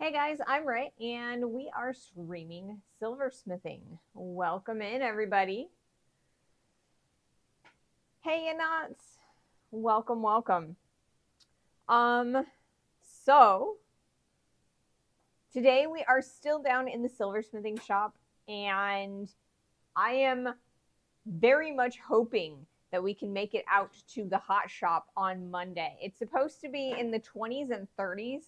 Hey guys, I'm Ray, and we are streaming silversmithing. Welcome in, everybody. Hey, Anots. Welcome. Um, so today we are still down in the silversmithing shop, and I am very much hoping that we can make it out to the hot shop on Monday. It's supposed to be in the 20s and 30s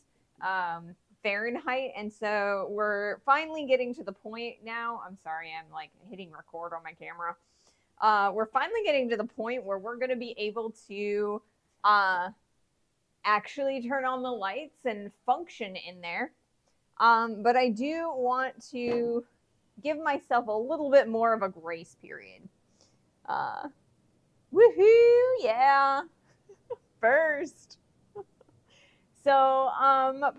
Fahrenheit, and so we're finally getting to the point now. I'm sorry, I'm like hitting record on my camera. We're finally getting to the point where we're going to be able to uh, actually turn on the lights and function in there. But I do want to give myself a little bit more of a grace period. Uh, Woohoo! Yeah, first. So,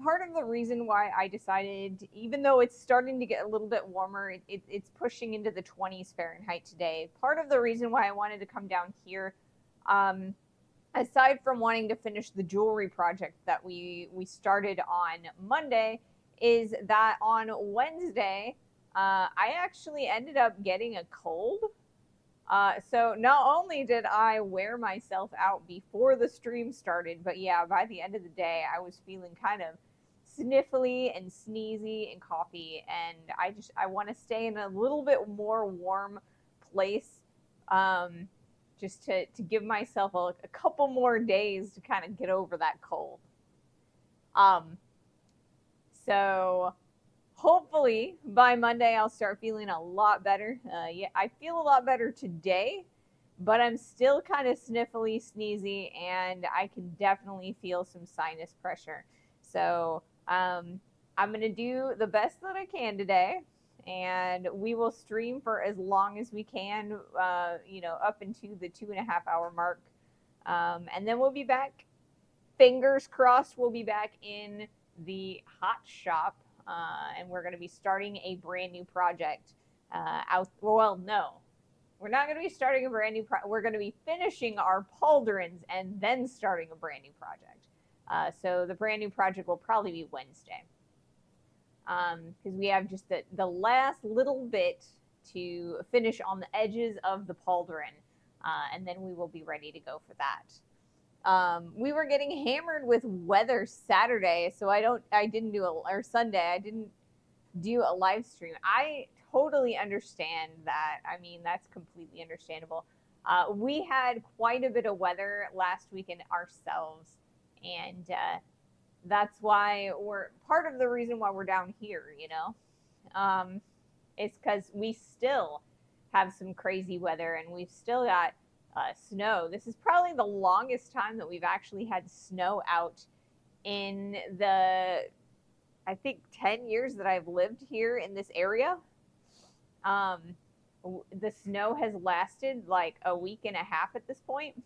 part of the reason why I decided, even though it's starting to get a little bit warmer, it's pushing into the 20s Fahrenheit today. Part of the reason why I wanted to come down here, um, aside from wanting to finish the jewelry project that we started on Monday, is that on Wednesday, I actually ended up getting a cold. So not only did I wear myself out before the stream started, but yeah, by the end of the day, I was feeling kind of sniffly and sneezy and coughy, and I want to stay in a little bit more warm place, um, just to give myself a couple more days to kind of get over that cold. Um, so hopefully by Monday I'll start feeling a lot better. Yeah, I feel a lot better today, but I'm still kind of sniffly, sneezy, and I can definitely feel some sinus pressure. So I'm gonna do the best that I can today, and we will stream for as long as we can. Up into the 2.5 hour mark, and then we'll be back. Fingers crossed, we'll be back in the hot shop, and we're going to be starting a brand new project. Well, no, we're not going to be starting a brand new. We're going to be finishing our pauldrons and then starting a brand new project. So the brand new project will probably be Wednesday, because we have just the last little bit to finish on the edges of the pauldron, and then we will be ready to go for that. We were getting hammered with weather Saturday, so I didn't do or Sunday, I didn't do a live stream. I totally understand that. I mean, that's completely understandable. We had quite a bit of weather last weekend ourselves, and that's why we're part of the reason why we're down here, it's because we still have some crazy weather, and we've still got snow. This is probably the longest time that we've actually had snow out in the, I think, 10 years that I've lived here in this area. Um, the snow has lasted like a week and a half at this point.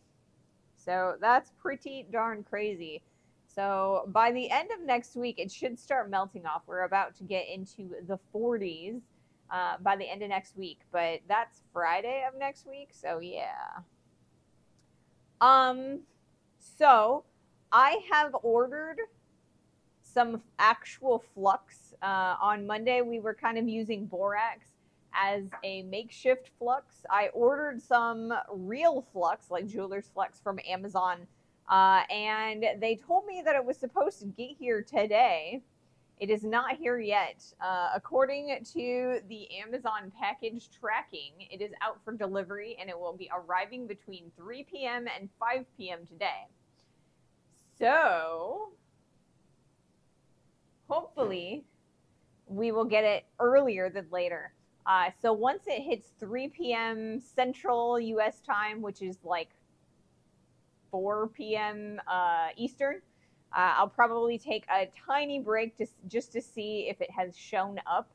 So that's pretty darn crazy. So by the end of next week, it should start melting off. We're about to get into the 40s by the end of next week, but that's Friday of next week. So yeah. Um, so I have ordered some actual flux. On Monday, we were kind of using borax as a makeshift flux. I ordered some real flux, like jeweler's flux, from Amazon, and they told me that it was supposed to get here today. It is not here yet. According to the Amazon package tracking, it is out for delivery, and it will be arriving between 3 p.m. and 5 p.m. today. So hopefully we will get it earlier than later. So once it hits 3 p.m. Central US time, which is like 4 p.m. Eastern, I'll probably take a tiny break just to see if it has shown up,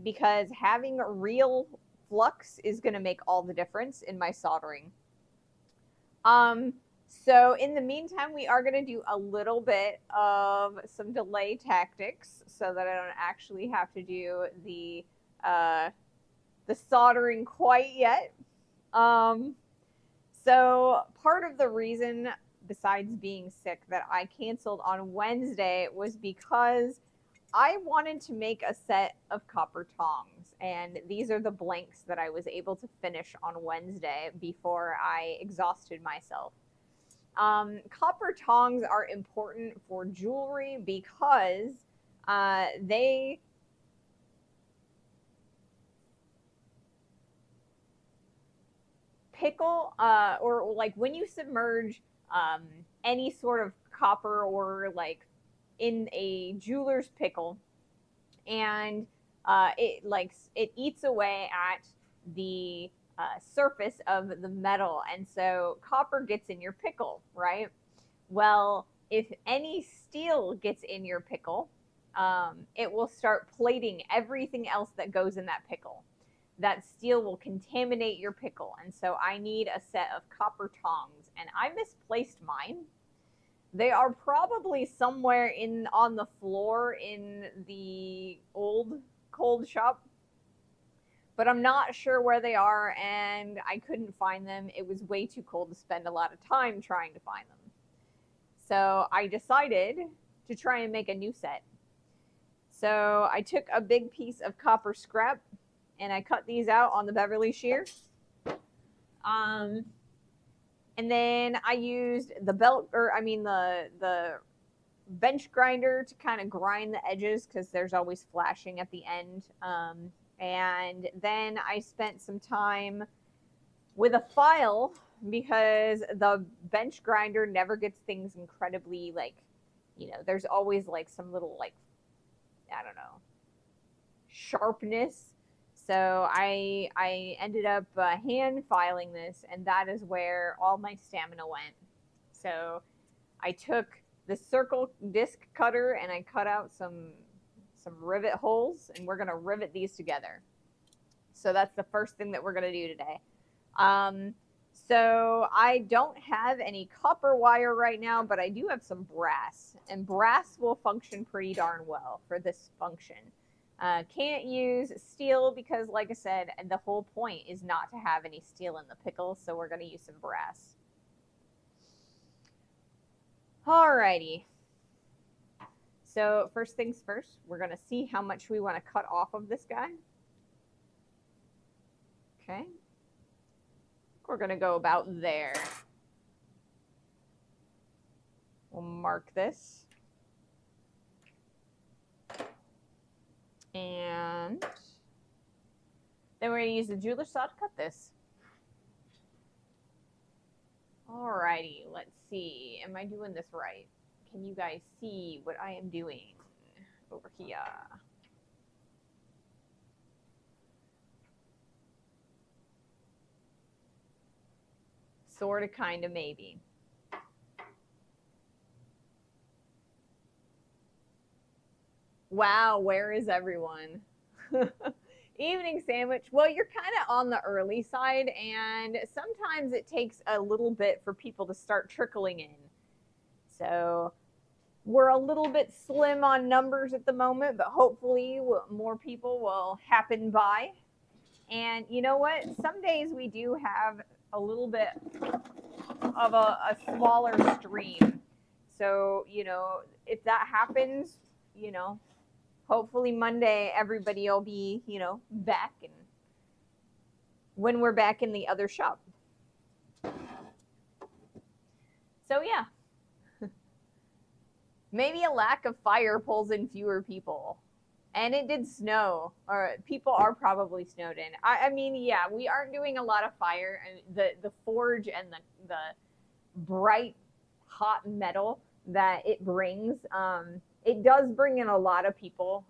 because having real flux is going to make all the difference in my soldering. So in the meantime, we are going to do a little bit of some delay tactics so that I don't actually have to do the soldering quite yet. So part of the reason besides being sick, that I canceled on Wednesday was because I wanted to make a set of copper tongs, and these are the blanks that I was able to finish on Wednesday before I exhausted myself. Copper tongs are important for jewelry because they pickle, or like when you submerge any sort of copper or like in a jeweler's pickle, and it eats away at the surface of the metal, and so copper gets in your pickle, right? Well, if any steel gets in your pickle, it will start plating everything else that goes in that pickle. That steel will contaminate your pickle, and so I need a set of copper tongs, and I misplaced mine. They are probably somewhere in on the floor in the old cold shop, but I'm not sure where they are, and I couldn't find them. It was way too cold to spend a lot of time trying to find them. So I decided to try and make a new set. So I took a big piece of copper scrap and I cut these out on the Beverly shear. And then I used the the bench grinder to kind of grind the edges because there's always flashing at the end. And then I spent some time with a file because the bench grinder never gets things incredibly there's always like some little I don't know, sharpness. So I ended up hand filing this, and that is where all my stamina went. So I took the circle disc cutter and I cut out some rivet holes, and we're gonna rivet these together. So that's the first thing that we're gonna do today. So I don't have any copper wire right now, but I do have some brass, and brass will function pretty darn well for this function. Can't use steel because, like I said, the whole point is not to have any steel in the pickle, so we're going to use some brass. Alrighty. So first things first, we're going to see how much we want to cut off of this guy. Okay. We're going to go about there. We'll mark this. And then we're going to use the jeweler's saw to cut this. Alrighty, let's see. Am I doing this right? Can you guys see what I am doing over here? Sorta, kinda, maybe. Wow, where is everyone? Evening sandwich. Well, you're kind of on the early side, and sometimes it takes a little bit for people to start trickling in. So we're a little bit slim on numbers at the moment, but hopefully more people will happen by. And you know what? Some days we do have a little bit of a smaller stream. So, if that happens, hopefully Monday everybody will be, back, and when we're back in the other shop. So yeah. Maybe a lack of fire pulls in fewer people. And it did snow, or people are probably snowed in. I mean, yeah, we aren't doing a lot of fire. The forge and the bright hot metal that it brings, it does bring in a lot of people,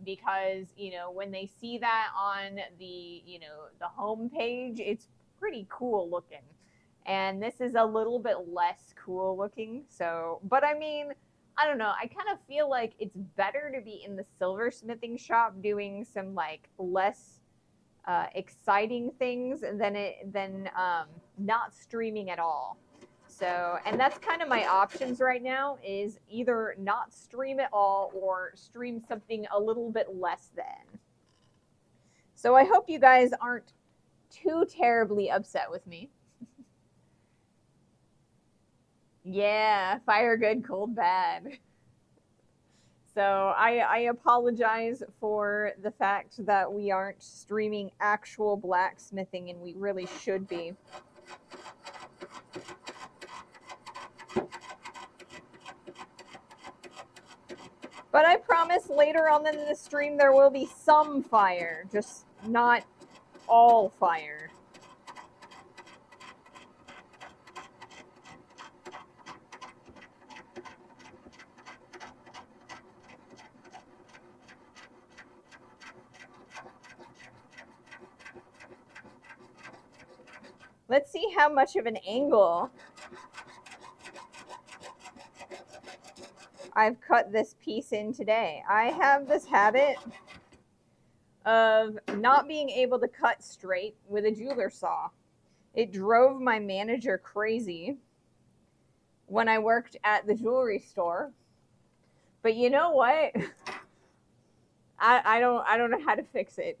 because when they see that on the the home page, it's pretty cool looking, and this is a little bit less cool looking. So, but I mean, I don't know, I kind of feel like it's better to be in the silversmithing shop doing some less exciting things than not streaming at all. So, and that's kind of my options right now, is either not stream at all or stream something a little bit less than. So I hope you guys aren't too terribly upset with me. Yeah, fire good, cold bad. So I apologize for the fact that we aren't streaming actual blacksmithing, and we really should be. But I promise later on in the stream there will be some fire, just not all fire. Let's see how much of an angle I've cut this piece in today. I have this habit of not being able to cut straight with a jeweler saw. It drove my manager crazy when I worked at the jewelry store. But you know what? I don't know how to fix it.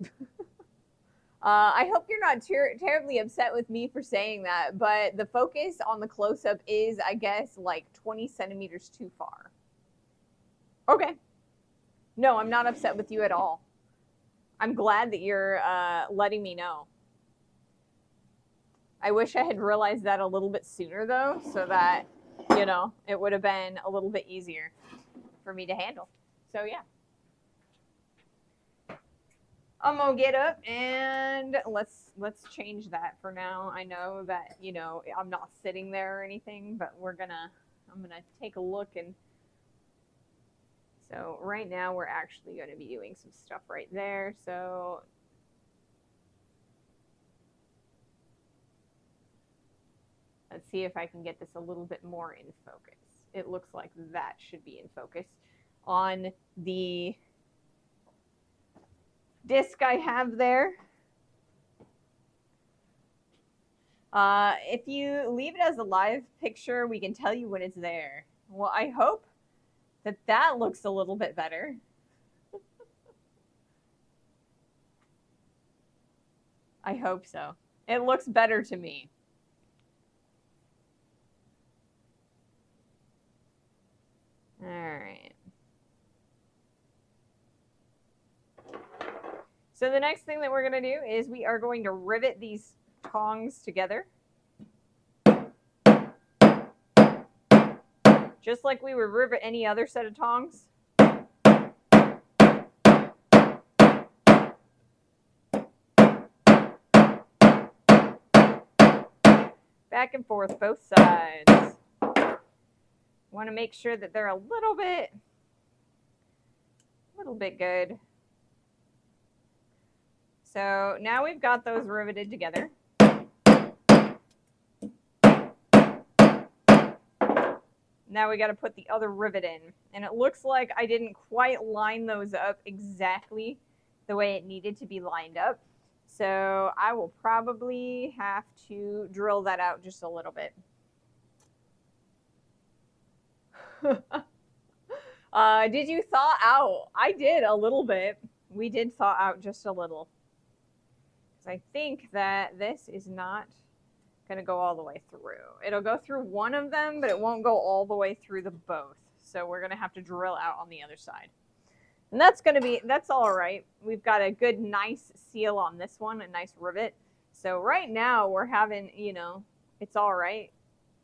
I hope you're not terribly upset with me for saying that, but the focus on the close-up is, I guess, like 20 centimeters too far. Okay. No, I'm not upset with you at all. I'm glad that you're letting me know. I wish I had realized that a little bit sooner, though, so that, you know, it would have been a little bit easier for me to handle. So, yeah. I'm gonna get up and let's change that for now. I know that, you know, I'm not sitting there or anything, but I'm gonna take a look. And so right now we're actually going to be doing some stuff right there. So let's see if I can get this a little bit more in focus. It looks like that should be in focus on the disc I have there. If you leave it as a live picture, we can tell you when it's there. Well, I hope that that looks a little bit better. I hope so. It looks better to me. All right. So the next thing that we're going to do is we are going to rivet these tongs together. Just like we would rivet any other set of tongs. Back and forth, both sides. Want to make sure that they're a little bit good. So now we've got those riveted together. Now we got to put the other rivet in. And it looks like I didn't quite line those up exactly the way it needed to be lined up. So I will probably have to drill that out just a little bit. Did you thaw out? I did a little bit. We did thaw out just a little. Because I think that this is not going to go all the way through. It'll go through one of them, but it won't go all the way through the both. So we're going to have to drill out on the other side. And that's all right. We've got a good, nice seal on this one, a nice rivet. So right now we're having, you know, it's all right.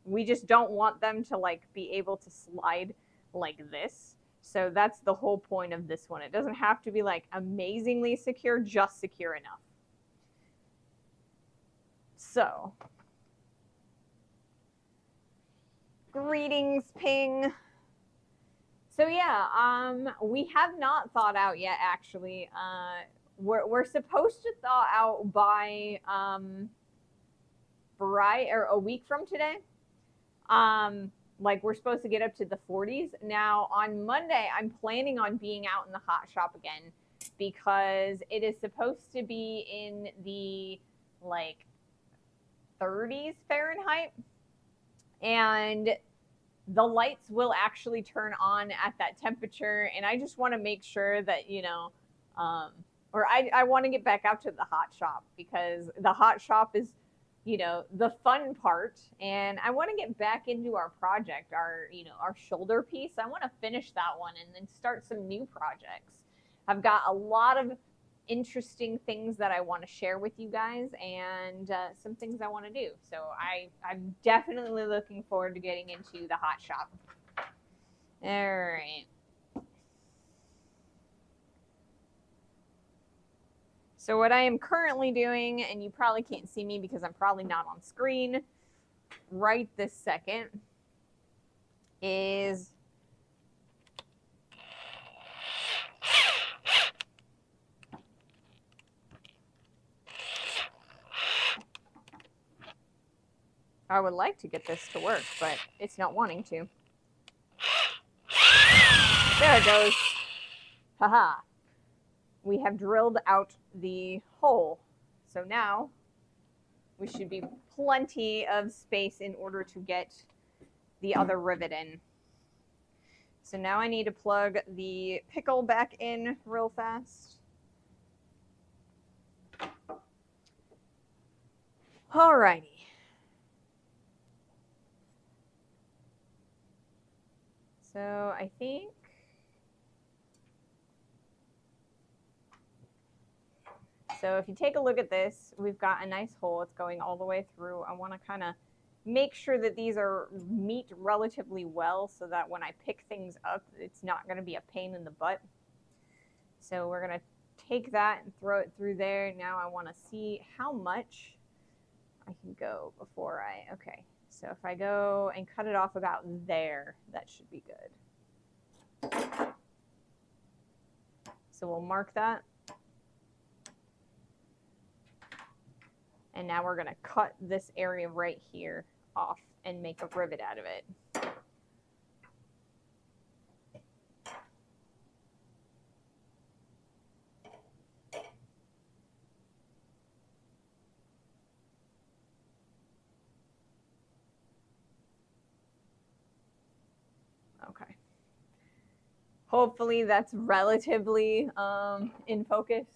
We just don't want them to like be able to slide like this. So that's the whole point of this one. It doesn't have to be like amazingly secure, just secure enough. So, greetings, Ping. So yeah, we have not thawed out yet. Actually, we're supposed to thaw out by a week from today. Like we're supposed to get up to the 40s. Now on Monday, I'm planning on being out in the hot shop again because it is supposed to be in the like 30s Fahrenheit, and the lights will actually turn on at that temperature. And I just want to make sure that, you know, or I want to get back out to the hot shop because the hot shop is, the fun part, and I want to get back into our project, our shoulder piece. I want to finish that one and then start some new projects. I've got a lot of interesting things that I want to share with you guys, and some things I want to do. So I'm definitely looking forward to getting into the hot shop. All right. So what I am currently doing, and you probably can't see me because I'm probably not on screen right this second, is I would like to get this to work, but it's not wanting to. There it goes. Haha. We have drilled out the hole. So now we should be plenty of space in order to get the other rivet in. So now I need to plug the pickle back in real fast. Alrighty. So I think so if you take a look at this, we've got a nice hole. It's going all the way through. I want to kind of make sure that these meet relatively well so that when I pick things up, it's not going to be a pain in the butt. So we're going to take that and throw it through there. Now I want to see how much I can go before okay. So if I go and cut it off about there, that should be good. So we'll mark that. And now we're going to cut this area right here off and make a rivet out of it. Okay. Hopefully that's relatively in focus.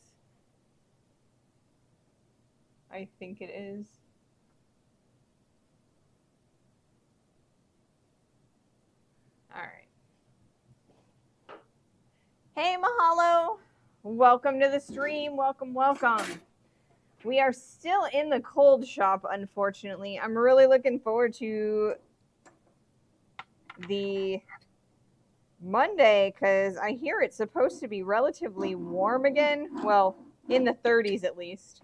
I think it is. All right. Hey, Mahalo. Welcome to the stream. Welcome, welcome. We are still in the cold shop, unfortunately. I'm really looking forward to the Monday because I hear it's supposed to be relatively warm again. Well, in the 30s at least.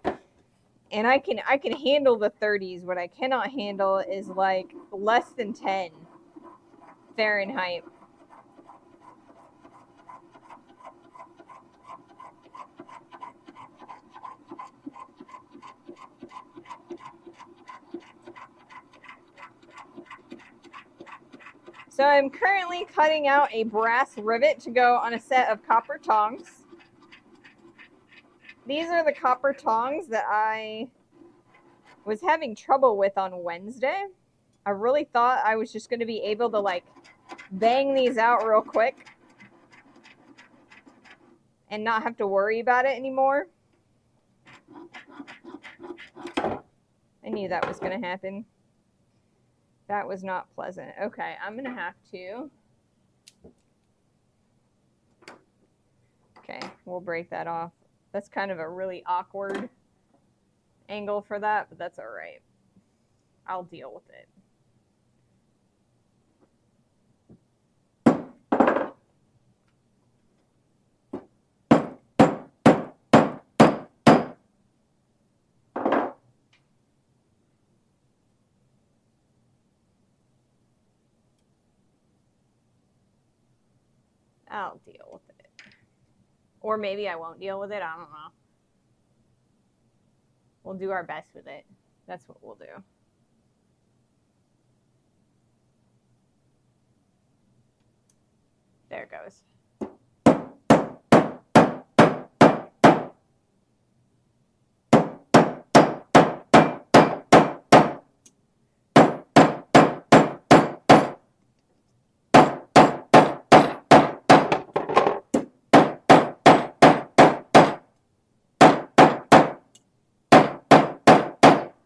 And I can handle the 30s. What I cannot handle is like less than 10 Fahrenheit. So I'm currently cutting out a brass rivet to go on a set of copper tongs. These are the copper tongs that I was having trouble with on Wednesday. I really thought I was just going to be able to like bang these out real quick and not have to worry about it anymore. I knew that was going to happen. That was not pleasant. Okay, I'm going to have to. Okay, we'll break that off. That's kind of a really awkward angle for that, but that's all right. I'll deal with it. I'll deal with it. Or maybe I won't deal with it. I don't know. We'll do our best with it. That's what we'll do. There it goes.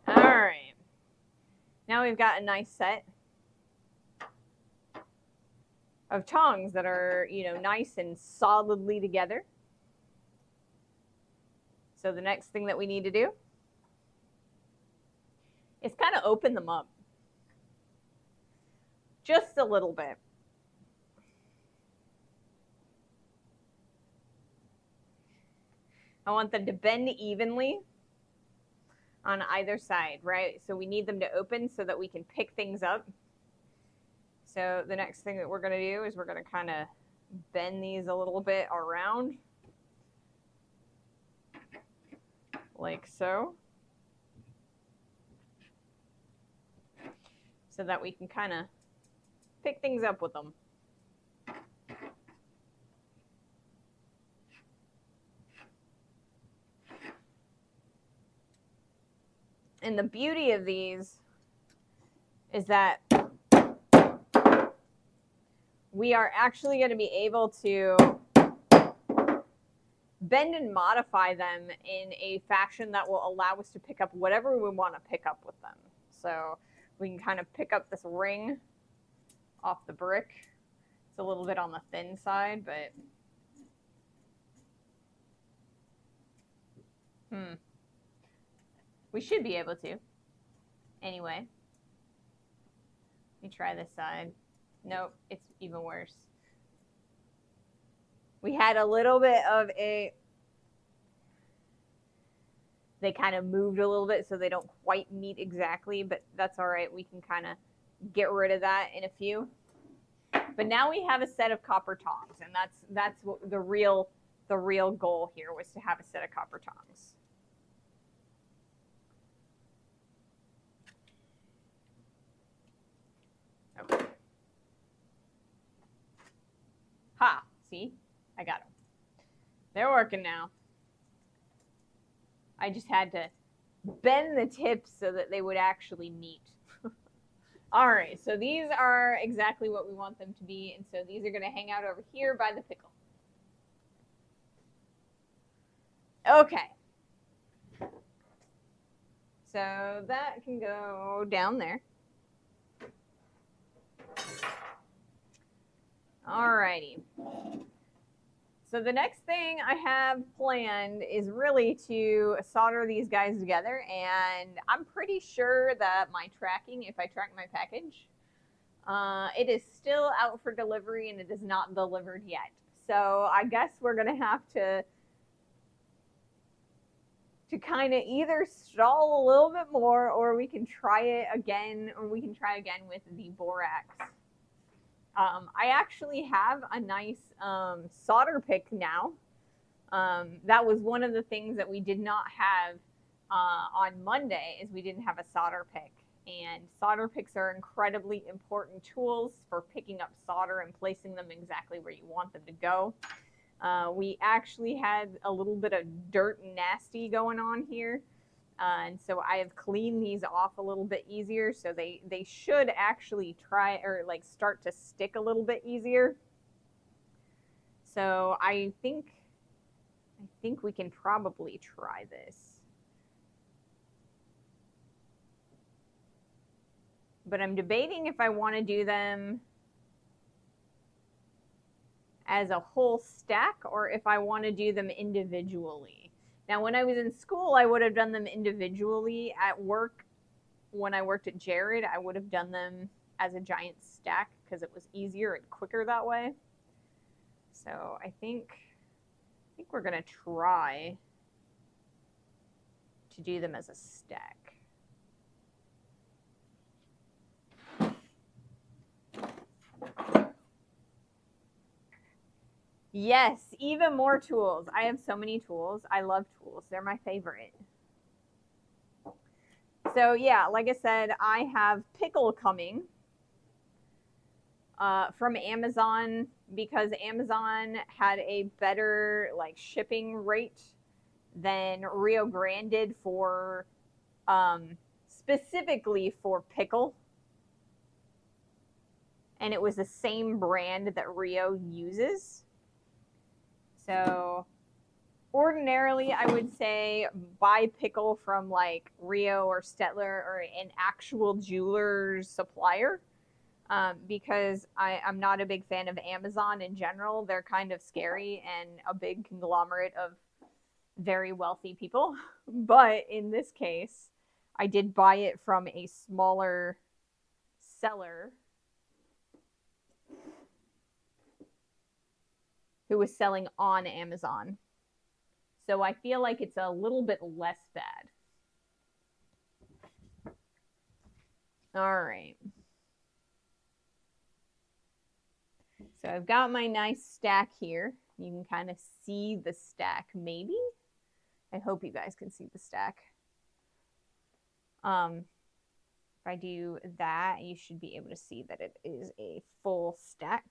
All right. now we've got a nice set of tongs that are, you know, nice and solidly together. So the next thing that we need to do is kind of open them up just a little bit. I want them to bend evenly on either side, right? So we need them to open so that we can pick things up. So the next thing that we're going to do is we're going to kind of bend these a little bit around, like so, so that we can kind of pick things up with them. And the beauty of these is that we are actually going to be able to bend and modify them in a fashion that will allow us to pick up whatever we want to pick up with them. So we can kind of pick up this ring off the brick. It's a little bit on the thin side, but we should be able to. Anyway, let me try this side. Nope, it's even worse. We had a little bit of they kind of moved a little bit so they don't quite meet exactly, but that's all right. We can kind of get rid of that in a few. But now we have a set of copper tongs, and that's what the real goal here was, to have a set of copper tongs. Okay. Ha, see? I got them. They're working now. I just had to bend the tips so that they would actually meet. All right, so these are exactly what we want them to be, and so these are going to hang out over here by the pickle. Okay. So that can go down there. Alrighty. So the next thing I have planned is really to solder these guys together, and I'm pretty sure that my tracking, if I track my package, it is still out for delivery and it is not delivered yet. So I guess we're gonna have to kind of either stall a little bit more, or we can try it again, or we can try again with the borax. I actually have a nice solder pick now. That was one of the things that we did not have on Monday, is we didn't have a solder pick. And solder picks are incredibly important tools for picking up solder and placing them exactly where you want them to go. We actually had a little bit of dirt and nasty going on here. And so I have cleaned these off a little bit easier, so they should actually try, or like start to stick a little bit easier. So I think we can probably try this. But I'm debating if I want to do them as a whole stack or if I want to do them individually. Now, when I was in school, I would have done them individually. At work, when I worked at Jared, I would have done them as a giant stack because it was easier and quicker that way. So I think we're going to try to do them as a stack. Yes, even more tools. I have so many tools. I love tools. They're my favorite. So yeah, like I said, I have pickle coming from Amazon because Amazon had a better like shipping rate than Rio Grande did for specifically for pickle. And it was the same brand that Rio uses. So ordinarily, I would say buy pickle from like Rio or Stettler or an actual jeweler's supplier, because I'm not a big fan of Amazon in general. They're kind of scary and a big conglomerate of very wealthy people. But in this case, I did buy it from a smaller seller who was selling on Amazon. So I feel like it's a little bit less bad. All right. So I've got my nice stack here. You can kind of see the stack, maybe. I hope you guys can see the stack. If I do that, you should be able to see that it is a full stack.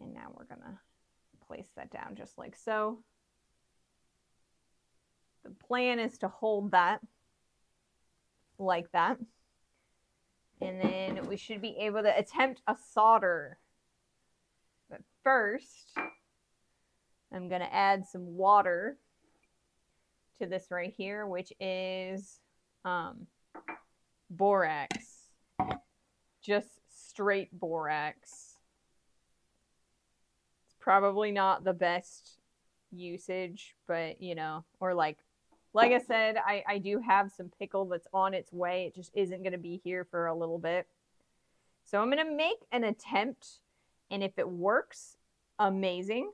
And now we're gonna place that down just like so. The plan is to hold that like that. And then we should be able to attempt a solder. But first, I'm going to add some water to this right here, which is borax. Just straight borax. It's probably not the best usage, but you know, or like I said, I do have some pickle that's on its way. It just isn't going to be here for a little bit. So I'm going to make an attempt, and if it works, amazing.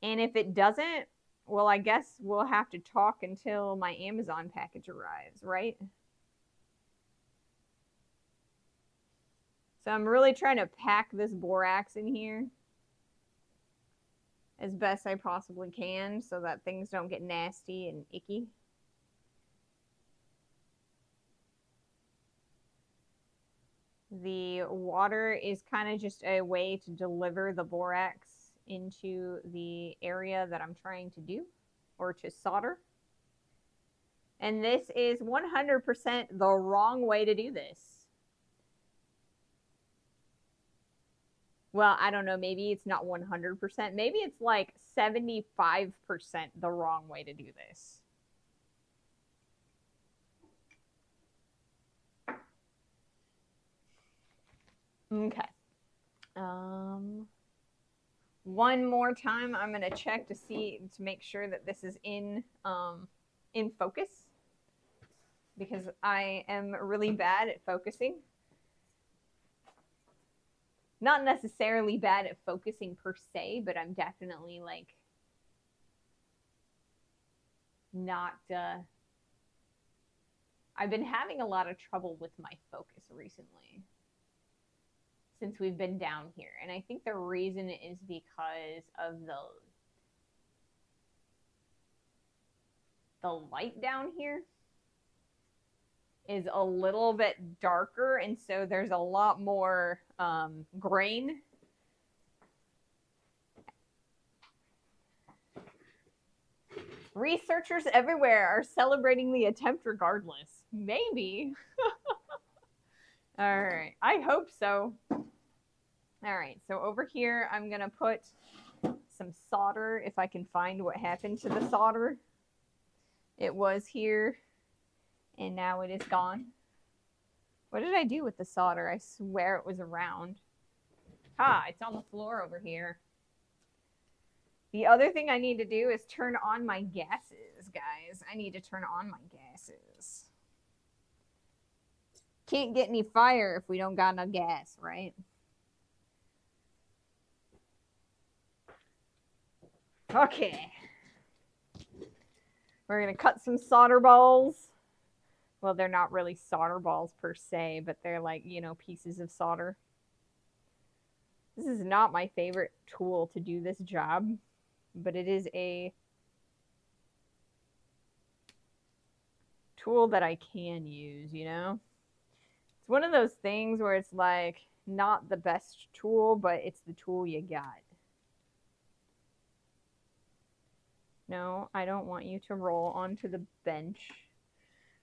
And if it doesn't, well, I guess we'll have to talk until my Amazon package arrives, right? So I'm really trying to pack this borax in here as best I possibly can so that things don't get nasty and icky. The water is kind of just a way to deliver the borax into the area that I'm trying to do or to solder. And this is 100% the wrong way to do this. Well, I don't know, maybe it's not 100%. Maybe it's like 75% the wrong way to do this. Okay. One more time, I'm going to check to make sure that this is in focus, because I am really bad at focusing. Not necessarily bad at focusing per se, but I'm definitely like not, I've been having a lot of trouble with my focus recently since we've been down here. And I think the reason is because of the light down here is a little bit darker, and so there's a lot more grain. Researchers everywhere are celebrating the attempt regardless. Maybe. All right, I hope so. All right, so over here, I'm gonna put some solder if I can find what happened to the solder. It was here, and now it is gone. What did I do with the solder? I swear it was around. Ah, it's on the floor over here. The other thing I need to do is turn on my gases, guys. I need to turn on my gases. Can't get any fire if we don't got no gas, right? Okay. We're going to cut some solder balls. Well, they're not really solder balls per se, but they're like, you know, pieces of solder. This is not my favorite tool to do this job, but it is a tool that I can use, you know? It's one of those things where it's like not the best tool, but it's the tool you got. No, I don't want you to roll onto the bench.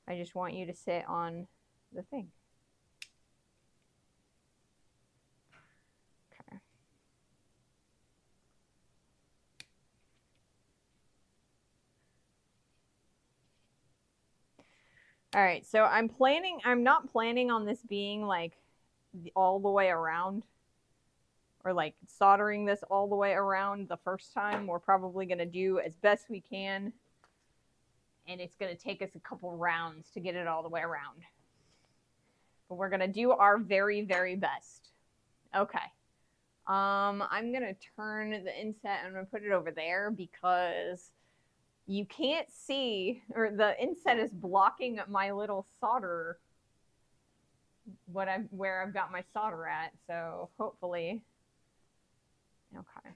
I just want you to sit on the thing. Okay. All right, so I'm not planning on this being like all the way around or like soldering this all the way around the first time. We're probably going to do as best we can, and it's going to take us a couple rounds to get it all the way around. But we're going to do our very, very best. Okay. I'm going to turn the inset. I'm going to put it over there because you can't see, or the inset is blocking my little solder, where I've got my solder at. So hopefully, okay.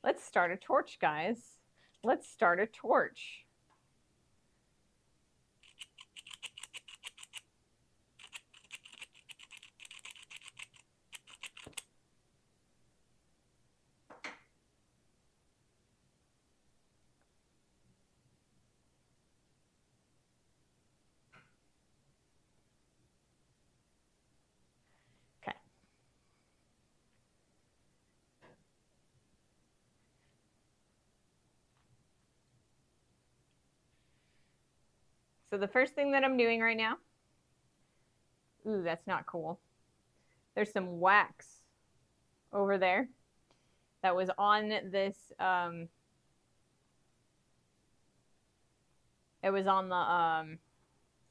Let's start a torch, guys. Let's start a torch. Okay. So the first thing that I'm doing right now, ooh, that's not cool. There's some wax over there that was on this, it was on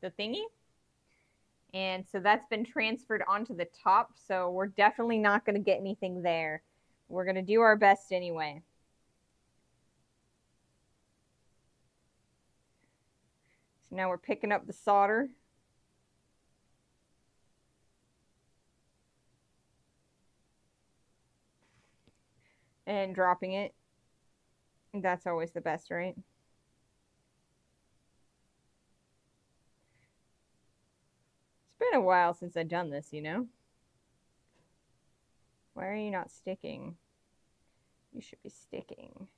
the thingy. And so that's been transferred onto the top. So we're definitely not going to get anything there. We're going to do our best anyway. So now we're picking up the solder. And dropping it. That's always the best, right? It's been a while since I've done this, you know? Why are you not sticking? You should be sticking.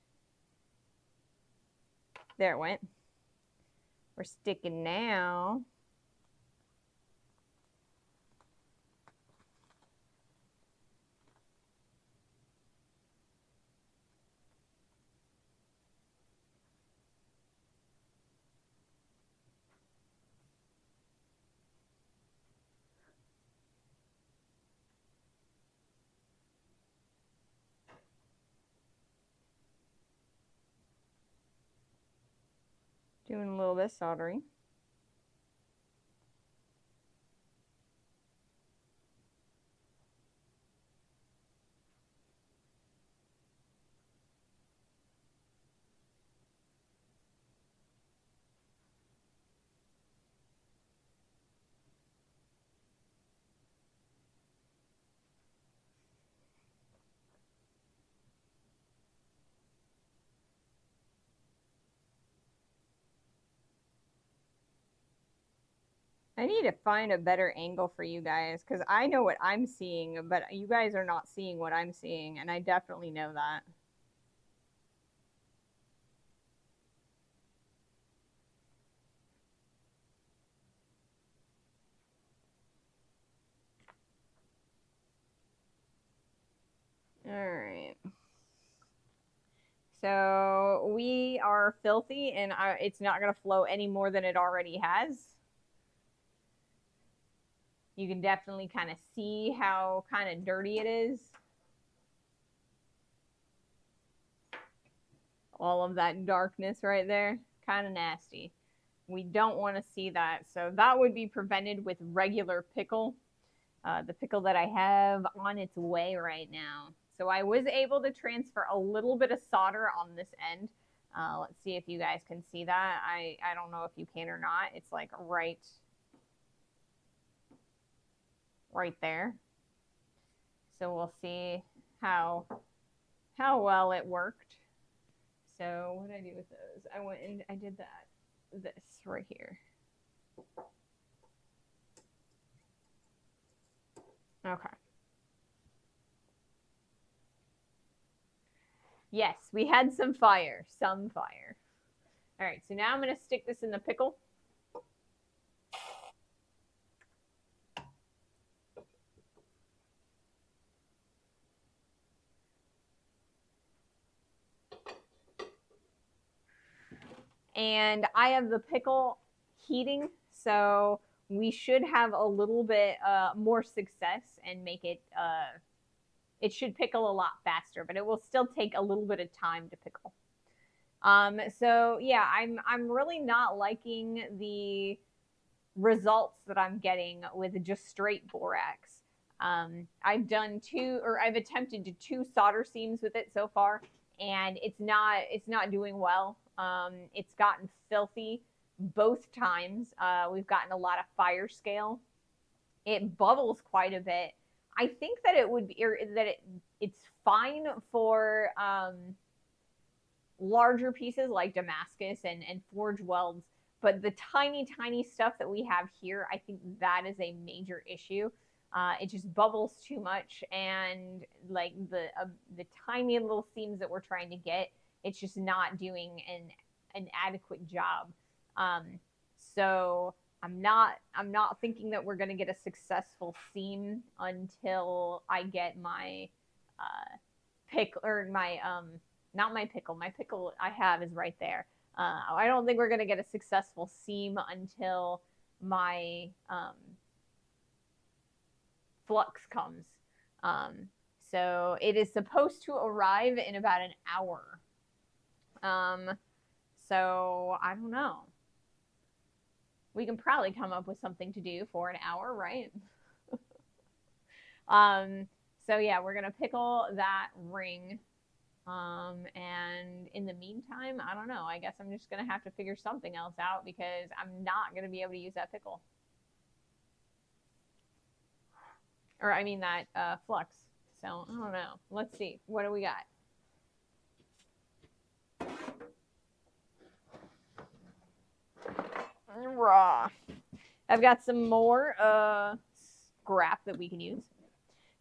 There it went. We're sticking now. Doing a little bit of soldering. I need to find a better angle for you guys because I know what I'm seeing, but you guys are not seeing what I'm seeing, and I definitely know that. All right. So we are filthy, and it's not going to flow any more than it already has. You can definitely kind of see how kind of dirty it is. All of that darkness right there, kind of nasty. We don't want to see that. So that would be prevented with regular pickle. The pickle that I have on its way right now. So I was able to transfer a little bit of solder on this end. Let's see if you guys can see that. I don't know if you can or not. It's like right there. So we'll see how well it worked. So what did I do with those? I went and I did this right here. Okay. Yes, we had some fire. All right, so now I'm going to stick this in the pickle. and I have the pickle heating, so we should have a little bit more success and make it it should pickle a lot faster, but it will still take a little bit of time to pickle. So yeah, I'm really not liking the results that I'm getting with just straight borax. I've done I've attempted to 2 solder seams with it so far, and it's not doing well. It's gotten filthy both times. We've gotten a lot of fire scale. It bubbles quite a bit. I think that it would be, or that it's fine for larger pieces like Damascus and forge welds, but the tiny stuff that we have here, I think that is a major issue. It just bubbles too much, and like the tiny little seams that we're trying to get, it's just not doing an adequate job. So I'm not thinking that we're going to get a successful seam until I get my pick or my not my pickle. My pickle I have is right there. I don't think we're going to get a successful seam until my flux comes. So it is supposed to arrive in about an hour. So I don't know. We can probably come up with something to do for an hour, right? So yeah, we're gonna pickle that ring. And in the meantime, I don't know. I guess I'm just gonna have to figure something else out because I'm not gonna be able to use that pickle. Or I mean that flux. So I don't know. Let's see. What do we got? Raw. I've got some more scrap that we can use.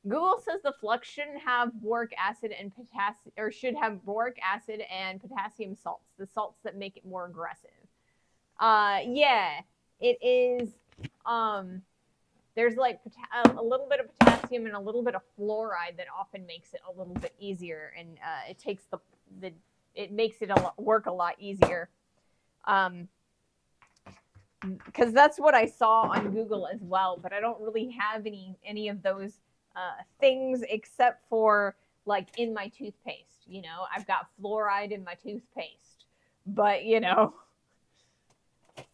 Google says the flux shouldn't have boric acid and potassium, or should have boric acid and potassium salts, the salts that make it more aggressive. Yeah, it is. There's like a little bit of potassium and a little bit of fluoride that often makes it a little bit easier, and it takes it makes it work a lot easier. Because that's what I saw on Google as well, but I don't really have any of those things except for like in my toothpaste. You know, I've got fluoride in my toothpaste, but you know,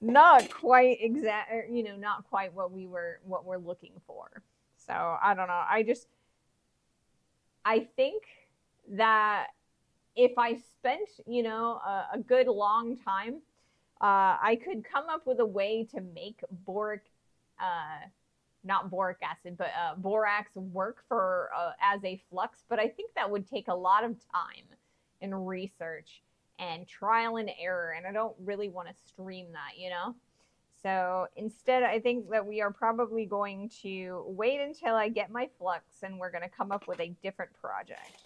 not quite exact. You know, not quite what we're looking for. So I don't know. I think that if I spent a good long time, I could come up with a way to make not boric acid, but borax work for as a flux. But I think that would take a lot of time and research and trial and error, and I don't really want to stream that, you know? So instead, I think that we are probably going to wait until I get my flux, and we're going to come up with a different project.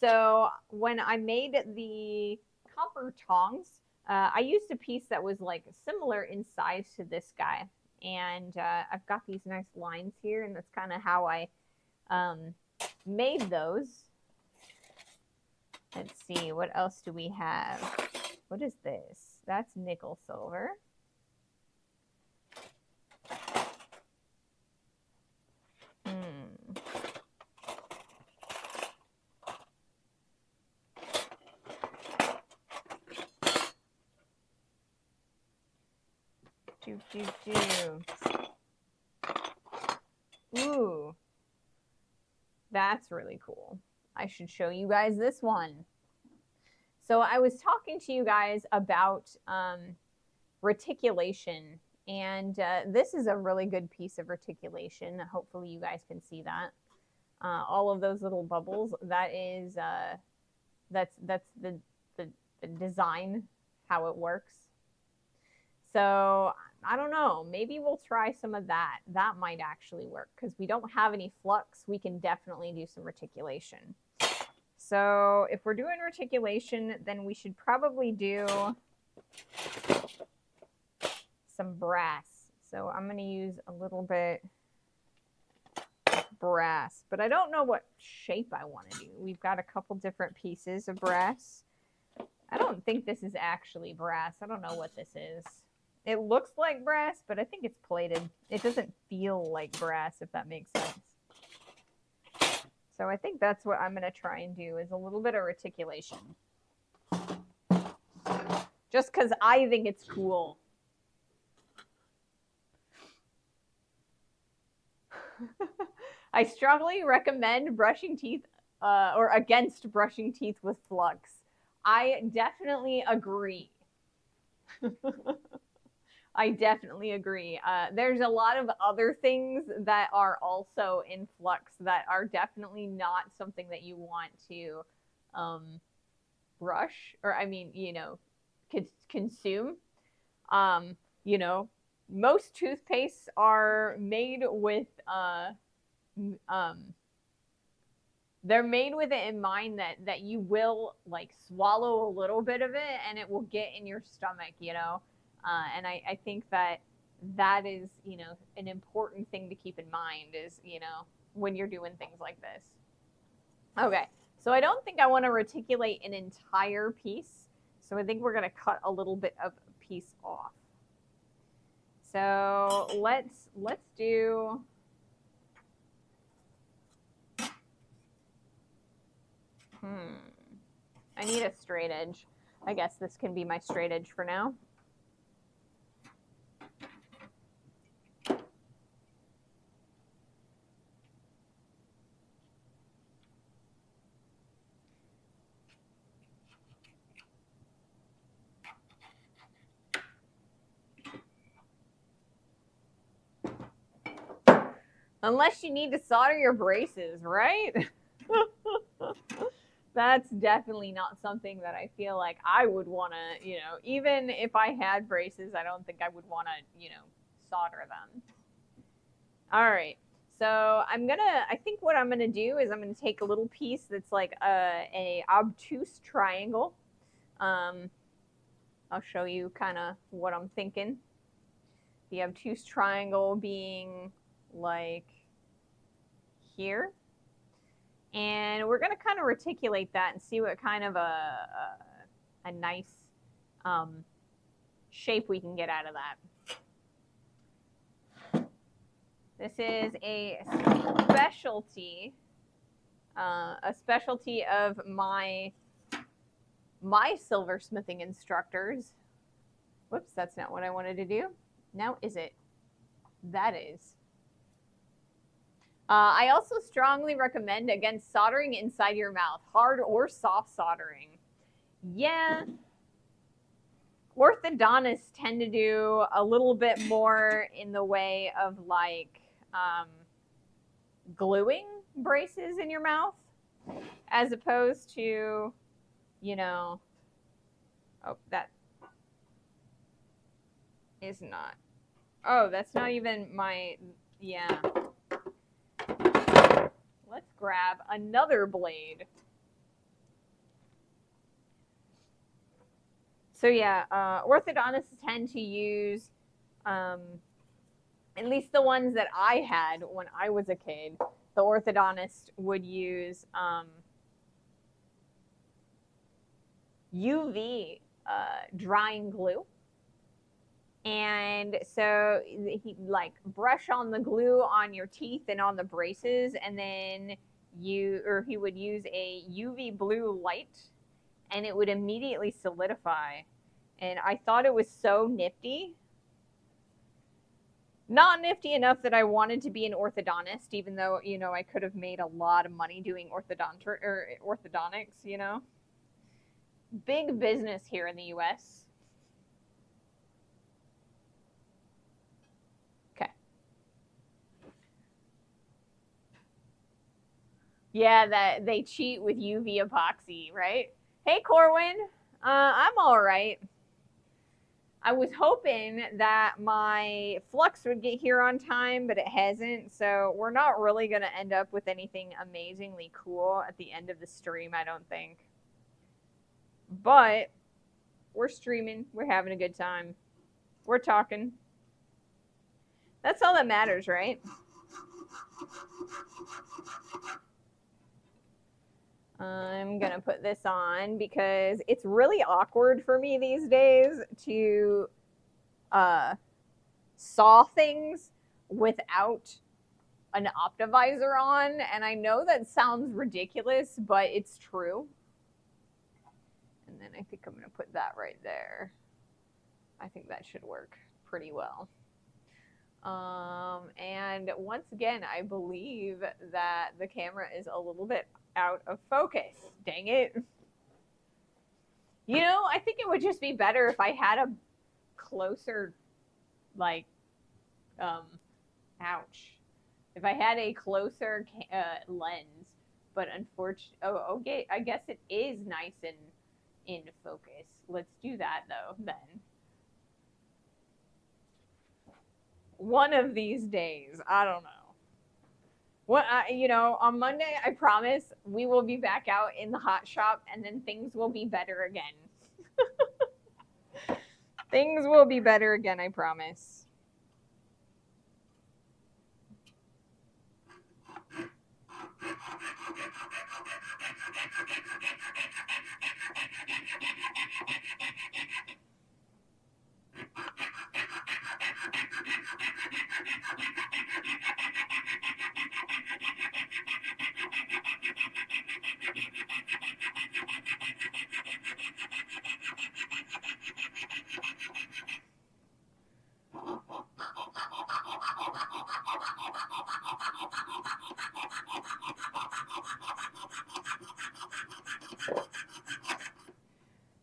So when I made the copper tongs, I used a piece that was like similar in size to this guy. And I've got these nice lines here, and that's kind of how I made those. Let's see, what else do we have? What is this? That's nickel silver. Ooh, that's really cool. I should show you guys this one. So I was talking to you guys about reticulation, and this is a really good piece of reticulation. Hopefully you guys can see that. All of those little bubbles, that is that's the design, how it works. So I don't know, maybe we'll try some of that. That might actually work because we don't have any flux. We can definitely do some reticulation. So if we're doing reticulation, then we should probably do some brass. So I'm going to use a little bit of brass, but I don't know what shape I want to do. We've got a couple different pieces of brass. I don't think this is actually brass. I don't know what this is. It looks like brass, but I think it's plated. It doesn't feel like brass, if that makes sense. So I think that's what I'm going to try and do, is a little bit of reticulation. Just because I think it's cool. I strongly recommend brushing teeth or against brushing teeth with flux. I definitely agree. I definitely agree. There's a lot of other things that are also in flux that are definitely not something that you want to brush, or I mean, you know, consume. You know, most toothpastes are made with they're made with it in mind that you will like swallow a little bit of it and it will get in your stomach, you know. And I think that is, you know, an important thing to keep in mind is, you know, when you're doing things like this. Okay, so I don't think I want to reticulate an entire piece. So I think we're going to cut a little bit of a piece off. So let's do... I need a straight edge. I guess this can be my straight edge for now. Unless you need to solder your braces, right? That's definitely not something that I feel like I would want to, you know, even if I had braces, I don't think I would want to, you know, solder them. All right. So I think what I'm going to do is I'm going to take a little piece that's like a obtuse triangle. I'll show you kind of what I'm thinking. The obtuse triangle being like here. And we're going to kind of reticulate that and see what kind of a nice shape we can get out of that. This is a specialty of my silversmithing instructors. Whoops, that's not what I wanted to do. Now is it? That is. I also strongly recommend against soldering inside your mouth, hard or soft soldering. Yeah, orthodontists tend to do a little bit more in the way of like gluing braces in your mouth, as opposed to, you know, oh, that is not, oh, that's not even my, yeah. Let's grab another blade. So yeah, orthodontists tend to use, at least the ones that I had when I was a kid, the orthodontist would use UV drying glue. And so he like brush on the glue on your teeth and on the braces, and then he would use a UV blue light and it would immediately solidify. And I thought it was so nifty. Not nifty enough that I wanted to be an orthodontist, even though, you know, I could have made a lot of money doing orthodontics, you know. Big business here in the US. Yeah, that they cheat with UV epoxy, right? Hey, Corwin. I'm all right. I was hoping that my flux would get here on time, but it hasn't. So we're not really going to end up with anything amazingly cool at the end of the stream, I don't think. But we're streaming. We're having a good time. We're talking. That's all that matters, right? I'm going to put this on because it's really awkward for me these days to saw things without an optimizer on. And I know that sounds ridiculous, but it's true. And then I think I'm going to put that right there. I think that should work pretty well. And once again, I believe that the camera is a little bit out of focus. Dang it. You know, I think it would just be better if I had a closer, like, ouch. If I had a closer lens, but unfortunately, okay, I guess it is nice and in focus. Let's do that though, then. One of these days, I don't know. On Monday, I promise we will be back out in the hot shop and then things will be better again. Things will be better again, I promise.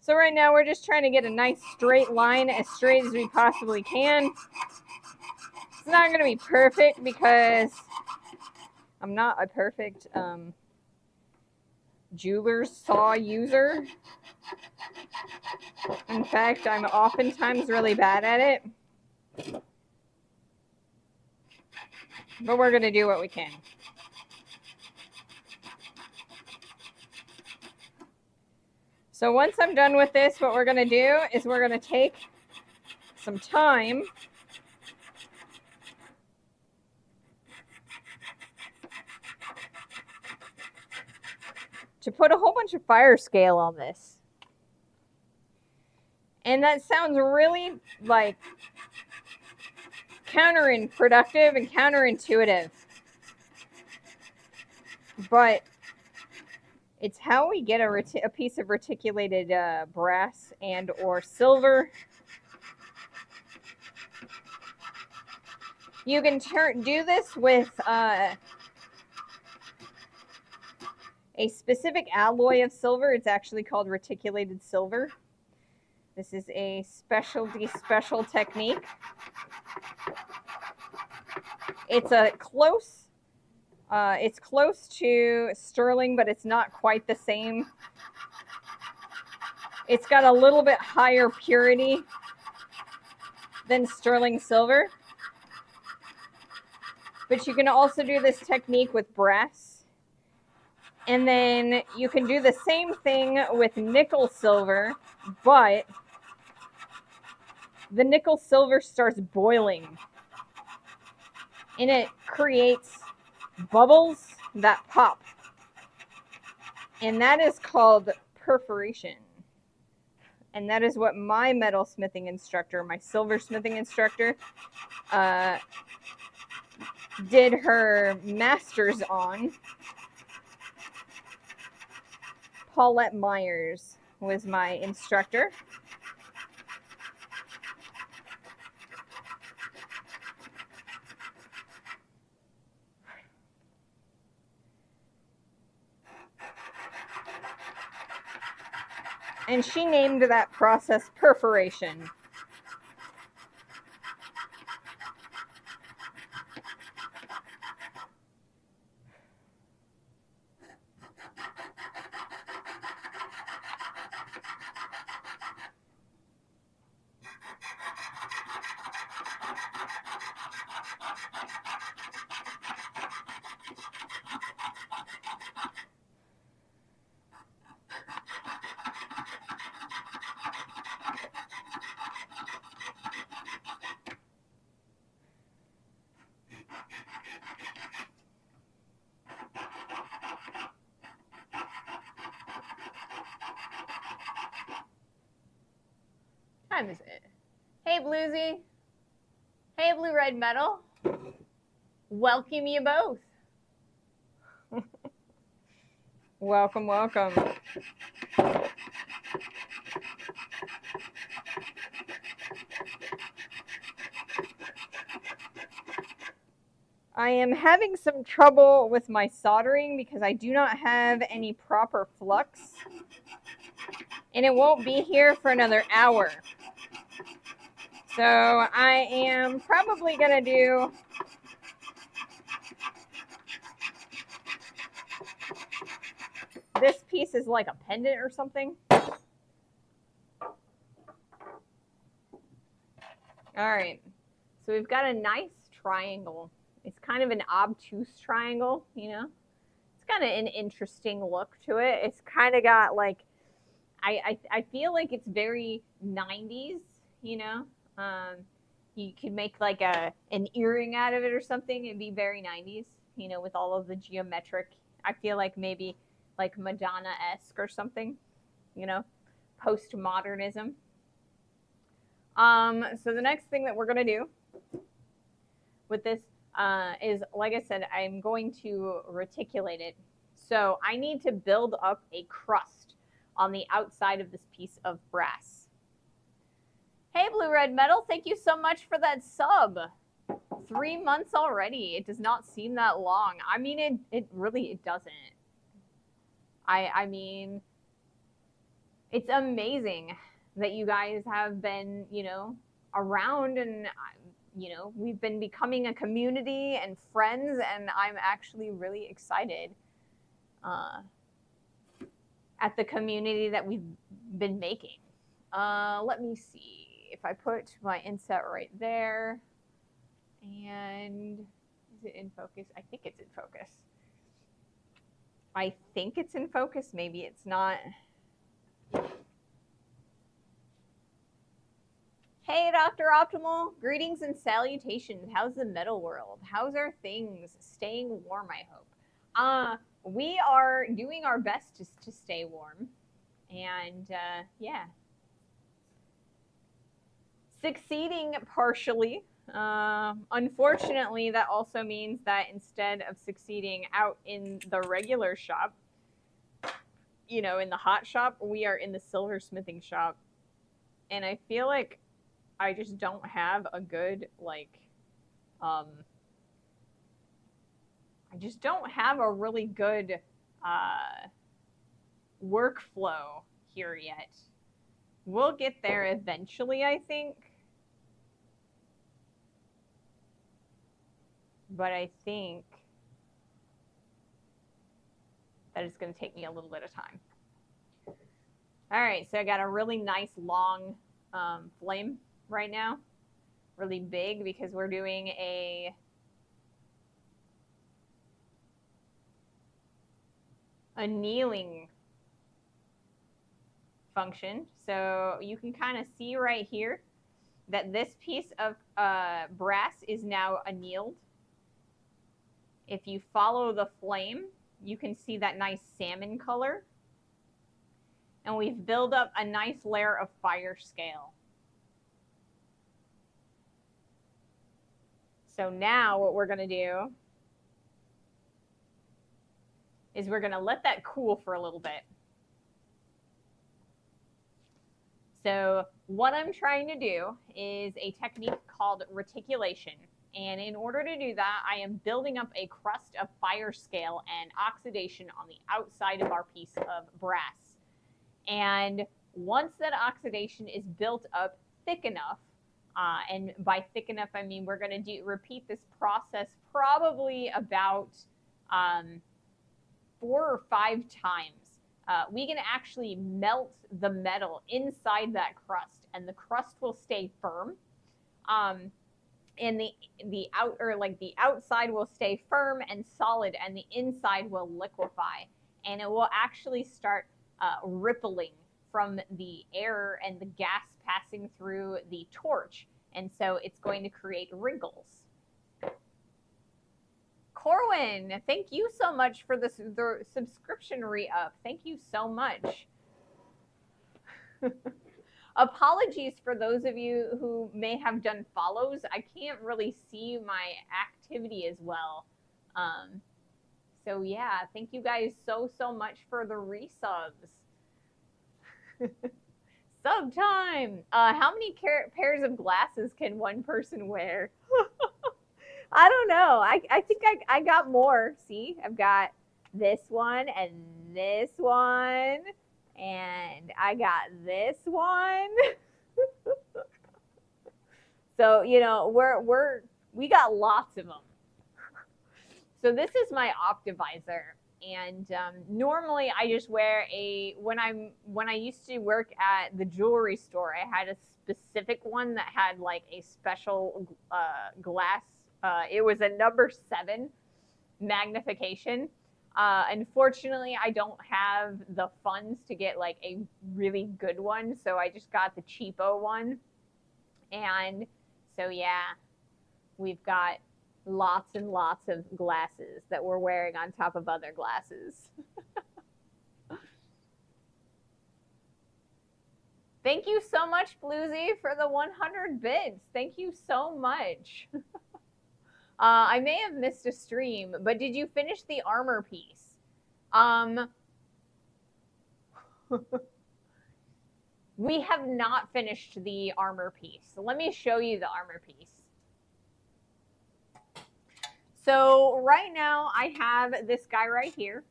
So right now we're just trying to get a nice straight line, as straight as we possibly can. It's not going to be perfect because I'm not a perfect jeweler's saw user. In fact, I'm oftentimes really bad at it. But we're going to do what we can. So once I'm done with this, what we're going to do is we're going to take some time to put a whole bunch of fire scale on this. And that sounds really like counterproductive and counterintuitive. But it's how we get a piece of reticulated brass and or silver. You can do this with a specific alloy of silver. It's actually called reticulated silver. This is a special technique. It's close to sterling, but it's not quite the same. It's got a little bit higher purity than sterling silver. But you can also do this technique with brass. And then you can do the same thing with nickel silver, but the nickel silver starts boiling. And it creates bubbles that pop. And that is called perforation. And that is what my metalsmithing instructor, my silversmithing instructor, did her master's on. Paulette Myers was my instructor. And she named that process perforation. time is it? Hey, Bluesy. Hey, Blue Red Metal. Welcome you both. Welcome, welcome. I am having some trouble with my soldering because I do not have any proper flux. And it won't be here for another hour. So I am probably going to do this piece is like a pendant or something. All right. So we've got a nice triangle. It's kind of an obtuse triangle, you know? It's got an interesting look to it. It's kind of got like, I feel like it's very 90s, you know? You could make like an earring out of it or something. It'd be very 90s, you know, with all of the geometric. I feel like maybe like Madonna-esque or something, you know, postmodernism. So the next thing that we're going to do with this is, like I said, I'm going to reticulate it. So I need to build up a crust on the outside of this piece of brass. Hey, Blue Red Metal, thank you so much for that sub. 3 months already. It does not seem that long. I mean, it really doesn't. I mean, it's amazing that you guys have been, you know, around and, you know, we've been becoming a community and friends, and I'm actually really excited at the community that we've been making. Let me see if I put my inset right there. And is it in focus? I think it's in focus. I think it's in focus. Maybe it's not. Hey, Dr. Optimal. Greetings and salutations. How's the metal world? How's our things? Staying warm, I hope. We are doing our best to stay warm. And, yeah. Succeeding partially. Unfortunately, that also means that instead of succeeding out in the regular shop, you know, in the hot shop, we are in the silversmithing shop. And I feel like I just don't have a good, like, I just don't have a really good workflow here yet. We'll get there eventually, I think. But I think that it's going to take me a little bit of time. All right, so I got a really nice long flame right now. Really big because we're doing a annealing function. So you can kind of see right here that this piece of brass is now annealed. If you follow the flame, you can see that nice salmon color. And we've built up a nice layer of fire scale. So now what we're going to do is we're going to let that cool for a little bit. So what I'm trying to do is a technique called reticulation. And in order to do that, I am building up a crust of fire scale and oxidation on the outside of our piece of brass. And once that oxidation is built up thick enough, and by thick enough, I mean we're going to repeat this process probably about 4 or 5 times. We can actually melt the metal inside that crust, and the crust will stay firm. And the outside will stay firm and solid, and the inside will liquefy, and it will actually start rippling from the air and the gas passing through the torch, and so it's going to create wrinkles. Corwin, thank you so much for the subscription re-up. Thank you so much. Apologies for those of you who may have done follows. I can't really see my activity as well. Um, so yeah, thank you guys so much for the resubs. Sub time. How many pairs of glasses can one person wear? I don't know. I think I got more. See, I've got this one and this one, and I got this one. So we got lots of them. So this is my Optivisor, and normally I just wear a when I used to work at the jewelry store, I had a specific one that had like a special glass. It was a number 7 magnification. Unfortunately, I don't have the funds to get like a really good one, so I just got the cheapo one. And so yeah, we've got lots and lots of glasses that we're wearing on top of other glasses. Thank you so much, Bluesy, for the 100 bits. Thank you so much. I may have missed a stream, but did you finish the armor piece? We have not finished the armor piece. So let me show you the armor piece. So right now I have this guy right here,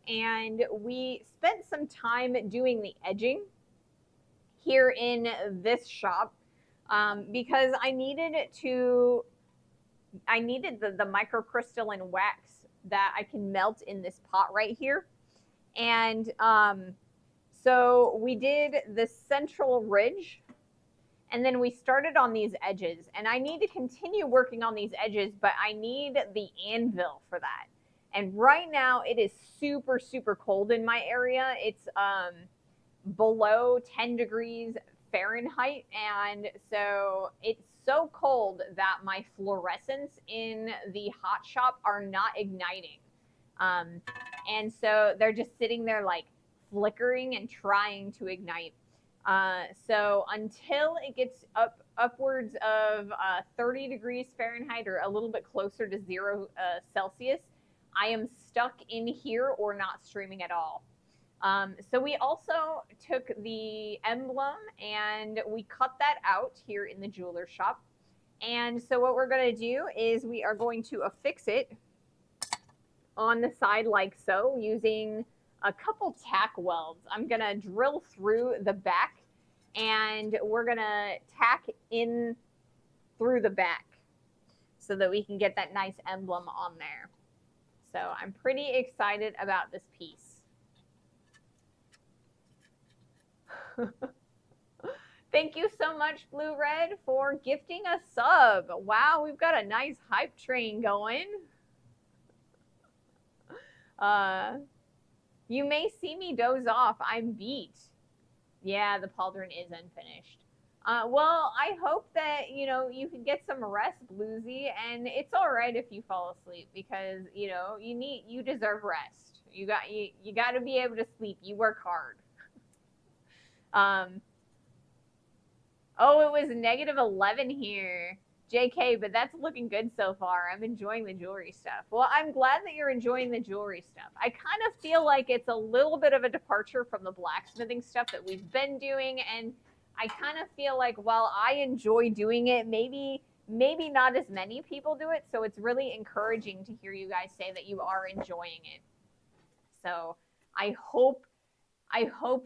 and we spent some time doing the edging here in this shop because I needed the microcrystalline wax that I can melt in this pot right here. And so we did the central ridge, and then we started on these edges, and I need to continue working on these edges, but I need the anvil for that. And right now it is super cold in my area. It's below 10 degrees Fahrenheit, and so it's so cold that my fluorescents in the hot shop are not igniting. And so they're just sitting there like flickering and trying to ignite. So until it gets upwards of 30 degrees Fahrenheit or a little bit closer to 0 Celsius, I am stuck in here or not streaming at all. So we also took the emblem and we cut that out here in the jeweler shop. And so what we're going to do is we are going to affix it on the side like so using a couple tack welds. I'm going to drill through the back, and we're going to tack in through the back so that we can get that nice emblem on there. So I'm pretty excited about this piece. Thank you so much, Blue Red, for gifting a sub. Wow, we've got a nice hype train going. You may see me doze off. I'm beat. Yeah, the pauldron is unfinished. Well, I hope that you can get some rest, Bluesy, and it's all right if you fall asleep because you deserve rest. You got to be able to sleep. You work hard. Oh, it was -11 here. JK, but that's looking good so far. I'm enjoying the jewelry stuff. Well, I'm glad that you're enjoying the jewelry stuff. I kind of feel like it's a little bit of a departure from the blacksmithing stuff that we've been doing, and I kind of feel like while I enjoy doing it, maybe not as many people do it, so it's really encouraging to hear you guys say that you are enjoying it. So I hope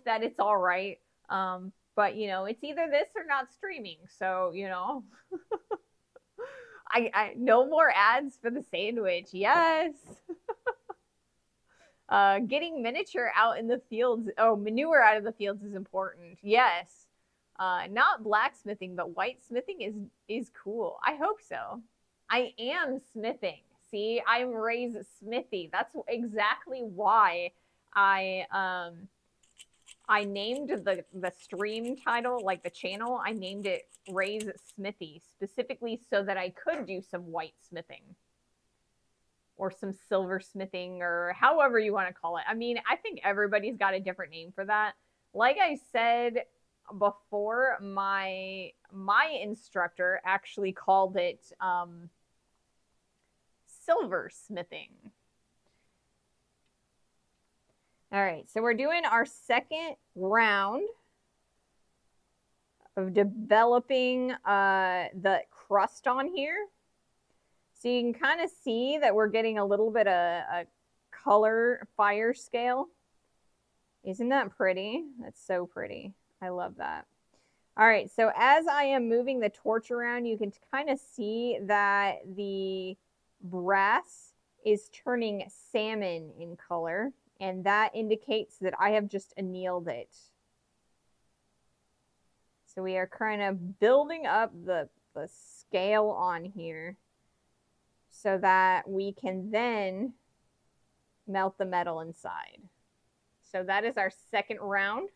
that it's all right. But it's either this or not streaming. So I no more ads for the sandwich. Yes. Getting miniature out in the fields. Oh, manure out of the fields is important. Yes. Not blacksmithing, but whitesmithing is cool. I hope so. I am smithing. See, I'm Ray's Smithy. That's exactly why I named the stream title, like the channel, I named it Ray's Smithy, specifically so that I could do some white smithing or some silver smithing or however you want to call it. I mean, I think everybody's got a different name for that. Like I said before, my instructor actually called it silversmithing. All right, so we're doing our second round of developing the crust on here. So you can kind of see that we're getting a little bit of a color fire scale. Isn't that pretty? That's so pretty. I love that. All right, so as I am moving the torch around, you can kind of see that the brass is turning salmon in color, and that indicates that I have just annealed it. So we are kind of building up the scale on here so that we can then melt the metal inside. So that is our second round.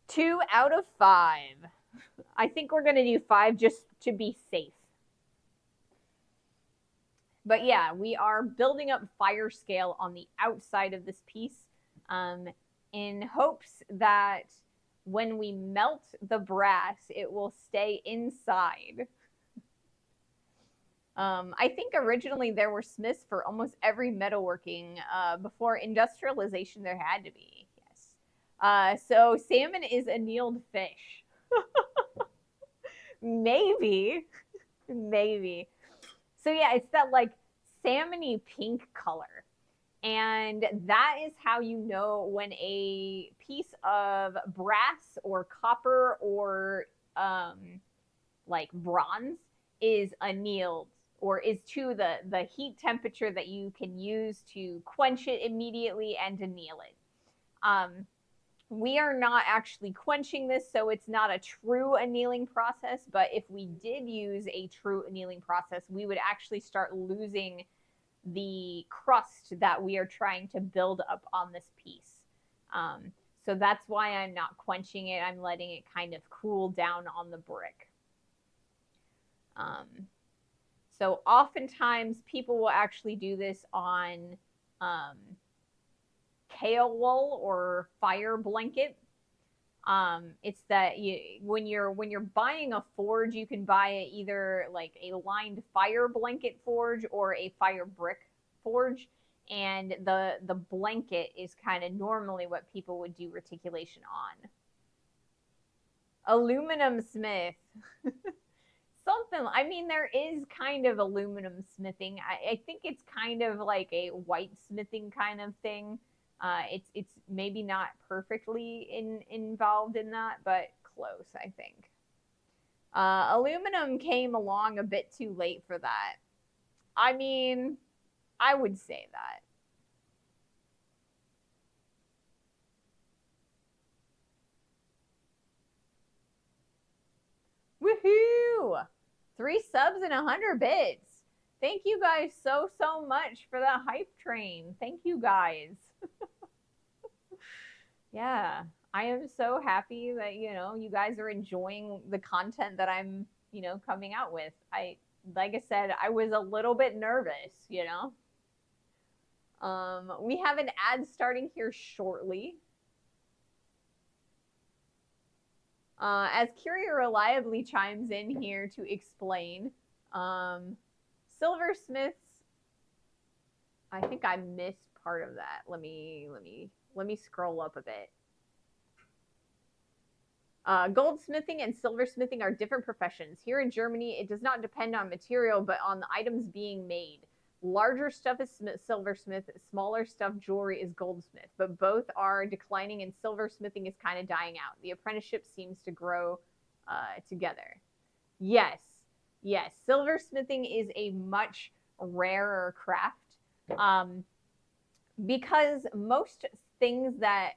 2 out of 5. I think we're going to do 5 just to be safe. But yeah, we are building up fire scale on the outside of this piece in hopes that when we melt the brass, it will stay inside. I think originally there were smiths for almost every metalworking. Before industrialization, there had to be. Yes. So salmon is annealed fish. Maybe. Maybe. So yeah, it's that like salmony pink color. And that is how you know when a piece of brass or copper or like bronze is annealed or is to the heat temperature that you can use to quench it immediately and anneal it. We are not actually quenching this, so it's not a true annealing process, but if we did use a true annealing process, we would actually start losing the crust that we are trying to build up on this piece. So that's why I'm not quenching it. I'm letting it kind of cool down on the brick. So oftentimes people will actually do this on kale wool or fire blanket. It's that when you're buying a forge, you can buy it either like a lined fire blanket forge or a fire brick forge, and the blanket is kind of normally what people would do reticulation on. Aluminum smith. Something, I mean, there is kind of aluminum smithing. I think it's kind of like a white smithing kind of thing. It's maybe not perfectly involved in that, but close, I think. Aluminum came along a bit too late for that. I mean, I would say that. Woohoo! 3 subs and 100 bits. Thank you guys so much for that hype train. Thank you guys. Yeah, I am so happy that, you guys are enjoying the content that I'm, coming out with. Like I said, I was a little bit nervous, We have an ad starting here shortly. As Curia reliably chimes in here to explain, silversmiths, I think I missed part of that. Let me scroll up a bit. Goldsmithing and silversmithing are different professions. Here in Germany, it does not depend on material, but on the items being made. Larger stuff is silversmith, smaller stuff jewelry is goldsmith, but both are declining and silversmithing is kind of dying out. The apprenticeship seems to grow together. Yes, silversmithing is a much rarer craft because most things that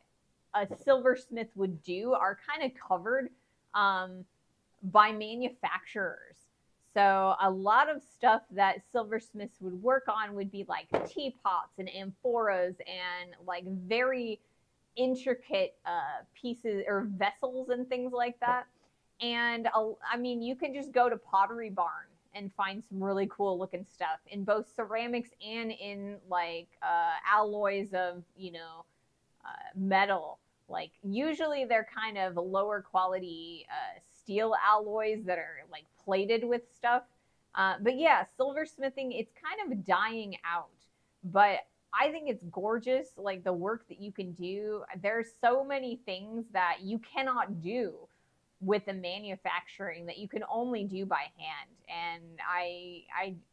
a silversmith would do are kind of covered by manufacturers. So a lot of stuff that silversmiths would work on would be like teapots and amphoras and like very intricate pieces or vessels and things like that. And I mean, you can just go to Pottery Barn and find some really cool looking stuff in both ceramics and in like alloys of, metal. Like usually they're kind of lower quality steel alloys that are like plated with stuff. But yeah, silversmithing, it's kind of dying out. But I think it's gorgeous, like the work that you can do. There's so many things that you cannot do with the manufacturing that you can only do by hand. And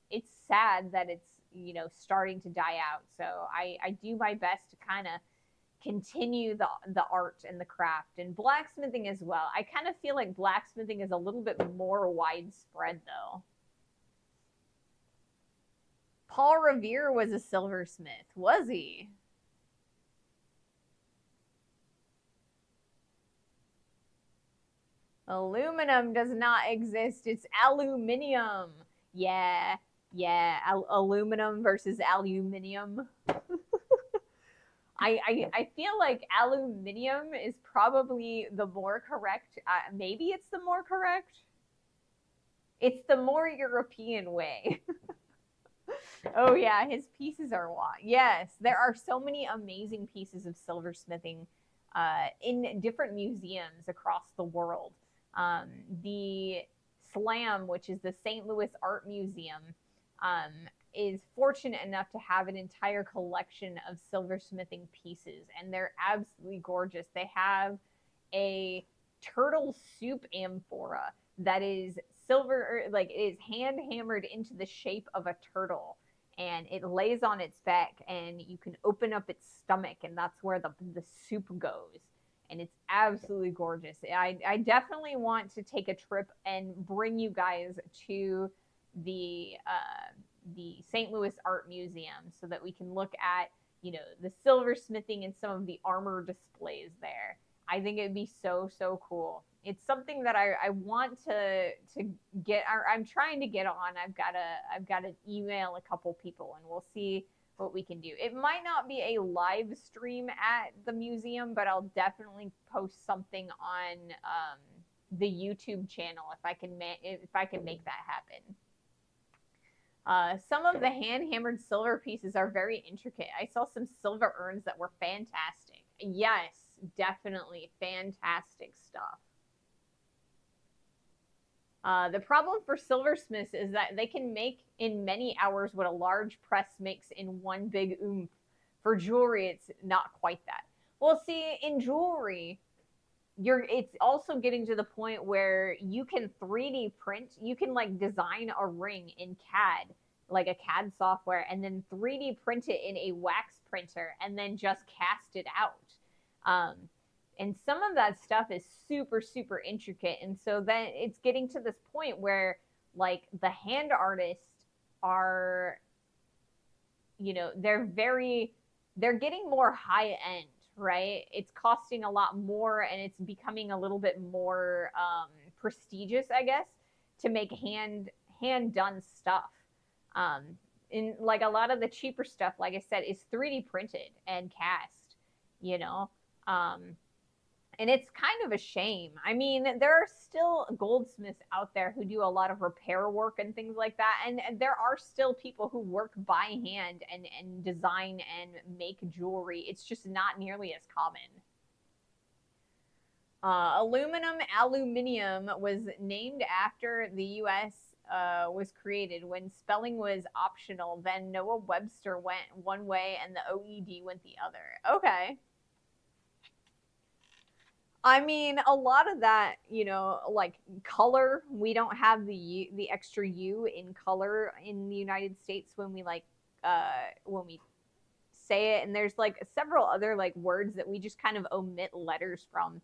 it's sad that it's, starting to die out. So I do my best to kind of continue the art and the craft and blacksmithing as well. I kind of feel like blacksmithing is a little bit more widespread though. Paul Revere was a silversmith, was he? Aluminum does not exist. It's aluminium. Yeah, yeah. Aluminum versus aluminium. I feel like aluminium is probably the more correct. Maybe it's the more correct. It's the more European way. Oh yeah, his pieces are wild. Yes, there are so many amazing pieces of silversmithing in different museums across the world. Um, the SLAM, which is the St. Louis Art Museum, um, is fortunate enough to have an entire collection of silversmithing pieces, and they're absolutely gorgeous. They have a turtle soup amphora that is silver, like it is hand hammered into the shape of a turtle, and it lays on its back, and you can open up its stomach, and that's where the soup goes. And it's absolutely gorgeous. I definitely want to take a trip and bring you guys to the St. Louis Art Museum so that we can look at, the silversmithing and some of the armor displays there. I think it'd be so, so cool. It's something that I want to get. I'm trying to get on. I've got to email a couple people, and we'll see what we can do. It might not be a live stream at the museum, but I'll definitely post something on the YouTube channel if I can make that happen. Some of the hand-hammered silver pieces are very intricate. I saw some silver urns that were fantastic. Yes, definitely fantastic stuff. The problem for silversmiths is that they can make in many hours what a large press makes in one big oomph. For jewelry, it's not quite that. Well, see, in jewelry, it's also getting to the point where you can 3D print, you can like design a ring in CAD, like a CAD software, and then 3D print it in a wax printer and then just cast it out. And some of that stuff is super, super intricate. And so then it's getting to this point where like the hand artists are, they're getting more high end, right? It's costing a lot more, and it's becoming a little bit more prestigious, I guess, to make hand done stuff. In like a lot of the cheaper stuff, like I said, is 3D printed and cast, and it's kind of a shame. I mean, there are still goldsmiths out there who do a lot of repair work and things like that. And there are still people who work by hand and design and make jewelry. It's just not nearly as common. Aluminium was named after the U.S. Was created when spelling was optional. Then Noah Webster went one way and the OED went the other. Okay. I mean, a lot of that, like color, we don't have the extra U in color in the United States when we when we say it, and there's like several other like words that we just kind of omit letters from.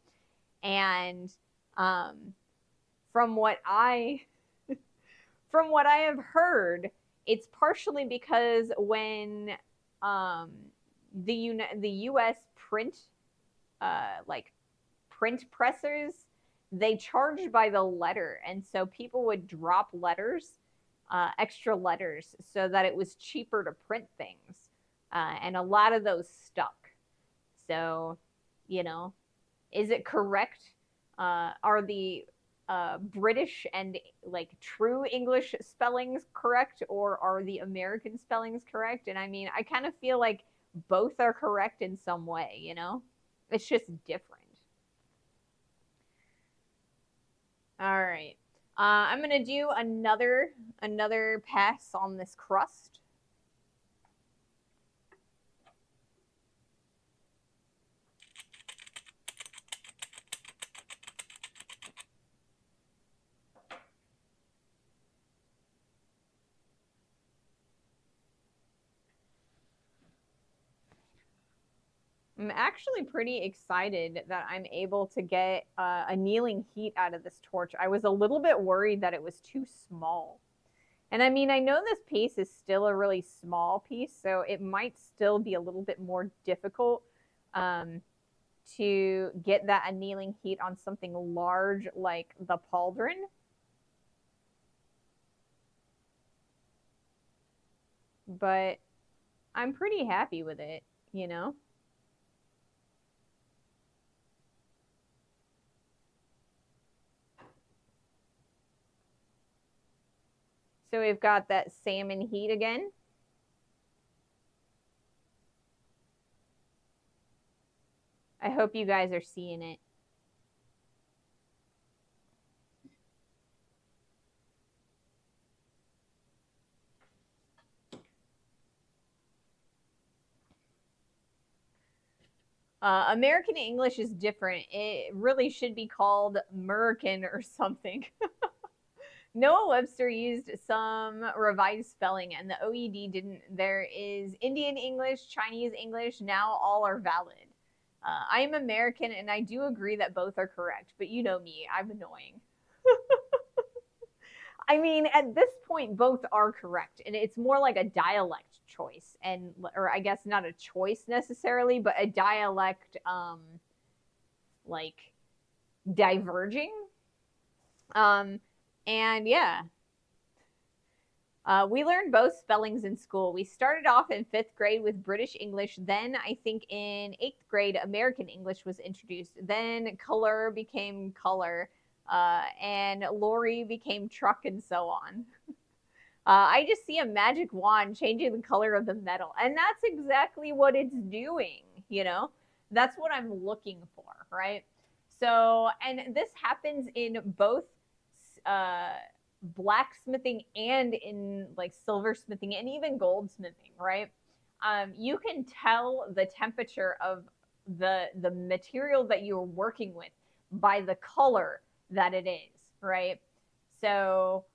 And from what I have heard, it's partially because when the U.S. print print pressers, they charged by the letter, and so people would drop letters, extra letters, so that it was cheaper to print things, and a lot of those stuck. So, is it correct? Are the British and like true English spellings correct, or are the American spellings correct? And I mean, I kind of feel like both are correct in some way, It's just different. All right. I'm gonna do another pass on this crust. I'm actually pretty excited that I'm able to get annealing heat out of this torch. I was a little bit worried that it was too small. And I mean, I know this piece is still a really small piece, so it might still be a little bit more difficult to get that annealing heat on something large like the pauldron. But I'm pretty happy with it, you know? So we've got that salmon heat again. I hope you guys are seeing it. American English is different. It really should be called Merkin or something. Noah Webster used some revised spelling, and the OED didn't. There is Indian English, Chinese English. Now all are valid. I am American, and I do agree that both are correct. But you know me, I'm annoying. I mean, at this point, both are correct, and it's more like a dialect choice, and or I guess not a choice necessarily, but a dialect, like diverging. And yeah, we learned both spellings in school. We started off in 5th grade with British English. Then I think in 8th grade, American English was introduced. Then color became color, and lorry became truck, and so on. I just see a magic wand changing the color of the metal, and that's exactly what it's doing. You know, that's what I'm looking for, right? So, and this happens in both uh, blacksmithing and in like silversmithing and even goldsmithing, right? You can tell the temperature of the material that you're working with by the color that it is, right? So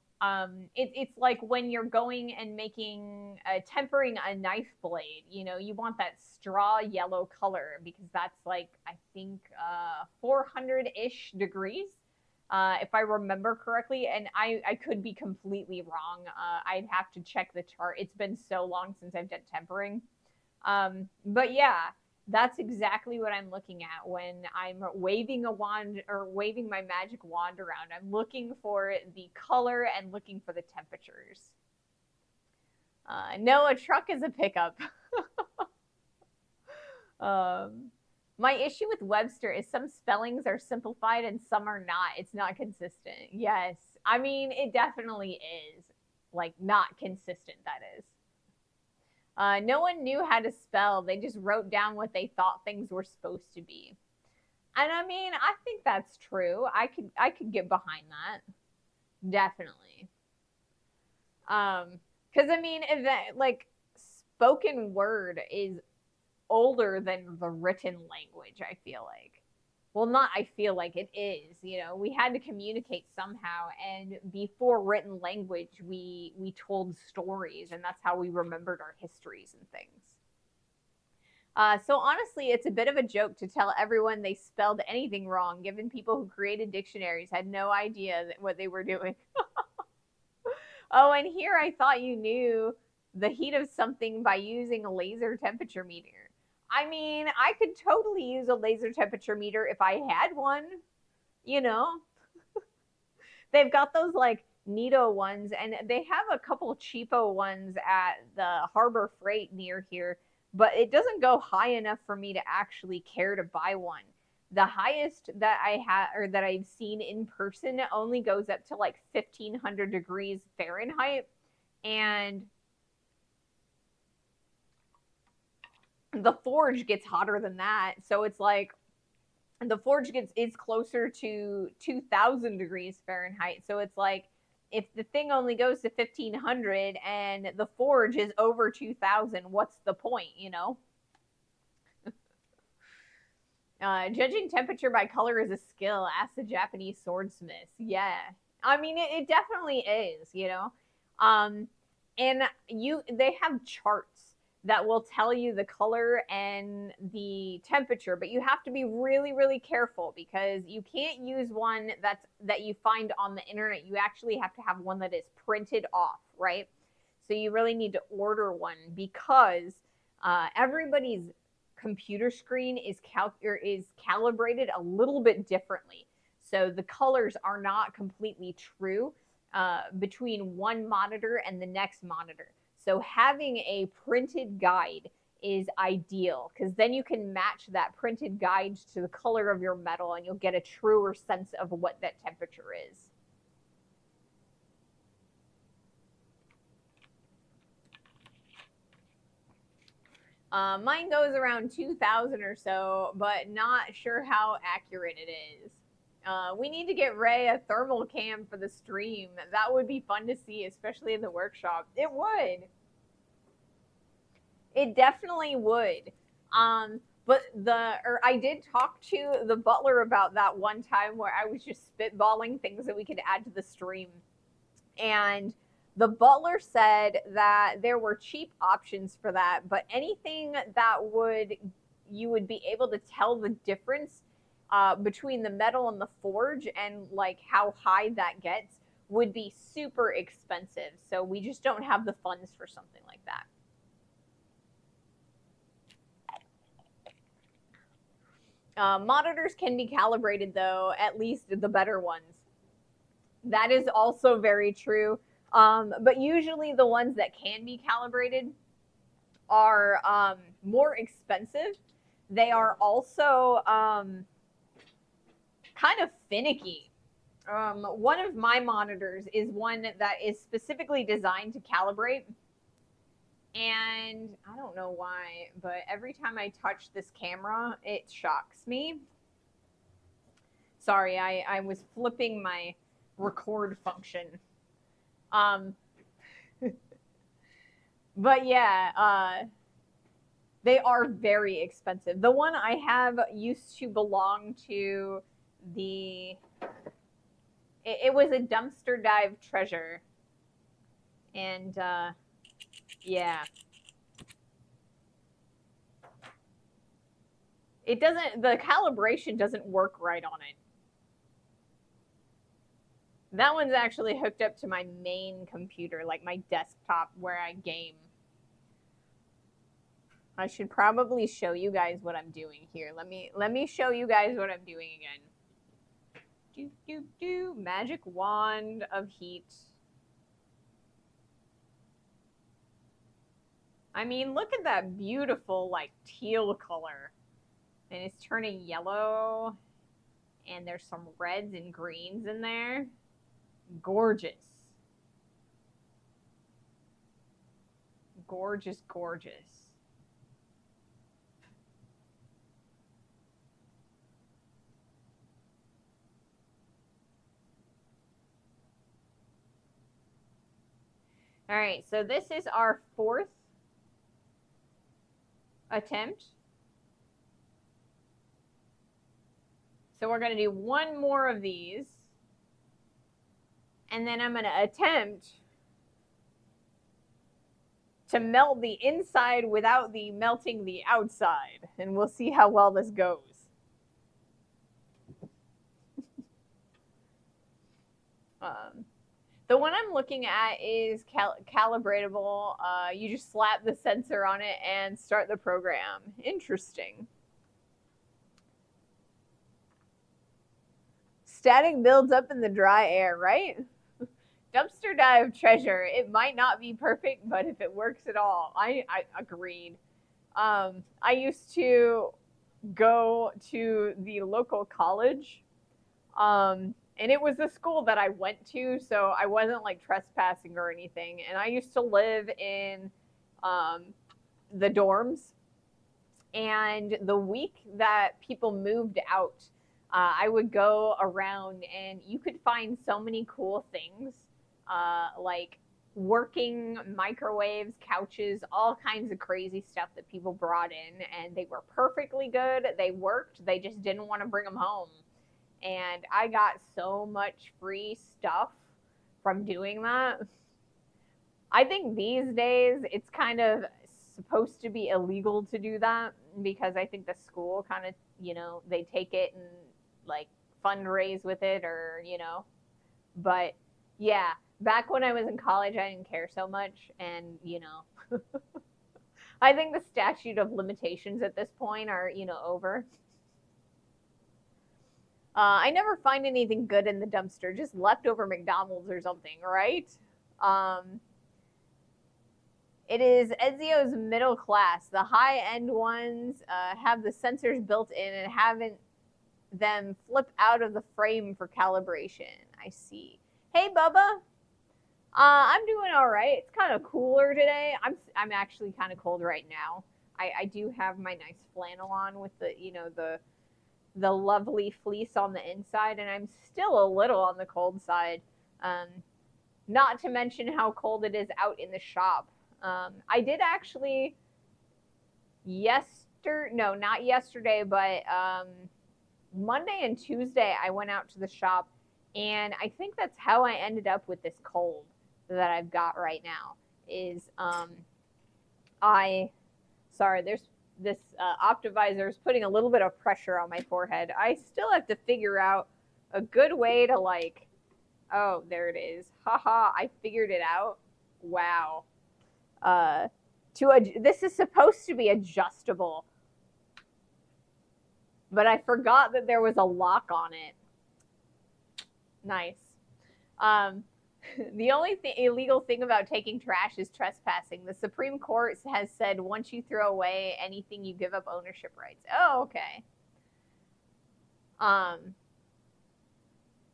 it's like when you're going and making tempering a knife blade, you know, you want that straw yellow color because that's like I think 400-ish degrees, if I remember correctly, and I could be completely wrong. I'd have to check the chart. It's been so long since I've done tempering. But yeah, that's exactly what I'm looking at when I'm waving a wand or waving my magic wand around. I'm looking for the color and looking for the temperatures. No, a truck is a pickup. My issue with Webster is some spellings are simplified and some are not. It's not consistent. Yes. I mean, it definitely is. Like, not consistent, that is. No one knew how to spell. They just wrote down what they thought things were supposed to be. And I mean, I think that's true. I could get behind that. Definitely. Cuz I mean, if that, like spoken word is older than the written language, I feel like. Well, not I feel like it is, you know. We had to communicate somehow, and before written language, we told stories, and that's how we remembered our histories and things. So honestly, it's a bit of a joke to tell everyone they spelled anything wrong, given people who created dictionaries had no idea what they were doing. Oh, and here I thought you knew the heat of something by using a laser temperature meter. I mean, I could totally use a laser temperature meter if I had one, you know? They've got those like Nito ones, and they have a couple cheapo ones at the Harbor Freight near here, but it doesn't go high enough for me to actually care to buy one. The highest that I have or that I've seen in person only goes up to like 1500 degrees Fahrenheit, and the forge gets hotter than that. So it's like the forge is closer to 2000 degrees Fahrenheit. So it's like if the thing only goes to 1500 and the forge is over 2000, what's the point, you know? Judging temperature by color is a skill. Ask the Japanese swordsmiths. Yeah, I mean it definitely is. You know, and they have charts that will tell you the color and the temperature, but you have to be really really careful because you can't use one that you find on the internet. You actually have to have one that is printed off, right? So you really need to order one because everybody's computer screen is calibrated a little bit differently. So the colors are not completely true between one monitor and the next monitor. So having a printed guide is ideal because then you can match that printed guide to the color of your metal and you'll get a truer sense of what that temperature is. Mine goes around 2000 or so, but not sure how accurate it is. We need to get Ray a thermal cam for the stream. That would be fun to see, especially in the workshop. It would. It definitely would. But I did talk to the butler about that one time where I was just spitballing things that we could add to the stream. And the butler said that there were cheap options for that, but anything that you would be able to tell the difference between the metal and the forge and like how high that gets would be super expensive. So we just don't have the funds for something like that. Monitors can be calibrated though, at least the better ones. That is also very true. But usually the ones that can be calibrated are more expensive. They are also kind of finicky. One of my monitors is one that is specifically designed to calibrate. And I don't know why, but every time I touch this camera, it shocks me. Sorry, I was flipping my record function. But yeah, they are very expensive. The one I have used to belong to it was a dumpster dive treasure. And yeah. The calibration doesn't work right on it. That one's actually hooked up to my main computer, like my desktop where I game. I should probably show you guys what I'm doing here. Let me show you guys what I'm doing again. Magic wand of heat. I mean, look at that beautiful like teal color. And it's turning yellow. And there's some reds and greens in there. Gorgeous. Gorgeous, gorgeous. All right, so this is our 4th attempt. So we're going to do one more of these. And then I'm going to attempt to melt the inside without melting the outside. And we'll see how well this goes. The one I'm looking at is calibratable. You just slap the sensor on it and start the program. Interesting. Static builds up in the dry air, right? Dumpster dive treasure. It might not be perfect, but if it works at all, I agreed. I used to go to the local college, and it was the school that I went to, so I wasn't like trespassing or anything. And I used to live in the dorms, And the week that people moved out, I would go around and you could find so many cool things, like working microwaves, couches, all kinds of crazy stuff that people brought in, and they were perfectly good. They worked, they just didn't want to bring them home. And I got so much free stuff from doing that. I think these days it's kind of supposed to be illegal to do that because I think the school kind of, they take it and like fundraise with it or. But yeah, back when I was in college, I didn't care so much. And I think the statute of limitations at this point are, over. I never find anything good in the dumpster, just leftover McDonald's or something, right? Um, It is Ezio's middle class. The high end ones have the sensors built in and haven't them flip out of the frame for calibration. I see. Hey, Bubba. I'm doing all right. It's kind of cooler today. I'm actually kind of cold right now. I do have my nice flannel on with the lovely fleece on the inside, and I'm still a little on the cold side. Um, Not to mention how cold it is out in the shop. I did actually no, not yesterday, but Monday and Tuesday I went out to the shop, and I think that's how I ended up with this cold that I've got right now. Is there's this Optivisor is putting a little bit of pressure on my forehead. I still have to figure out a good way to oh, there it is. Haha, I figured it out. Wow. This is supposed to be adjustable, but I forgot that there was a lock on it. Nice. The only illegal thing about taking trash is trespassing. The Supreme Court has said once you throw away anything, you give up ownership rights. Oh, okay.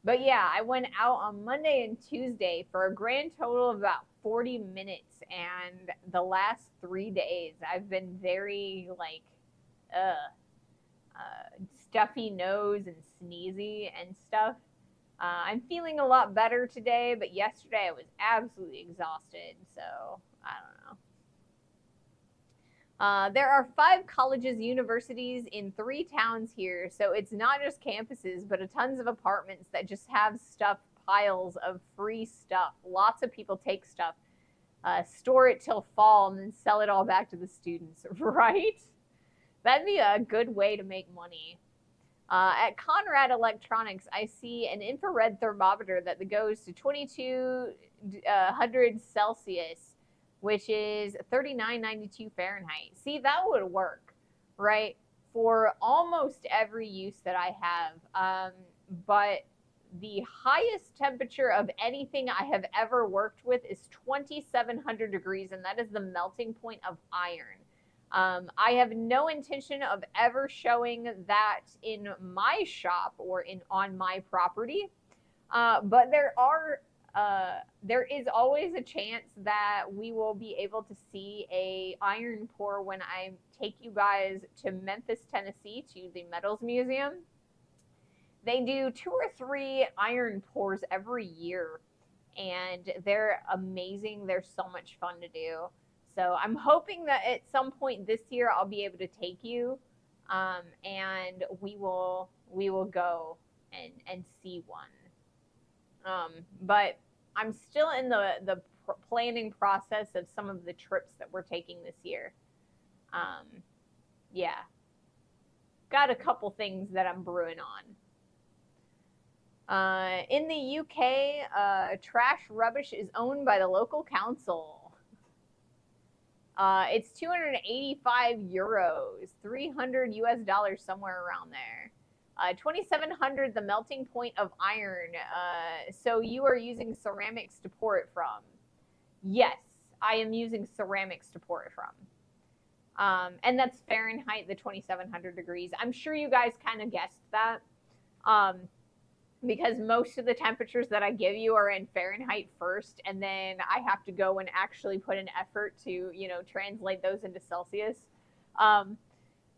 But yeah, I went out on Monday and Tuesday for a grand total of about 40 minutes. And the last 3 days, I've been very stuffy nose and sneezy and stuff. I'm feeling a lot better today, but yesterday I was absolutely exhausted. So I don't know. There are 5 colleges, universities in 3 towns here, so it's not just campuses, but tons of apartments that just have piles of free stuff. Lots of people take stuff, store it till fall, and then sell it all back to the students, right? That'd be a good way to make money. At Conrad Electronics, I see an infrared thermometer that goes to 2200 Celsius, which is 3992 Fahrenheit. See, that would work, right? For almost every use that I have. But the highest temperature of anything I have ever worked with is 2700 degrees, and that is the melting point of iron. I have no intention of ever showing that in my shop or on my property, but there is always a chance that we will be able to see a iron pour when I take you guys to Memphis, Tennessee, to the Metals Museum. They do 2 or 3 iron pours every year, and they're amazing. They're so much fun to do. So I'm hoping that at some point this year I'll be able to take you, and we will go and see one. But I'm still in the planning process of some of the trips that we're taking this year. Yeah, got a couple things that I'm brewing on. In the UK, trash rubbish is owned by the local council. It's 285 euros, 300 US dollars, somewhere around there. 2700, the melting point of iron. So you are using ceramics to pour it from. Yes, I am using ceramics to pour it from. And that's Fahrenheit, the 2700 degrees. I'm sure you guys kind of guessed that. Because most of the temperatures that I give you are in Fahrenheit first, and then I have to go and actually put an effort to, translate those into Celsius.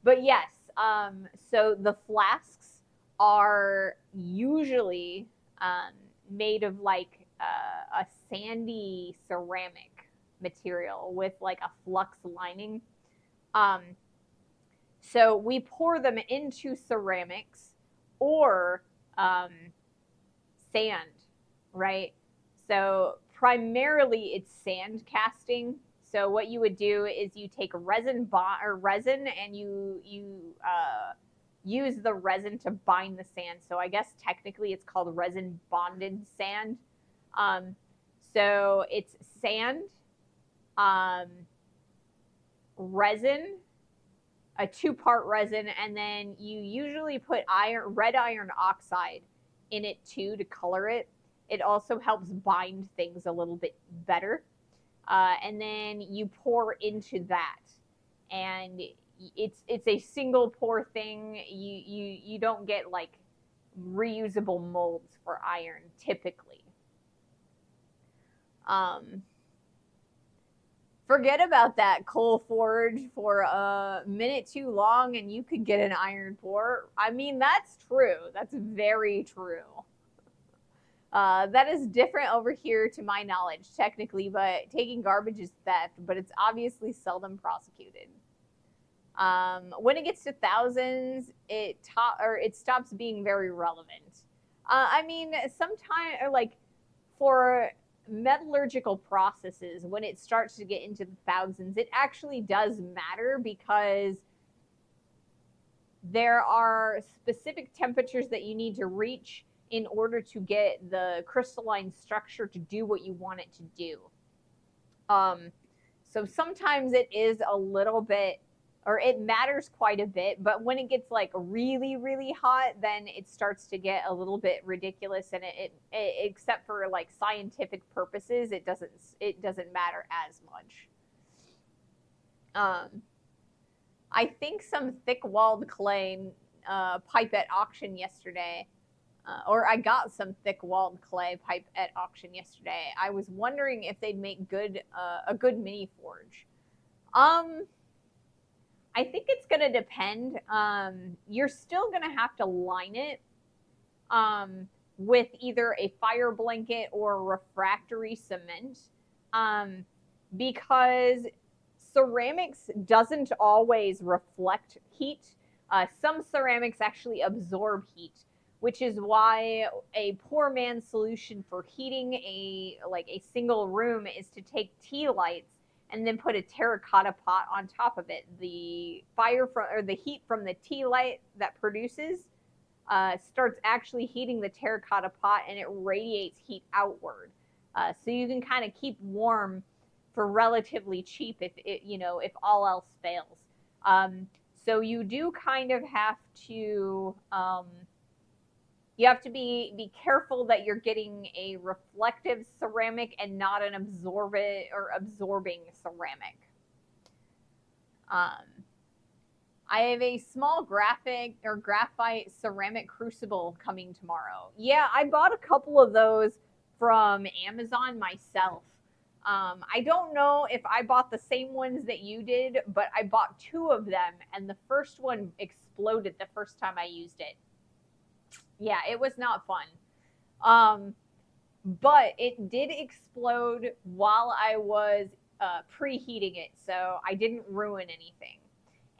But yes, so the flasks are usually um, made of like a sandy ceramic material with like a flux lining. Um, so we pour them into ceramics or um, sand, right? So primarily it's sand casting. So what you would do is you take resin and you use the resin to bind the sand. So I guess technically it's called resin bonded sand. Um, so it's sand, um, resin, a two-part resin, and then you usually put red iron oxide in it too to color it. It also helps bind things a little bit better. And then you pour into that, and it's a single pour thing. You don't get like reusable molds for iron typically. Um, Forget about that coal forge for a minute too long and you could get an iron pour. I mean, that's true. That's very true. That is different over here to my knowledge, technically, but taking garbage is theft, but it's obviously seldom prosecuted. When it gets to thousands, it stops being very relevant. I mean, sometimes, or like for metallurgical processes, when it starts to get into the thousands, it actually does matter because there are specific temperatures that you need to reach in order to get the crystalline structure to do what you want it to do. Um, so sometimes it is a little bit, or it matters quite a bit, but when it gets like really, really hot, then it starts to get a little bit ridiculous. And except for like scientific purposes, it doesn't matter as much. Um, I think some thick-walled clay pipe at auction yesterday, or I got some thick-walled clay pipe at auction yesterday. I was wondering if they'd make a good mini forge. Um, I think it's gonna depend. You're still gonna have to line it um, with either a fire blanket or refractory cement, because ceramics doesn't always reflect heat. Some ceramics actually absorb heat, which is why a poor man's solution for heating a single room is to take tea lights and then put a terracotta pot on top of it. The fire from or the heat from the tea light that produces starts actually heating the terracotta pot, and it radiates heat outward. So you can kind of keep warm for relatively cheap if all else fails. So you do kind of have to be careful that you're getting a reflective ceramic and not an absorbing ceramic. Um, I have a small graphite ceramic crucible coming tomorrow. Yeah, I bought a couple of those from Amazon myself. I don't know if I bought the same ones that you did, but I bought two of them, and the first one exploded the first time I used it. Yeah, it was not fun. But it did explode while I was preheating it, so I didn't ruin anything.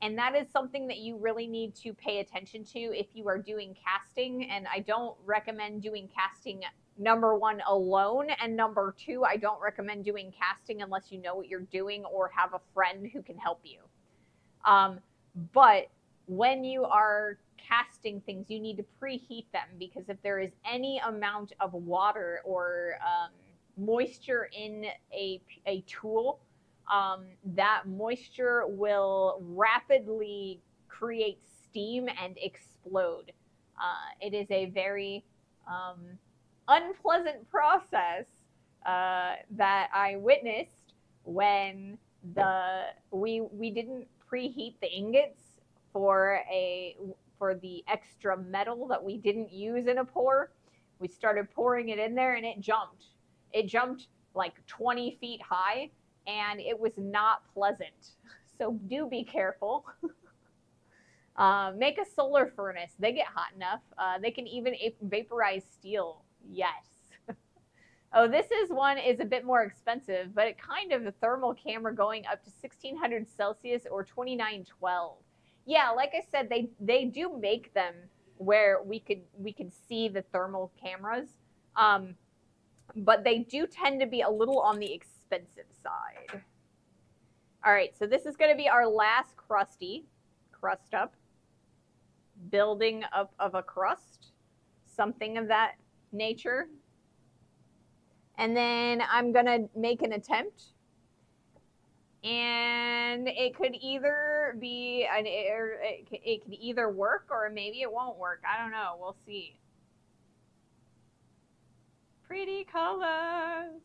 And that is something that you really need to pay attention to if you are doing casting. And I don't recommend doing casting, number one, alone. And number two, I don't recommend doing casting unless you know what you're doing or have a friend who can help you. But when you are casting things, you need to preheat them, because if there is any amount of water or moisture in a tool, that moisture will rapidly create steam and explode. It is a very unpleasant process that I witnessed when we didn't preheat the ingots for the extra metal that we didn't use in a pour. We started pouring it in there and it jumped. It jumped like 20 feet high, and it was not pleasant. So do be careful. Make a solar furnace. They get hot enough. They can even vaporize steel. Yes. Oh, this is a bit more expensive, but it kind of a thermal camera going up to 1600 Celsius or 2912. Yeah, like I said, they do make them where we can see the thermal cameras, but they do tend to be a little on the expensive side. All right, so this is going to be our last crust up, building up of a crust, something of that nature. And then I'm going to make an attempt. And it could either be, it could either work or maybe it won't work. I don't know. We'll see. Pretty colors.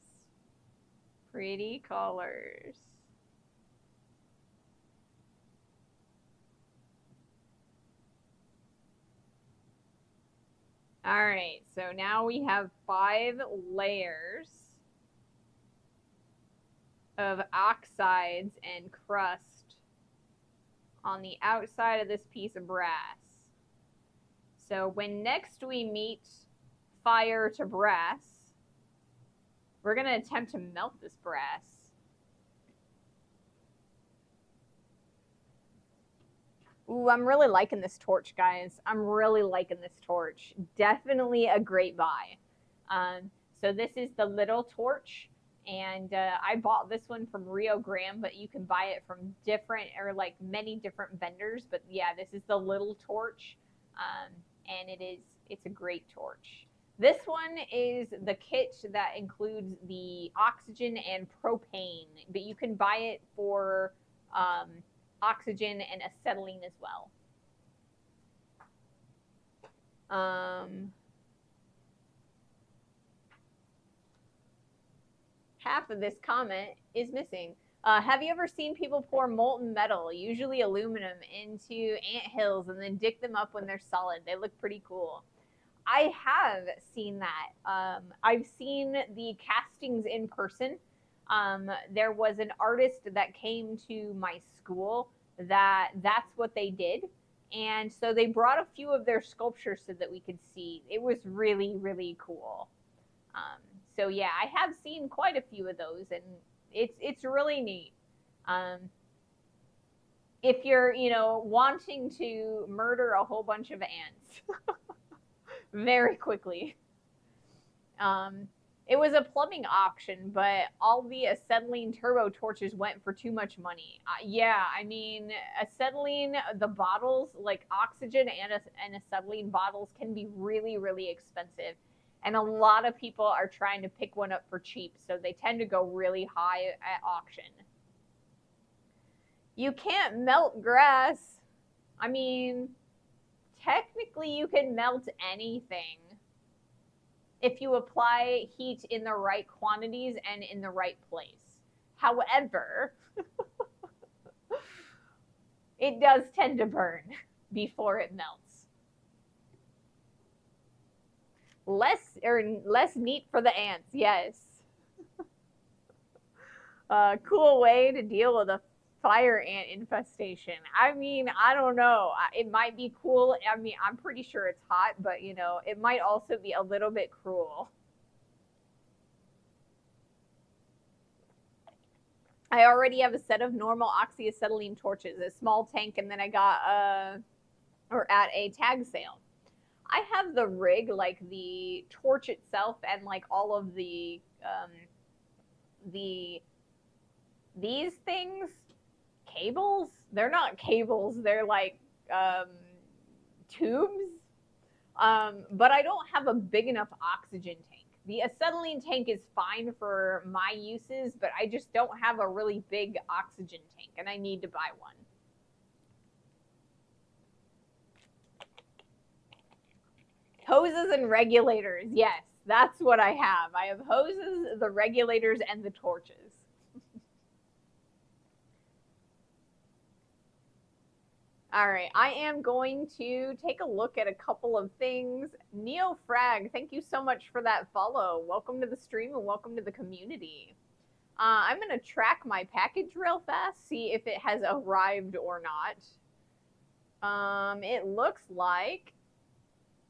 Pretty colors. All right, so now we have 5 layers of oxides and crust on the outside of this piece of brass. So when next we meet fire to brass, we're going to attempt to melt this brass. Ooh, I'm really liking this torch, guys. I'm really liking this torch. Definitely a great buy. So this is the little torch, and I bought this one from Rio Grande, but you can buy it from different, or like many different vendors. But yeah, this is the little torch, and it's a great torch. This one is the kit that includes the oxygen and propane, but you can buy it for oxygen and acetylene as well. Half of this comment is missing. Have you ever seen people pour molten metal, usually aluminum, into anthills and then dig them up when they're solid? They look pretty cool. I have seen that. I've seen the castings in person. There was an artist that came to my school that's what they did. And so they brought a few of their sculptures so that we could see. It was really, really cool. So yeah, I have seen quite a few of those, and it's really neat. If you're, wanting to murder a whole bunch of ants very quickly. It was a plumbing auction, but all the acetylene turbo torches went for too much money. Yeah, I mean, acetylene, the bottles, like oxygen and acetylene bottles, can be really, really expensive. And a lot of people are trying to pick one up for cheap, so they tend to go really high at auction. You can't melt grass. I mean, technically you can melt anything if you apply heat in the right quantities and in the right place. However, it does tend to burn before it melts. Less neat for the ants, yes. Cool way to deal with a fire ant infestation. I mean, I don't know. It might be cool. I mean, I'm pretty sure it's hot, but it might also be a little bit cruel. I already have a set of normal oxyacetylene torches, a small tank, and then I got at a tag sale. I have the rig, like the torch itself, and like all of the these things, cables. They're not cables. They're like tubes. But I don't have a big enough oxygen tank. The acetylene tank is fine for my uses, but I just don't have a really big oxygen tank, and I need to buy one. Hoses and regulators. Yes, that's what I have. I have hoses, the regulators, and the torches. All right, I am going to take a look at a couple of things. NeoFrag, thank you so much for that follow. Welcome to the stream and welcome to the community. I'm going to track my package real fast, see if it has arrived or not. It looks like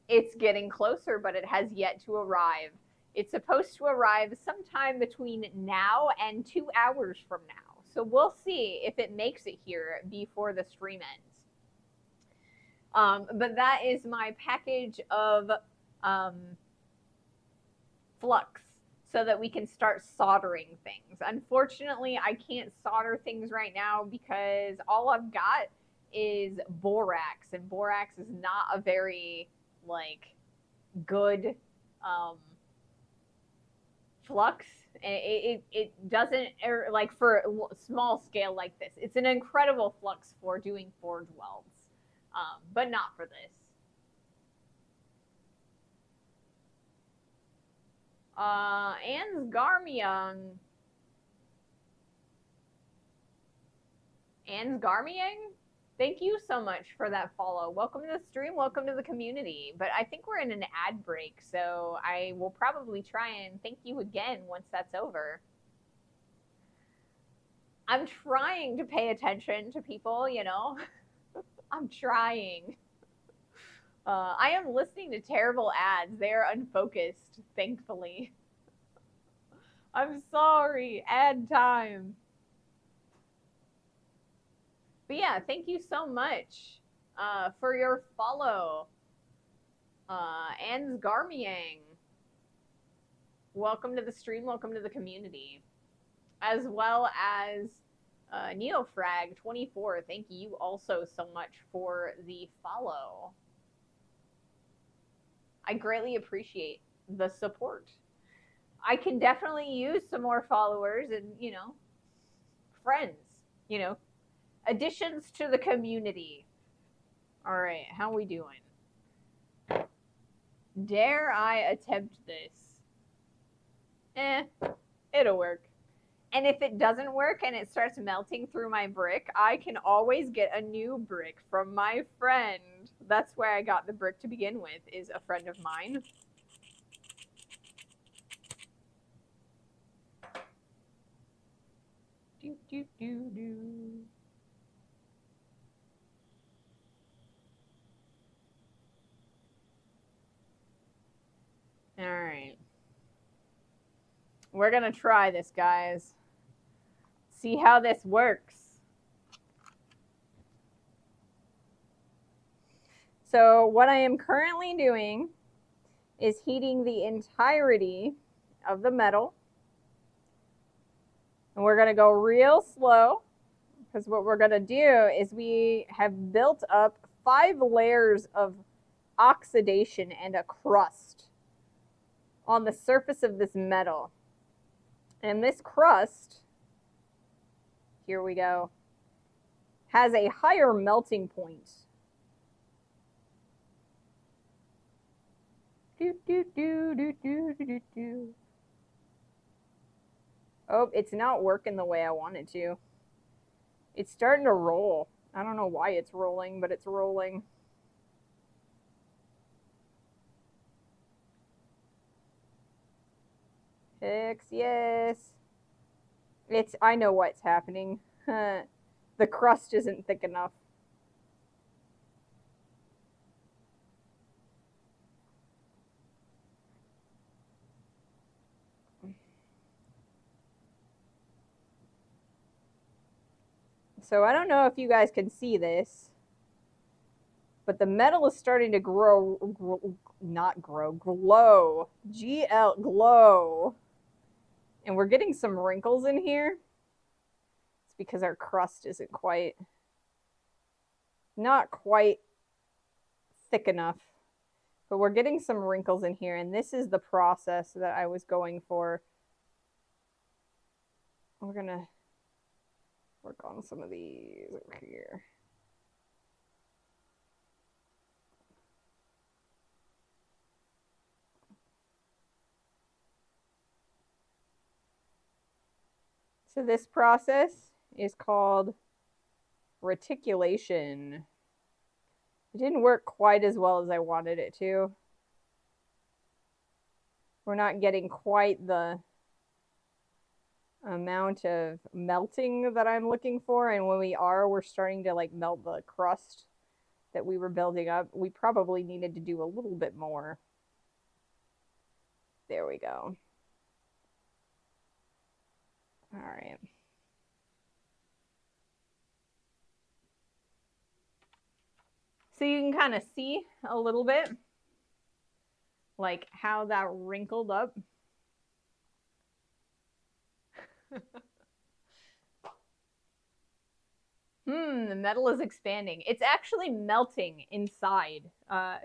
it's getting closer, but it has yet to arrive. It's supposed to arrive sometime between now and 2 hours from now. So we'll see if it makes it here before the stream ends. But that is my package of flux so that we can start soldering things. Unfortunately, I can't solder things right now because all I've got is borax, and borax is not a very like good flux. It doesn't like for small scale like this. It's an incredible flux for doing forge welds, but not for this. Ansgarmyang. Ansgarmyang? Thank you so much for that follow. Welcome to the stream. Welcome to the community. But I think we're in an ad break, so I will probably try and thank you again once that's over. I'm trying to pay attention to people, you know. I'm trying. I am listening to terrible ads. They are unfocused, thankfully. I'm sorry. Ad time. But yeah, thank you so much for your follow. Ansgarmyang. Welcome to the stream. Welcome to the community. As well as Neofrag24. Thank you also so much for the follow. I greatly appreciate the support. I can definitely use some more followers and, you know, friends, you know, additions to the community. All right, how we doing? Dare I attempt this? It'll work. And if it doesn't work and it starts melting through my brick, I can always get a new brick from my friend. That's where I got the brick to begin with, is a friend of mine. Do, do, do, do. All right. We're going to try this, guys. See how this works. So what I am currently doing is heating the entirety of the metal. And we're going to go real slow because what we're going to do is we have built up 5 layers of oxidation and a crust on the surface of this metal. And this crust, here we go, has a higher melting point. Oh, it's not working the way I want it to. It's starting to roll. I don't know why it's rolling, but it's rolling. Fix, yes. I know what's happening. The crust isn't thick enough. So I don't know if you guys can see this, but the metal is starting to glow. Glow. And we're getting some wrinkles in here. It's because our crust isn't not quite thick enough. But we're getting some wrinkles in here, and this is the process that I was going for. We're going to work on some of these over here. So this process is called reticulation. It didn't work quite as well as I wanted it to. We're not getting quite the amount of melting that I'm looking for, and when we are, we're starting to like melt the crust that we were building up. We probably needed to do a little bit more. There we go. All right. So you can kind of see a little bit like how that wrinkled up. The metal is expanding. It's actually melting inside.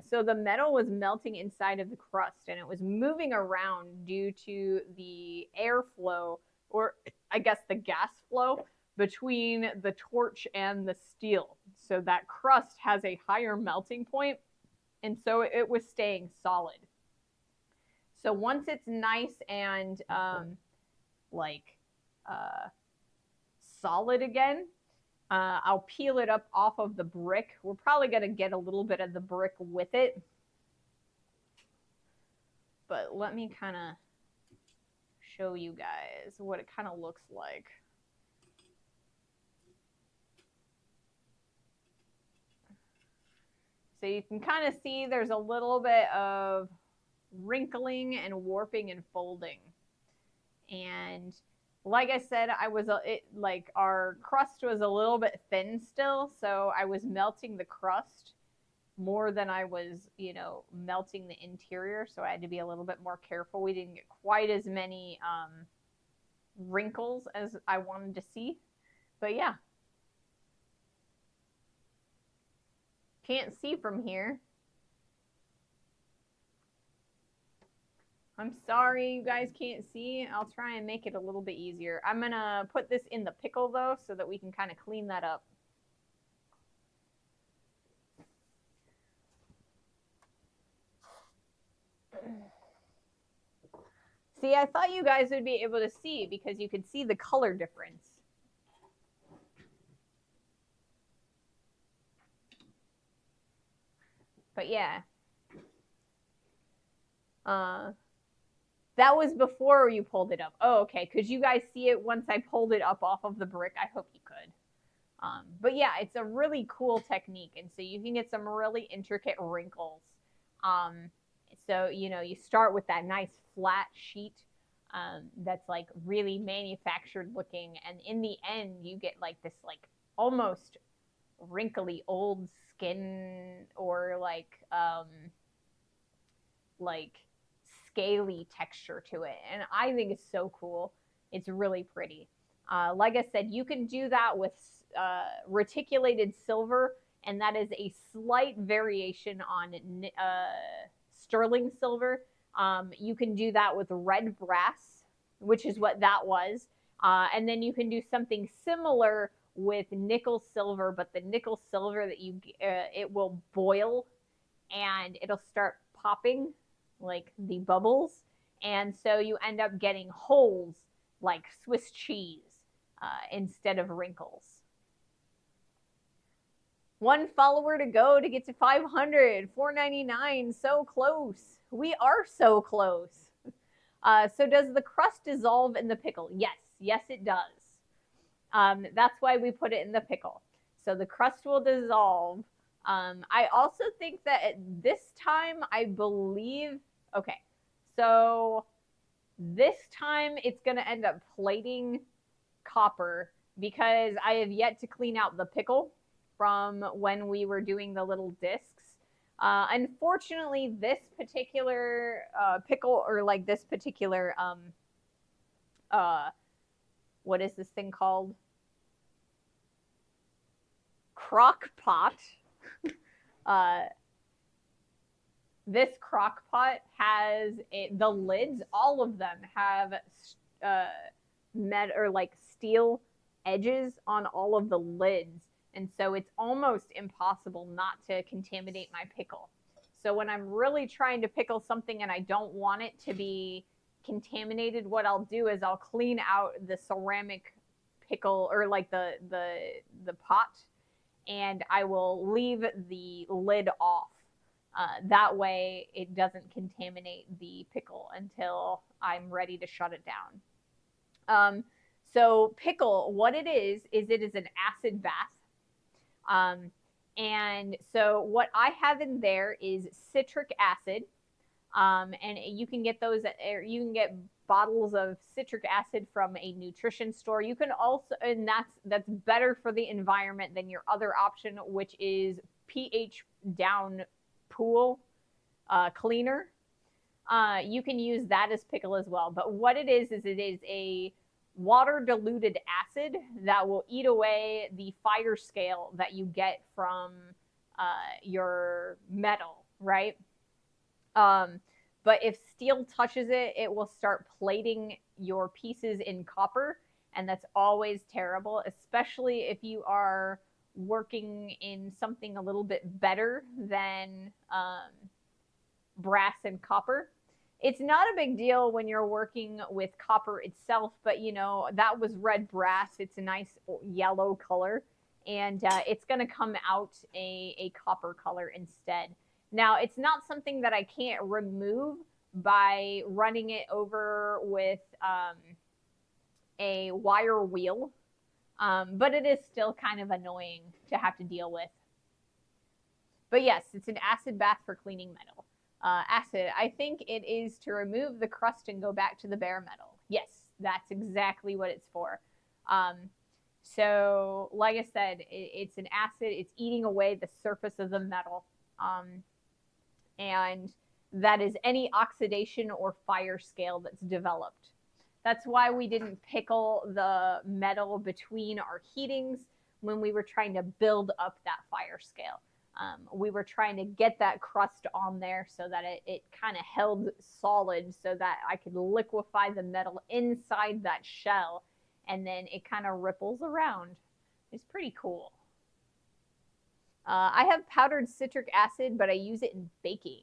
So the metal was melting inside of the crust and it was moving around due to the airflow, or I guess the gas flow between the torch and the steel. So that crust has a higher melting point, and so it was staying solid. So once it's nice and solid again, I'll peel it up off of the brick. We're probably going to get a little bit of the brick with it. But let me kind of show you guys what it kind of looks like. So you can kind of see there's a little bit of wrinkling and warping and folding. And like I said, our crust was a little bit thin still, so I was melting the crust more than I was, melting the interior. So I had to be a little bit more careful. We didn't get quite as many wrinkles as I wanted to see, but yeah. Can't see from here. I'm sorry you guys can't see. I'll try and make it a little bit easier. I'm going to put this in the pickle, though, so that we can kind of clean that up. See, I thought you guys would be able to see because you could see the color difference. But yeah. That was before you pulled it up. Oh, okay. Could you guys see it once I pulled it up off of the brick? I hope you could. But yeah, it's a really cool technique. And so you can get some really intricate wrinkles. So, you start with that nice flat sheet that's like really manufactured looking. And in the end, you get like this like almost wrinkly old skin, or like scaly texture to it. And I think it's so cool. It's really pretty. Like I said, you can do that with reticulated silver, and that is a slight variation on sterling silver. You can do that with red brass, which is what that was. And then you can do something similar with nickel silver, but the nickel silver that it will boil and it'll start popping like the bubbles. And so you end up getting holes like Swiss cheese instead of wrinkles. One follower to go to get to 500, 499, so close. We are so close. So does the crust dissolve in the pickle? Yes, it does. That's why we put it in the pickle. So the crust will dissolve. I also think that at this time, I believe, okay, so this time it's going to end up plating copper because I have yet to clean out the pickle from when we were doing the little discs. Unfortunately, this particular pickle, or like this particular, what is this thing called? Crock pot. This crock pot has the lids, all of them have steel edges on all of the lids. And so it's almost impossible not to contaminate my pickle. So when I'm really trying to pickle something and I don't want it to be contaminated, what I'll do is I'll clean out the ceramic pickle, or like the pot, and I will leave the lid off. That way it doesn't contaminate the pickle until I'm ready to shut it down. So pickle, what it is it is an acid bath. And so what I have in there is citric acid. And you can get those, or you can get bottles of citric acid from a nutrition store. You can also, and that's better for the environment than your other option, which is pH down pool cleaner. You can use that as pickle as well. But what it is it is a water diluted acid that will eat away the fire scale that you get from your metal, right? But if steel touches it, it will start plating your pieces in copper, and that's always terrible, especially if you are working in something a little bit better than brass and copper. It's not a big deal when you're working with copper itself, but that was red brass. It's a nice yellow color, and it's going to come out a copper color instead. Now, it's not something that I can't remove by running it over with a wire wheel, but it is still kind of annoying to have to deal with. But yes, it's an acid bath for cleaning metal. Acid, I think it is to remove the crust and go back to the bare metal. Yes, that's exactly what it's for. So, like I said, it's an acid. It's eating away the surface of the metal. And that is any oxidation or fire scale that's developed. That's why we didn't pickle the metal between our heatings when we were trying to build up that fire scale. We were trying to get that crust on there so that it kind of held solid so that I could liquefy the metal inside that shell, and then it kind of ripples around. It's pretty cool. I have powdered citric acid, but I use it in baking.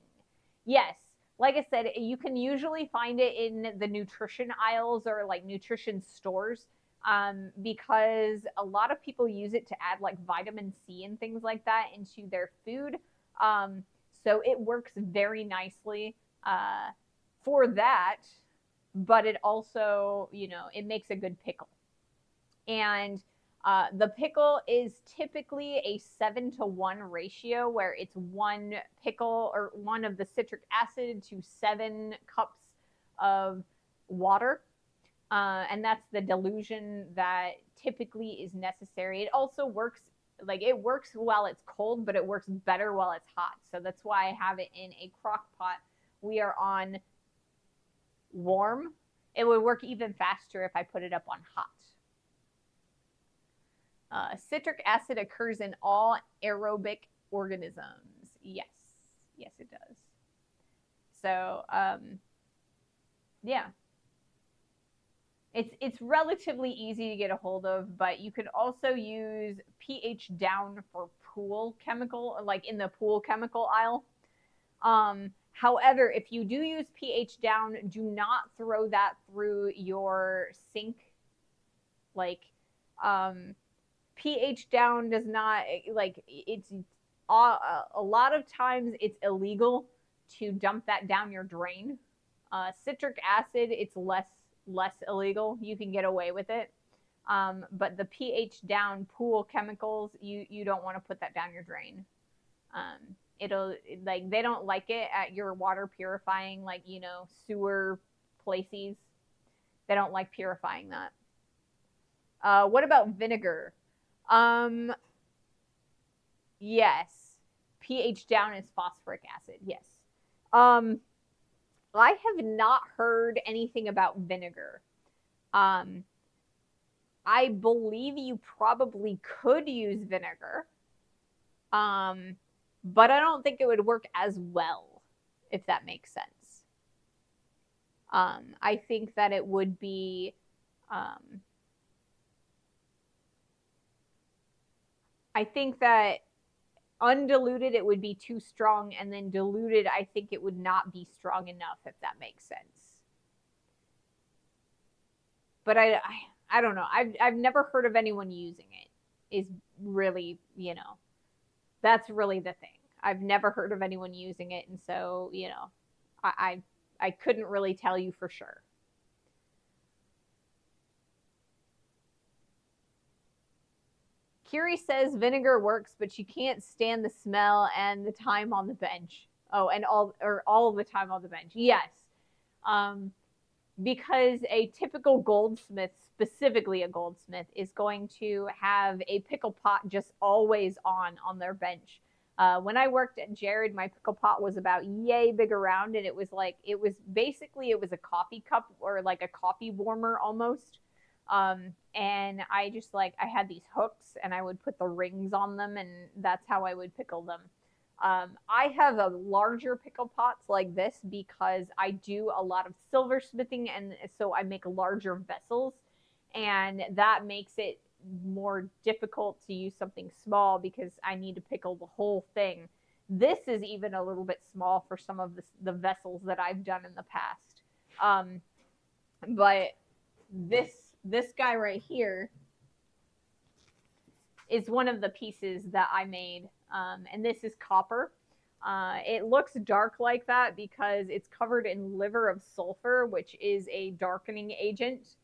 Yes, like I said, you can usually find it in the nutrition aisles or like nutrition stores, because a lot of people use it to add like vitamin C and things like that into their food. So it works very nicely for that, but it also, it makes a good pickle. And the pickle is typically a 7-to-1 ratio, where it's one pickle or one of the citric acid to 7 cups of water. And that's the dilution that typically is necessary. It also works, it works while it's cold, but it works better while it's hot. So that's why I have it in a crock pot. We are on warm. It would work even faster if I put it up on hot. Citric acid occurs in all aerobic organisms. Yes, it does. So, yeah. It's relatively easy to get a hold of, but you could also use pH down for pool chemical, like in the pool chemical aisle. However, if you do use pH down, do not throw that through your sink. pH down does not, it's a lot of times it's illegal to dump that down your drain. Citric acid, it's less illegal. You can get away with it. But the pH down pool chemicals, you don't want to put that down your drain. They don't like it at your water purifying, sewer places. They don't like purifying that. What about vinegar? Yes. pH down is phosphoric acid. Yes. I have not heard anything about vinegar. I believe you probably could use vinegar. But I don't think it would work as well, if that makes sense. I think that it would be, I think that undiluted it would be too strong, and then diluted I think it would not be strong enough, if that makes sense. But I don't know. I've never heard of anyone using it. Is really, that's really the thing. I've never heard of anyone using it, and so, I couldn't really tell you for sure. Curie says vinegar works, but she can't stand the smell and the time on the bench. Oh, and all the time on the bench. Yes. Because a typical goldsmith, specifically a goldsmith, is going to have a pickle pot just always on their bench. When I worked at Jared, my pickle pot was about yay big around, and it was a coffee cup or like a coffee warmer almost. And I had these hooks and I would put the rings on them, and that's how I would pickle them. I have a larger pickle pots like this because I do a lot of silversmithing, and so I make larger vessels, and that makes it more difficult to use something small because I need to pickle the whole thing. This is even a little bit small for some of the vessels that I've done in the past. But this guy right here is one of the pieces that I made. And this is copper. It looks dark like that because it's covered in liver of sulfur, which is a darkening agent.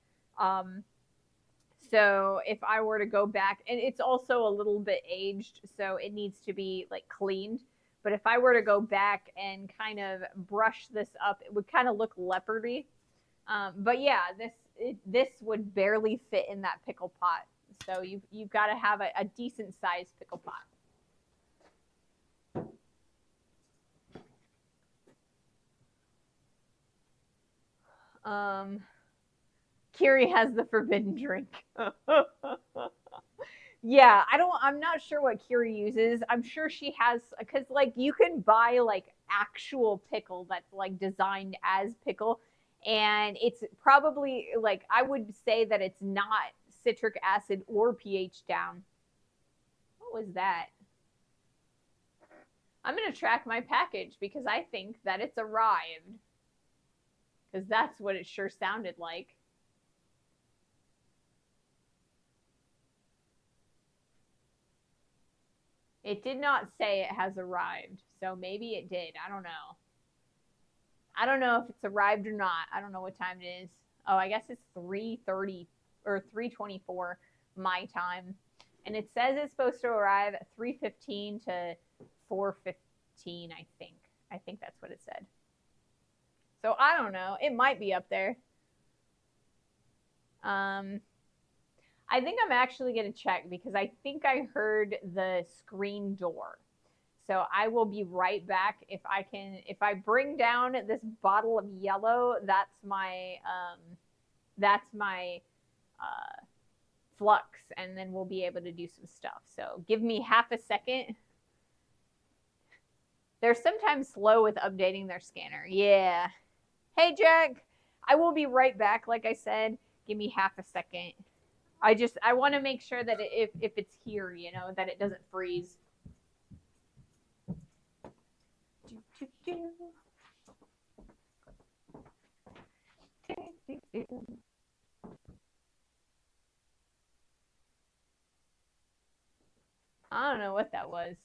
So if I were to go back, and it's also a little bit aged, so it needs to be like cleaned. But if I were to go back and kind of brush this up, it would kind of look leopardy. But yeah, this would barely fit in that pickle pot. So you've got to have a decent sized pickle pot. Kiri has the forbidden drink. Yeah, I'm not sure what Kiri uses. I'm sure she has, because like you can buy like actual pickle that's like designed as pickle, and it's probably like, I would say that it's not citric acid or pH down. What was that? I'm going to track my package because I think that it's arrived. Because that's what it sure sounded like. It did not say it has arrived, so maybe it did. I don't know. I don't know if it's arrived or not. I don't know what time it is. Oh, I guess it's 3:30 or 3:24 my time. And it says it's supposed to arrive at 3:15 to 4:15, I think. I think that's what it said. So I don't know. It might be up there. I think I'm actually going to check because I think I heard the screen door. So I will be right back. If I bring down this bottle of yellow, that's my flux, and then we'll be able to do some stuff. So give me half a second. They're sometimes slow with updating their scanner. Yeah. Hey, Jack. I will be right back. Like I said, give me half a second. I want to make sure that if it's here, you know, that it doesn't freeze. I don't know what that was.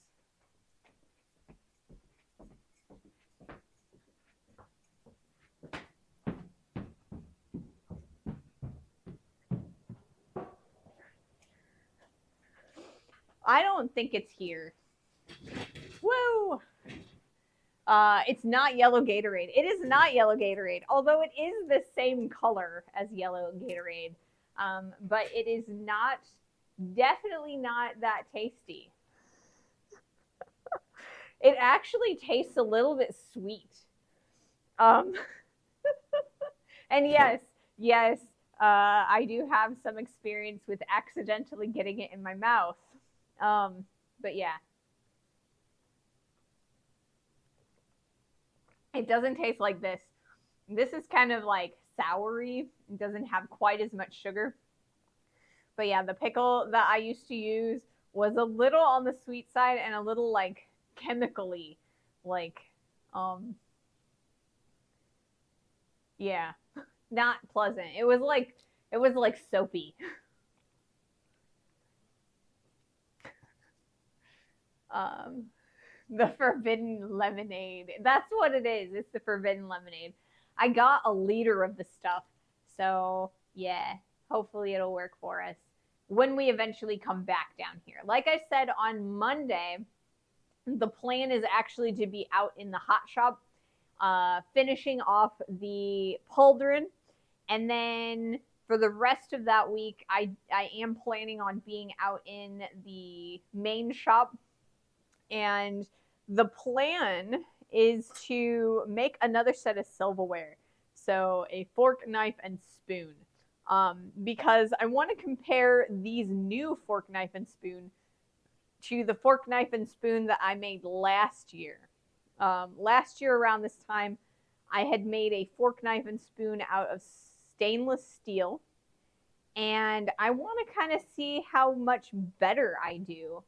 I don't think it's here. Woo! It's not yellow Gatorade. It is not yellow Gatorade, although it is the same color as yellow Gatorade. But it is not, definitely not that tasty. It actually tastes a little bit sweet. And yes, I do have some experience with accidentally getting it in my mouth. But yeah. It doesn't taste like this. This is kind of like soury. It doesn't have quite as much sugar. But yeah, the pickle that I used to use was a little on the sweet side and a little like chemically, like, yeah, not pleasant. It was like soapy. The forbidden lemonade. That's what it is. It's the forbidden lemonade. I got a liter of the stuff. So yeah, hopefully it'll work for us. when we eventually come back down here. Like I said, on Monday, the plan is actually to be out in the hot shop, finishing off the pauldron, and then for the rest of that week, I am planning on being out in the main shop, and the plan is to make another set of silverware. So a fork, knife, and spoon. Because I want to compare these new fork, knife, and spoon to the fork, knife, and spoon that I made last year. Last year around this time, I had made a fork, knife, and spoon out of stainless steel. And I want to kind of see how much better I do,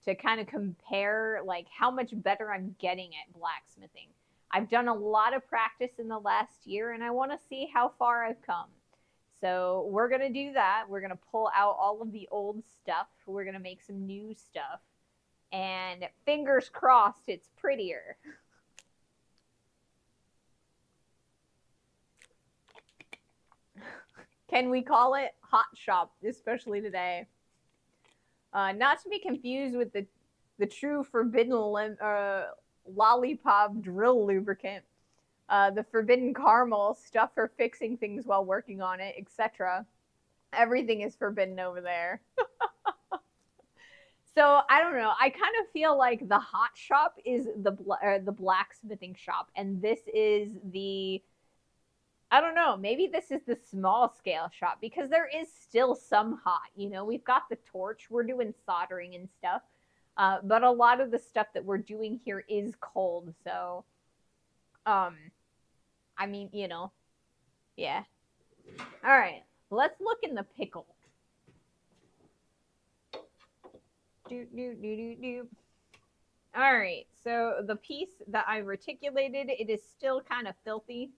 to kind of compare like how much better I'm getting at blacksmithing. I've done a lot of practice in the last year, and I want to see how far I've come. So we're going to do that. We're going to pull out all of the old stuff. We're going to make some new stuff. And fingers crossed it's prettier. Can we call it hot shop, especially today? Not to be confused with the true forbidden lollipop drill lubricant. The forbidden caramel, stuff for fixing things while working on it, etc. Everything is forbidden over there. So I don't know. I kind of feel like the hot shop is the blacksmithing shop, and this is the, I don't know, maybe this is the small scale shop, because there is still some hot. You know, we've got the torch, we're doing soldering and stuff, but a lot of the stuff that we're doing here is cold. So, I mean, you know, yeah. All right, let's look in the pickle. All right, so the piece that I reticulated, it is still kind of filthy,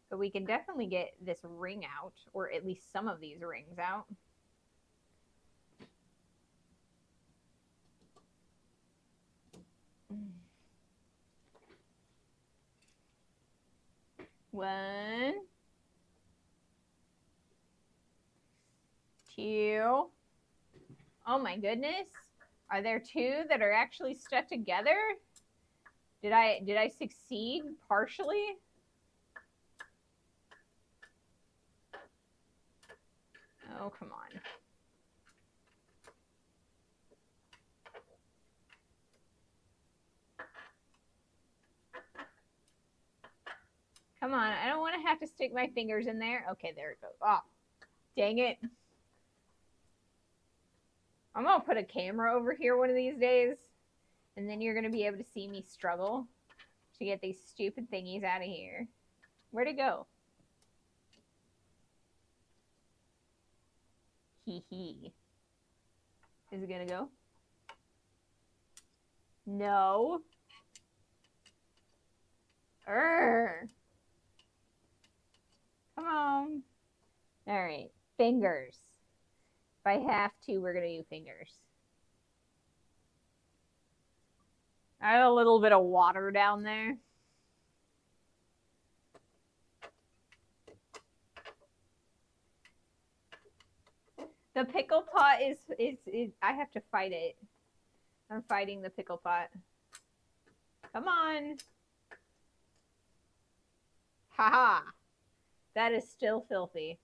but we can definitely get this ring out, or at least some of these rings out. One, two. Oh my goodness. Are there two that are actually stuck together? Did I succeed partially? Oh, come on. Come on, I don't want to have to stick my fingers in there. Okay, there it goes. Oh, dang it. I'm going to put a camera over here one of these days, and then you're going to be able to see me struggle to get these stupid thingies out of here. Where'd it go? Hee hee. Is it going to go? No. Urgh. Come on. All right, fingers. If I have to, we're going to do fingers. I have a little bit of water down there. The pickle pot is I have to fight it. I'm fighting the pickle pot. Come on. Haha. That is still filthy.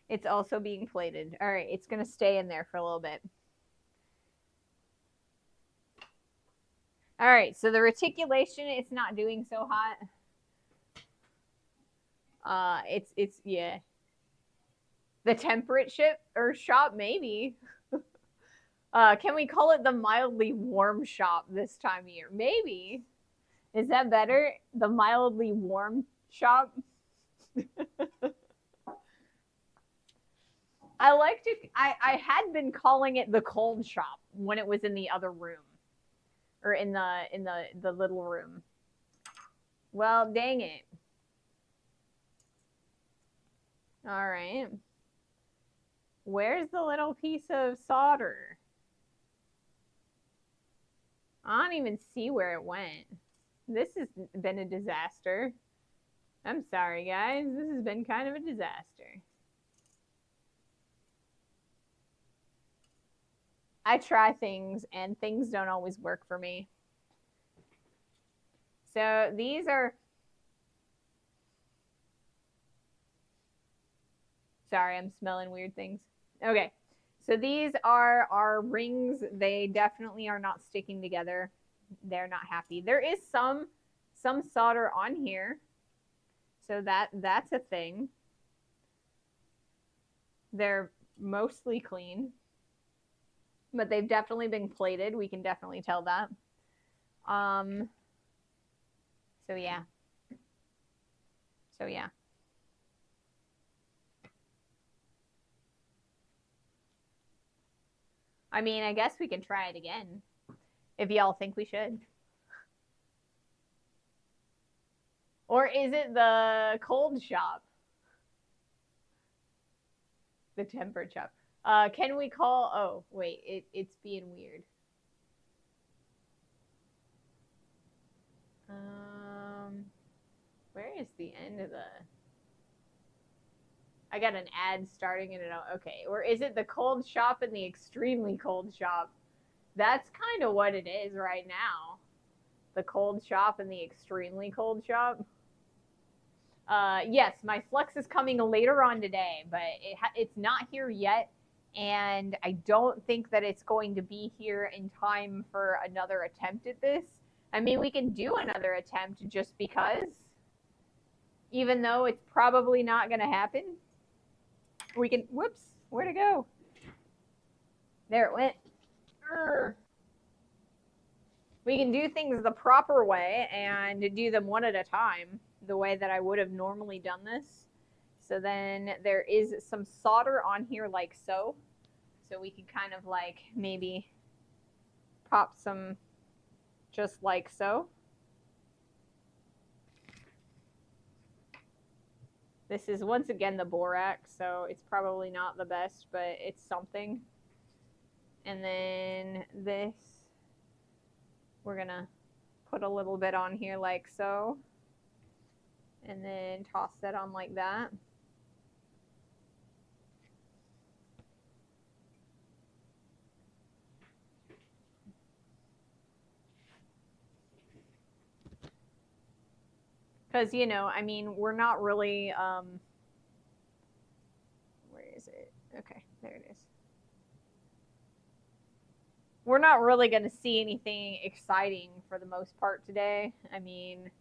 It's also being plated. All right, it's going to stay in there for a little bit. All right, so the reticulation, it's not doing so hot. It's yeah. The temperate ship or shop, maybe. Can we call it the mildly warm shop this time of year? Maybe. Is that better? The mildly warm shop? I had been calling it the cold shop when it was in the other room. Or in the little room. Well, dang it. All right. Where's the little piece of solder? I don't even see where it went. This has been a disaster. I'm sorry, guys. This has been kind of a disaster. I try things and things don't always work for me. So these are, sorry, I'm smelling weird things. Okay. So these are our rings. They definitely are not sticking together. They're not happy. There is some solder on here. So that's a thing. They're mostly clean, but they've definitely been plated. We can definitely tell that. So yeah. So yeah. I mean, I guess we can try it again if y'all think we should. Or is it the cold shop? The tempered shop. Can we call? Oh, wait, it's being weird. Where is the end of the? I got an ad starting in it. Okay, or is it the cold shop and the extremely cold shop? That's kind of what it is right now. The cold shop and the extremely cold shop. Yes, my Flux is coming later on today, but it's not here yet, and I don't think that it's going to be here in time for another attempt at this. I mean, we can do another attempt just because, even though it's probably not going to happen. We can, whoops, where'd it go? There it went. Urgh. We can do things the proper way and do them one at a time, the way that I would have normally done this. So then there is some solder on here like so. So we can kind of like maybe pop some just like so. This is once again the borax, so it's probably not the best, but it's something. And then this, we're gonna put a little bit on here like so. And then toss that on like that. Because, you know, I mean, we're not really, where is it? Okay, there it is. We're not really going to see anything exciting for the most part today. I mean,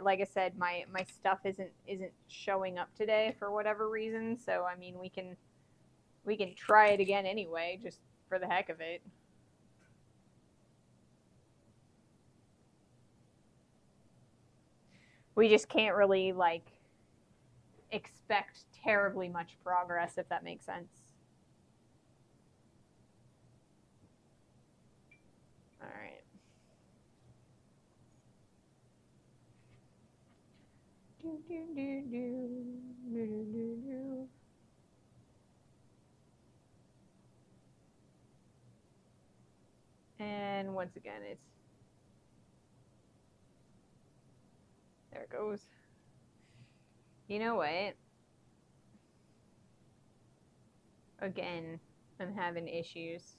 like I said, my stuff isn't showing up today for whatever reason. So, I mean, we can try it again anyway, just for the heck of it. We just can't really, like, expect terribly much progress, if that makes sense. All right. Do, do, do, do, do, do, do. And once again, it's, there it goes. You know what? Again, I'm having issues.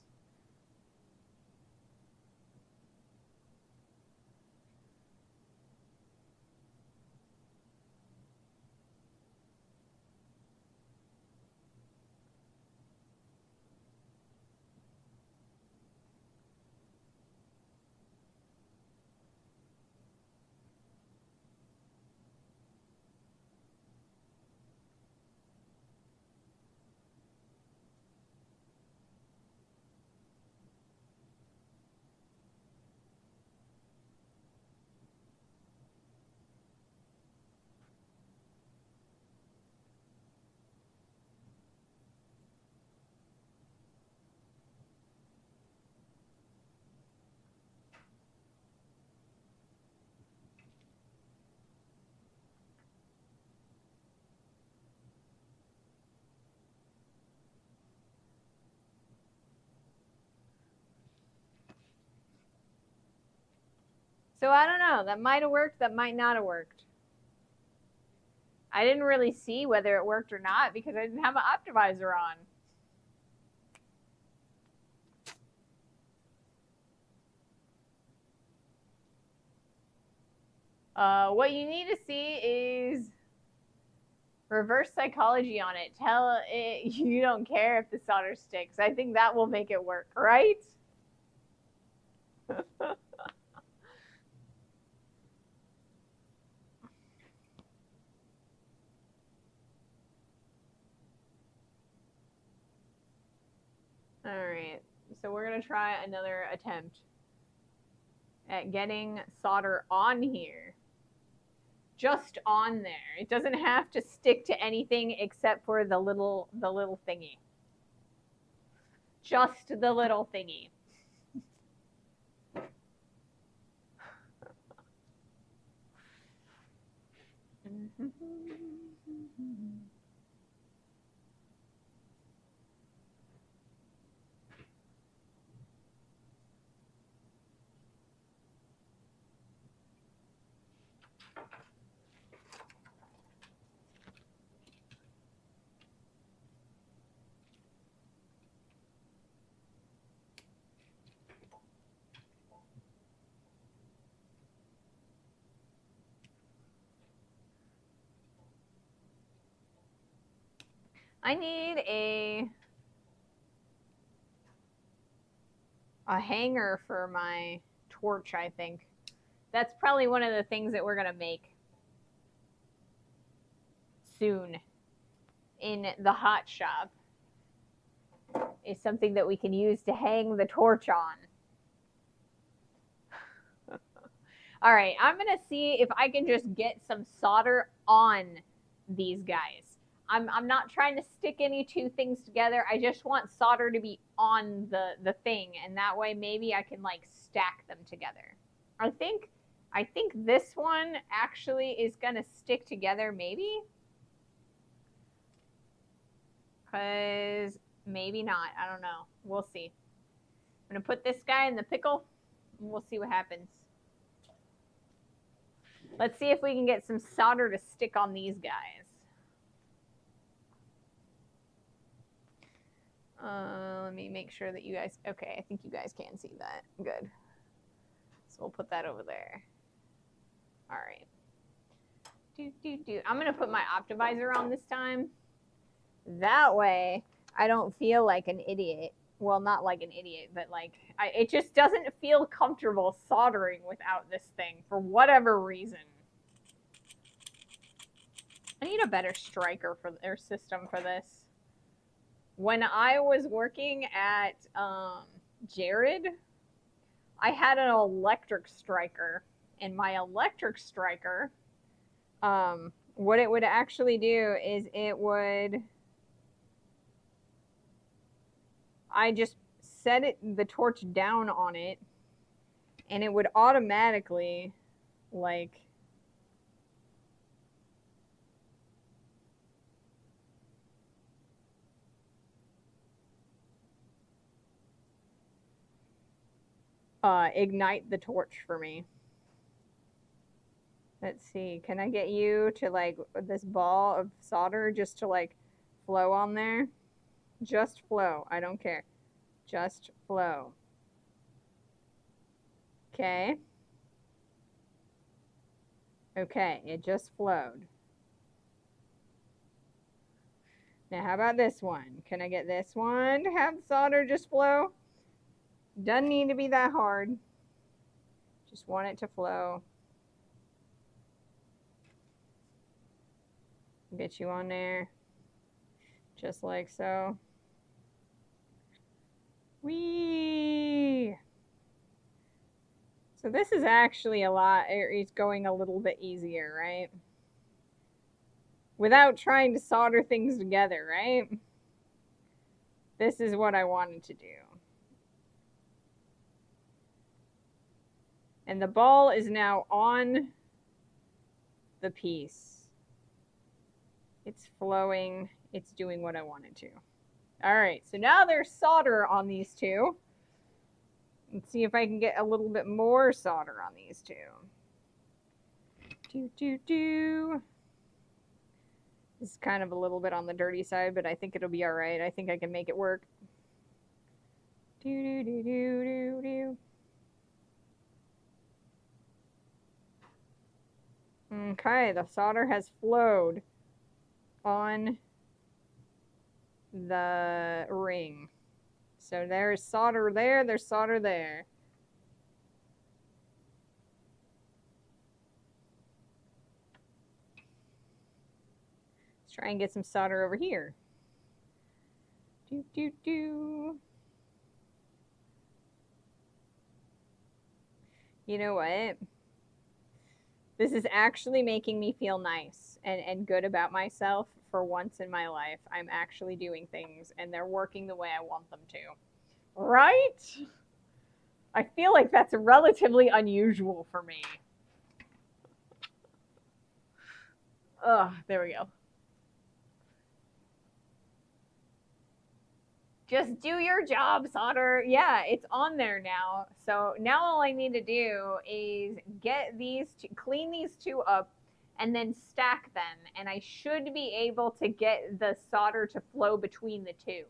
So I don't know. That might have worked. That might not have worked. I didn't really see whether it worked or not because I didn't have an optimizer on. What you need to see is reverse psychology on it. Tell it you don't care if the solder sticks. I think that will make it work, right? All right, so we're gonna try another attempt at getting solder on here. Just on there. It doesn't have to stick to anything except for the little thingy. Just the little thingy. I need a hanger for my torch, I think. That's probably one of the things that we're going to make soon in the hot shop, is something that we can use to hang the torch on. All right, I'm going to see if I can just get some solder on these guys. I'm not trying to stick any two things together. I just want solder to be on the thing, and that way maybe I can like stack them together. I think this one actually is going to stick together maybe. Because maybe not. I don't know. We'll see. I'm going to put this guy in the pickle, and we'll see what happens. Let's see if we can get some solder to stick on these guys. Let me make sure that you guys, okay, I think you guys can see that. Good. So we'll put that over there. All right. I'm going to put my optimizer on this time. That way I don't feel like an idiot. Well, not like an idiot, but like, it just doesn't feel comfortable soldering without this thing for whatever reason. I need a better striker for their system for this. When I was working at Jared, I had an electric striker, and my electric striker, what it would actually do is it would, I just set the torch down on it, and it would automatically, like, ignite the torch for me. Let's see, can I get you to like this ball of solder just to like flow on there? Just flow, I don't care. Just flow. Okay. Okay, it just flowed. Now how about this one? Can I get this one to have solder just flow? Doesn't need to be that hard. Just want it to flow. Get you on there. Just like so. Whee! So this is actually a lot, it's going a little bit easier, right? Without trying to solder things together, right? This is what I wanted to do. And the ball is now on the piece. It's flowing. It's doing what I wanted to. All right, so now there's solder on these two. Let's see if I can get a little bit more solder on these two. This is kind of a little bit on the dirty side, but I think it'll be all right. I think I can make it work. Okay, the solder has flowed on the ring. So there's solder there, there's solder there. Let's try and get some solder over here. Do, do, do. You know what? This is actually making me feel nice and good about myself for once in my life. I'm actually doing things and they're working the way I want them to. Right? I feel like that's relatively unusual for me. Ugh, there we go. Just do your job, solder. Yeah, it's on there now. So now all I need to do is get these two, clean these two up, and then stack them. And I should be able to get the solder to flow between the two.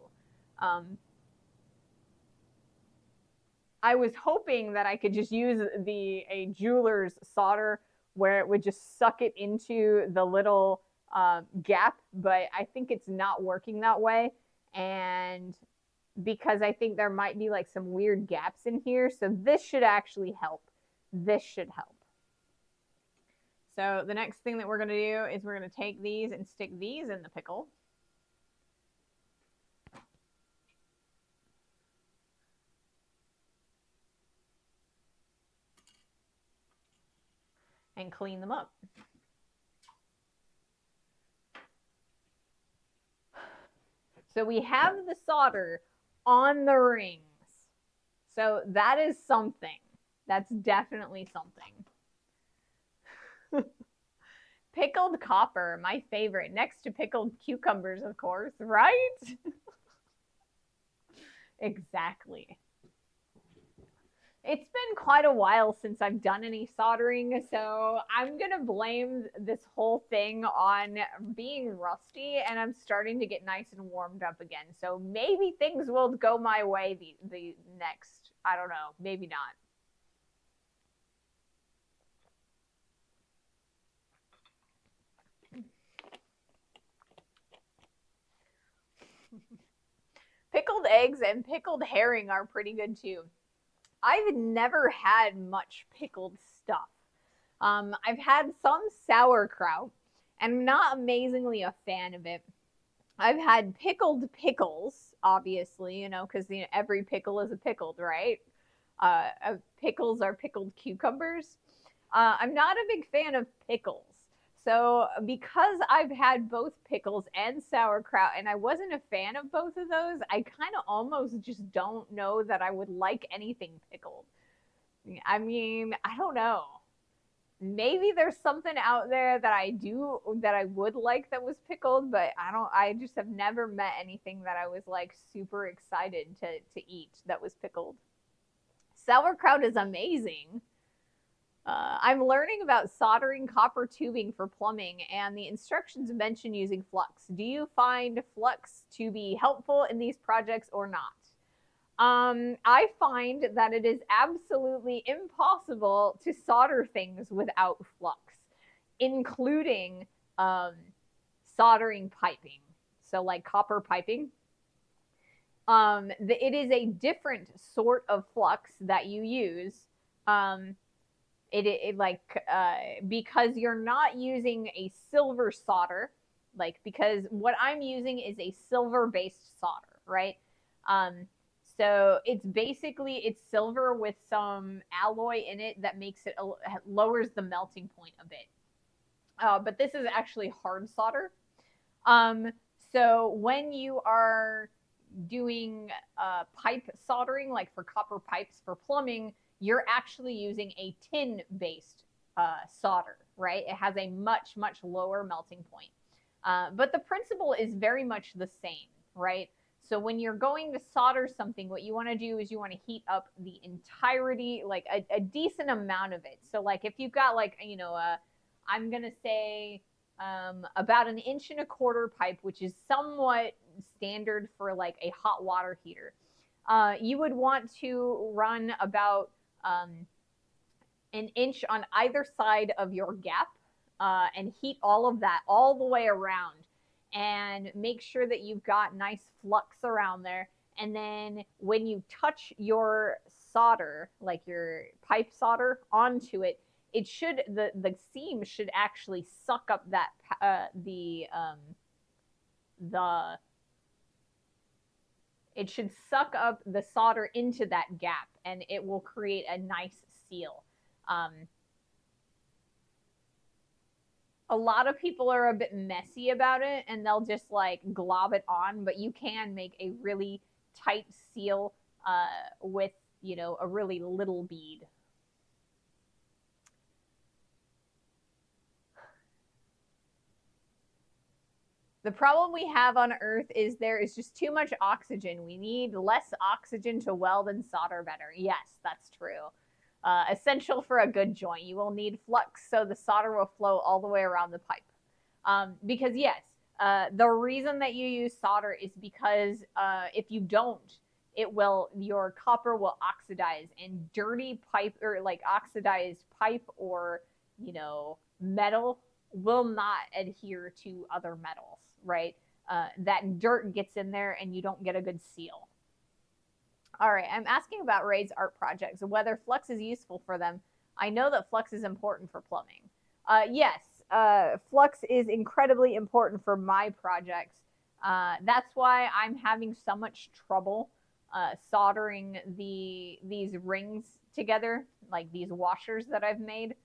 I was hoping that I could just use a jeweler's solder where it would just suck it into the little gap, but I think it's not working that way. And because I think there might be like some weird gaps in here. So this should actually help. This should help. So the next thing that we're going to do is we're going to take these and stick these in the pickle. And clean them up. So we have the solder on the rings. So that is something. That's definitely something. Pickled copper, my favorite, next to pickled cucumbers, of course, right? Exactly. It's been quite a while since I've done any soldering, so I'm going to blame this whole thing on being rusty, and I'm starting to get nice and warmed up again. So maybe things will go my way the next, I don't know, maybe not. Pickled eggs and pickled herring are pretty good too. I've never had much pickled stuff. I've had some sauerkraut, and I'm not amazingly a fan of it. I've had pickled pickles, obviously, because every pickle is a pickled, right? Pickles are pickled cucumbers. I'm not a big fan of pickles. So because I've had both pickles and sauerkraut and I wasn't a fan of both of those, I kind of almost just don't know that I would like anything pickled. I mean, I don't know. Maybe there's something out there that I would like that was pickled, but I just have never met anything that I was like super excited to eat that was pickled. Sauerkraut is amazing. I'm learning about soldering copper tubing for plumbing, and the instructions mention using flux. Do you find flux to be helpful in these projects or not? I find that it is absolutely impossible to solder things without flux, including soldering piping. So, like copper piping. It is a different sort of flux that you use. Because you're not using a silver solder, because what I'm using is a silver based solder, right? So it's silver with some alloy in it that makes it lowers the melting point a bit. But this is actually hard solder. So when you are doing pipe soldering, like for copper pipes for plumbing, you're actually using a tin based solder, right? It has a much, much lower melting point. But the principle is very much the same, right? So when you're going to solder something, what you want to do is you want to heat up the entirety, like a decent amount of it. So like if you've got I'm going to say about 1.25 inch pipe, which is somewhat standard for like a hot water heater. You would want to run about 1 inch on either side of your gap and heat all of that all the way around, and make sure that you've got nice flux around there. And then when you touch your solder, like your pipe solder, onto it, it should the seam should actually suck up that the it should suck up the solder into that gap, and it will create a nice seal. A lot of people are a bit messy about it, and they'll just like glob it on, but you can make a really tight seal with, a really little bead. The problem we have on Earth is there is just too much oxygen. We need less oxygen to weld and solder better. Yes, that's true. Essential for a good joint. You will need flux so the solder will flow all the way around the pipe. Because yes, the reason that you use solder is because if you don't, your copper will oxidize, and dirty pipe, or like oxidized pipe, or metal will not adhere to other metals, right? That dirt gets in there and you don't get a good seal. All right, I'm asking about Ray's art projects, whether flux is useful for them. I know that flux is important for plumbing. Yes, flux is incredibly important for my projects. That's why I'm having so much trouble soldering these rings together, like these washers that I've made,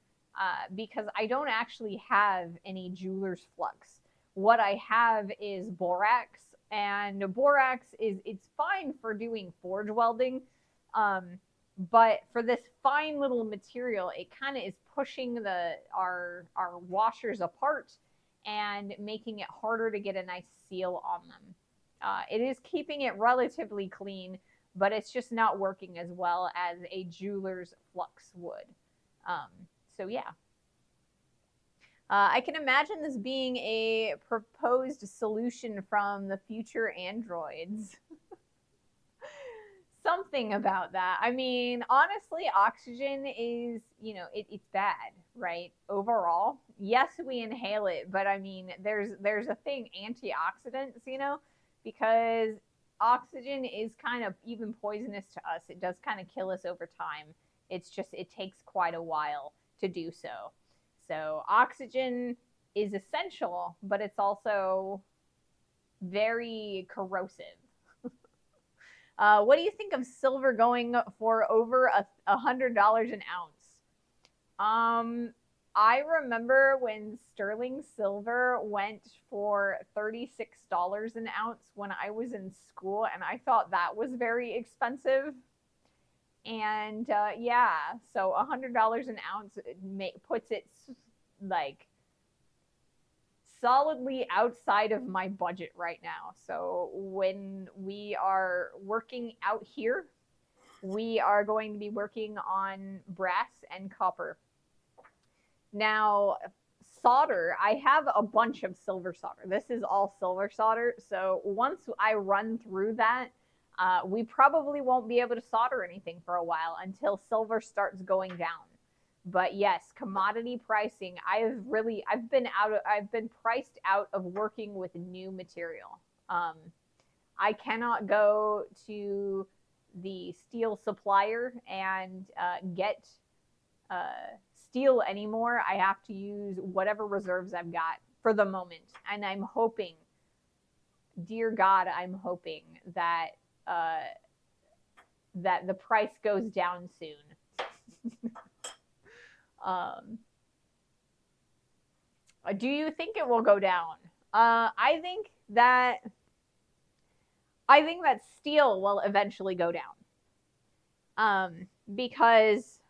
because I don't actually have any jeweler's flux. What I have is borax, and borax it's fine for doing forge welding, but for this fine little material, it kind of is pushing our washers apart and making it harder to get a nice seal on them. It is keeping it relatively clean, but it's just not working as well as a jeweler's flux would. So yeah. I can imagine this being a proposed solution from the future androids. Something about that. I mean, honestly, oxygen is, it's bad, right? Overall, yes, we inhale it, but I mean, there's a thing, antioxidants, because oxygen is kind of even poisonous to us. It does kind of kill us over time. It's just, it takes quite a while to do so. So oxygen is essential, but it's also very corrosive. What do you think of silver going for over $100 an ounce? I remember when sterling silver went for $36 an ounce when I was in school, and I thought that was very expensive. And yeah, so $100 an ounce puts it like solidly outside of my budget right now. So when we are working out here, we are going to be working on brass and copper. Now, solder, I have a bunch of silver solder. This is all silver solder. So once I run through that, we probably won't be able to solder anything for a while until silver starts going down. But yes, commodity pricing, I've been priced out of working with new material. I cannot go to the steel supplier and get steel anymore. I have to use whatever reserves I've got for the moment. And I'm hoping, dear God, I'm hoping that that the price goes down soon. Do you think it will go down? I think that steel will eventually go down. Because,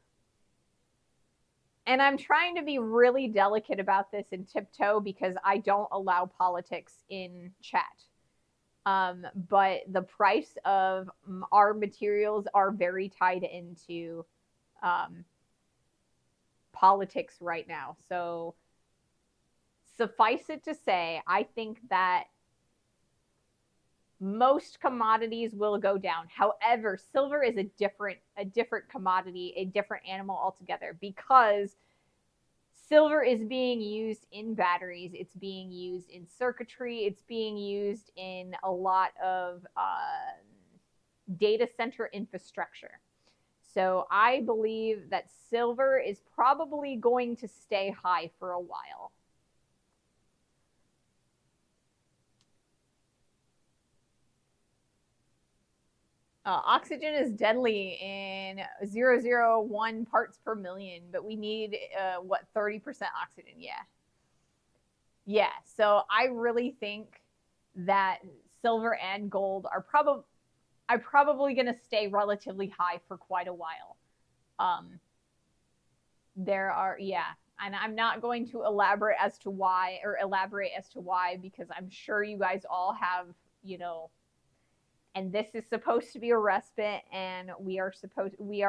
and I'm trying to be really delicate about this and tiptoe because I don't allow politics in chat. But the price of our materials are very tied into politics right now. So suffice it to say, I think that most commodities will go down. However, silver is a different commodity, a different animal altogether, because silver is being used in batteries. It's being used in circuitry. It's being used in a lot of data center infrastructure. So I believe that silver is probably going to stay high for a while. Oxygen is deadly in 0.001 parts per million, but we need, 30% oxygen? Yeah. Yeah, so I really think that silver and gold are probably going to stay relatively high for quite a while. Yeah, and I'm not going to elaborate as to why because I'm sure you guys all have, and this is supposed to be a respite, and we are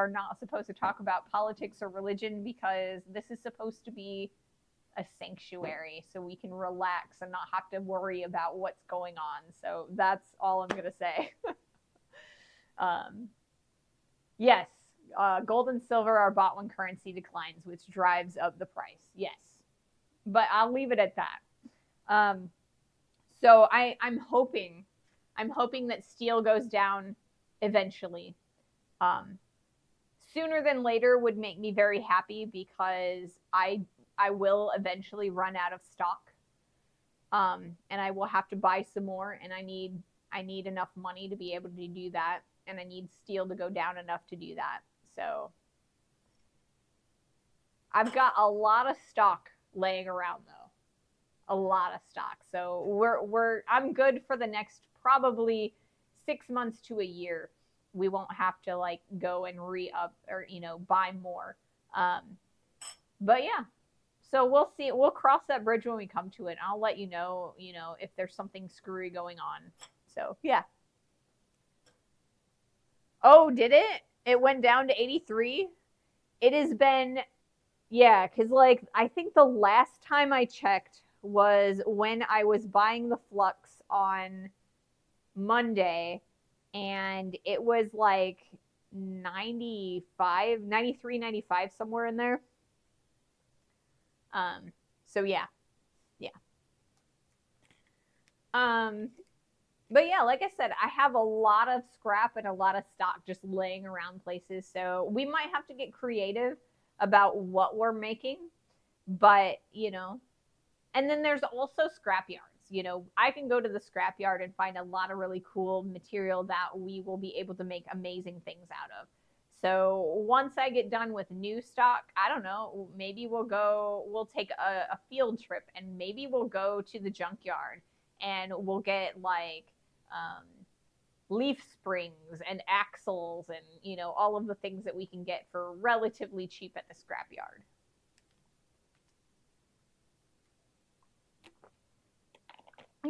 not supposed to talk about politics or religion because this is supposed to be a sanctuary so we can relax and not have to worry about what's going on. So that's all I'm going to say. Yes, gold and silver are bought when currency declines, which drives up the price. Yes, but I'll leave it at that. So I'm hoping that steel goes down eventually. Sooner than later would make me very happy because I will eventually run out of stock, and I will have to buy some more, and I need enough money to be able to do that, and I need steel to go down enough to do that. So I've got a lot of stock laying around though, a lot of stock. So I'm good for the next probably 6 months to a year. We won't have to like go and re-up or buy more. But yeah, so we'll see. We'll cross that bridge when we come to it. I'll let you know, if there's something screwy going on. So yeah. Oh, did it? It went down to 83. It has been, yeah, because like I think the last time I checked was when I was buying the flux on Monday, and it was like 95, 93, 95, somewhere in there. So yeah. But yeah, like I said, I have a lot of scrap and a lot of stock just laying around places. So we might have to get creative about what we're making. But, and then there's also scrap yards. I can go to the scrap yard and find a lot of really cool material that we will be able to make amazing things out of. So once I get done with new stock, I don't know, maybe we'll take a field trip, and maybe we'll go to the junkyard and we'll get like leaf springs and axles and all of the things that we can get for relatively cheap at the scrapyard.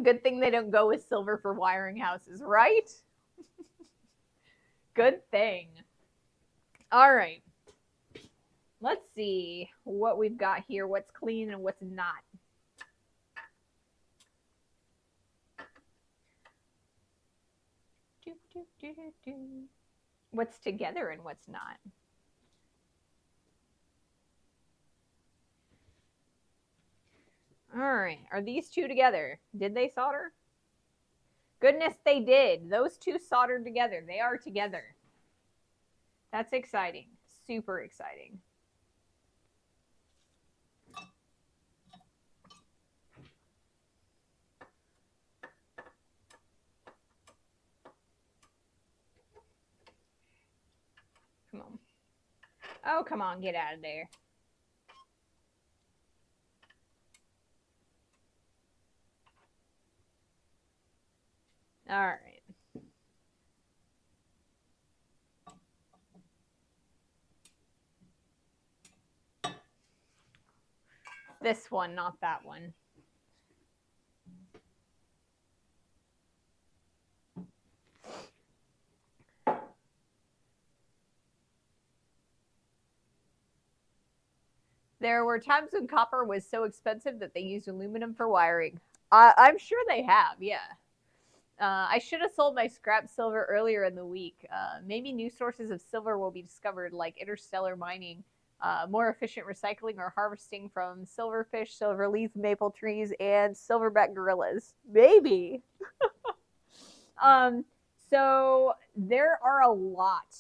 Good thing they don't go with silver for wiring houses, right? Good thing. All right. Let's see what we've got here, what's clean and what's not. What's together and what's not. All right. Are these two together? Did they solder? Goodness, they did. Those two soldered together. They are together. That's exciting. Super exciting. Come on. Oh, come on. Get out of there. All right. This one, not that one. There were times when copper was so expensive that they used aluminum for wiring. I'm sure they have, yeah. I should have sold my scrap silver earlier in the week. Maybe new sources of silver will be discovered, like interstellar mining. more efficient recycling or harvesting from silverfish, silverleaf maple trees, and silverback gorillas. Maybe. So there are a lot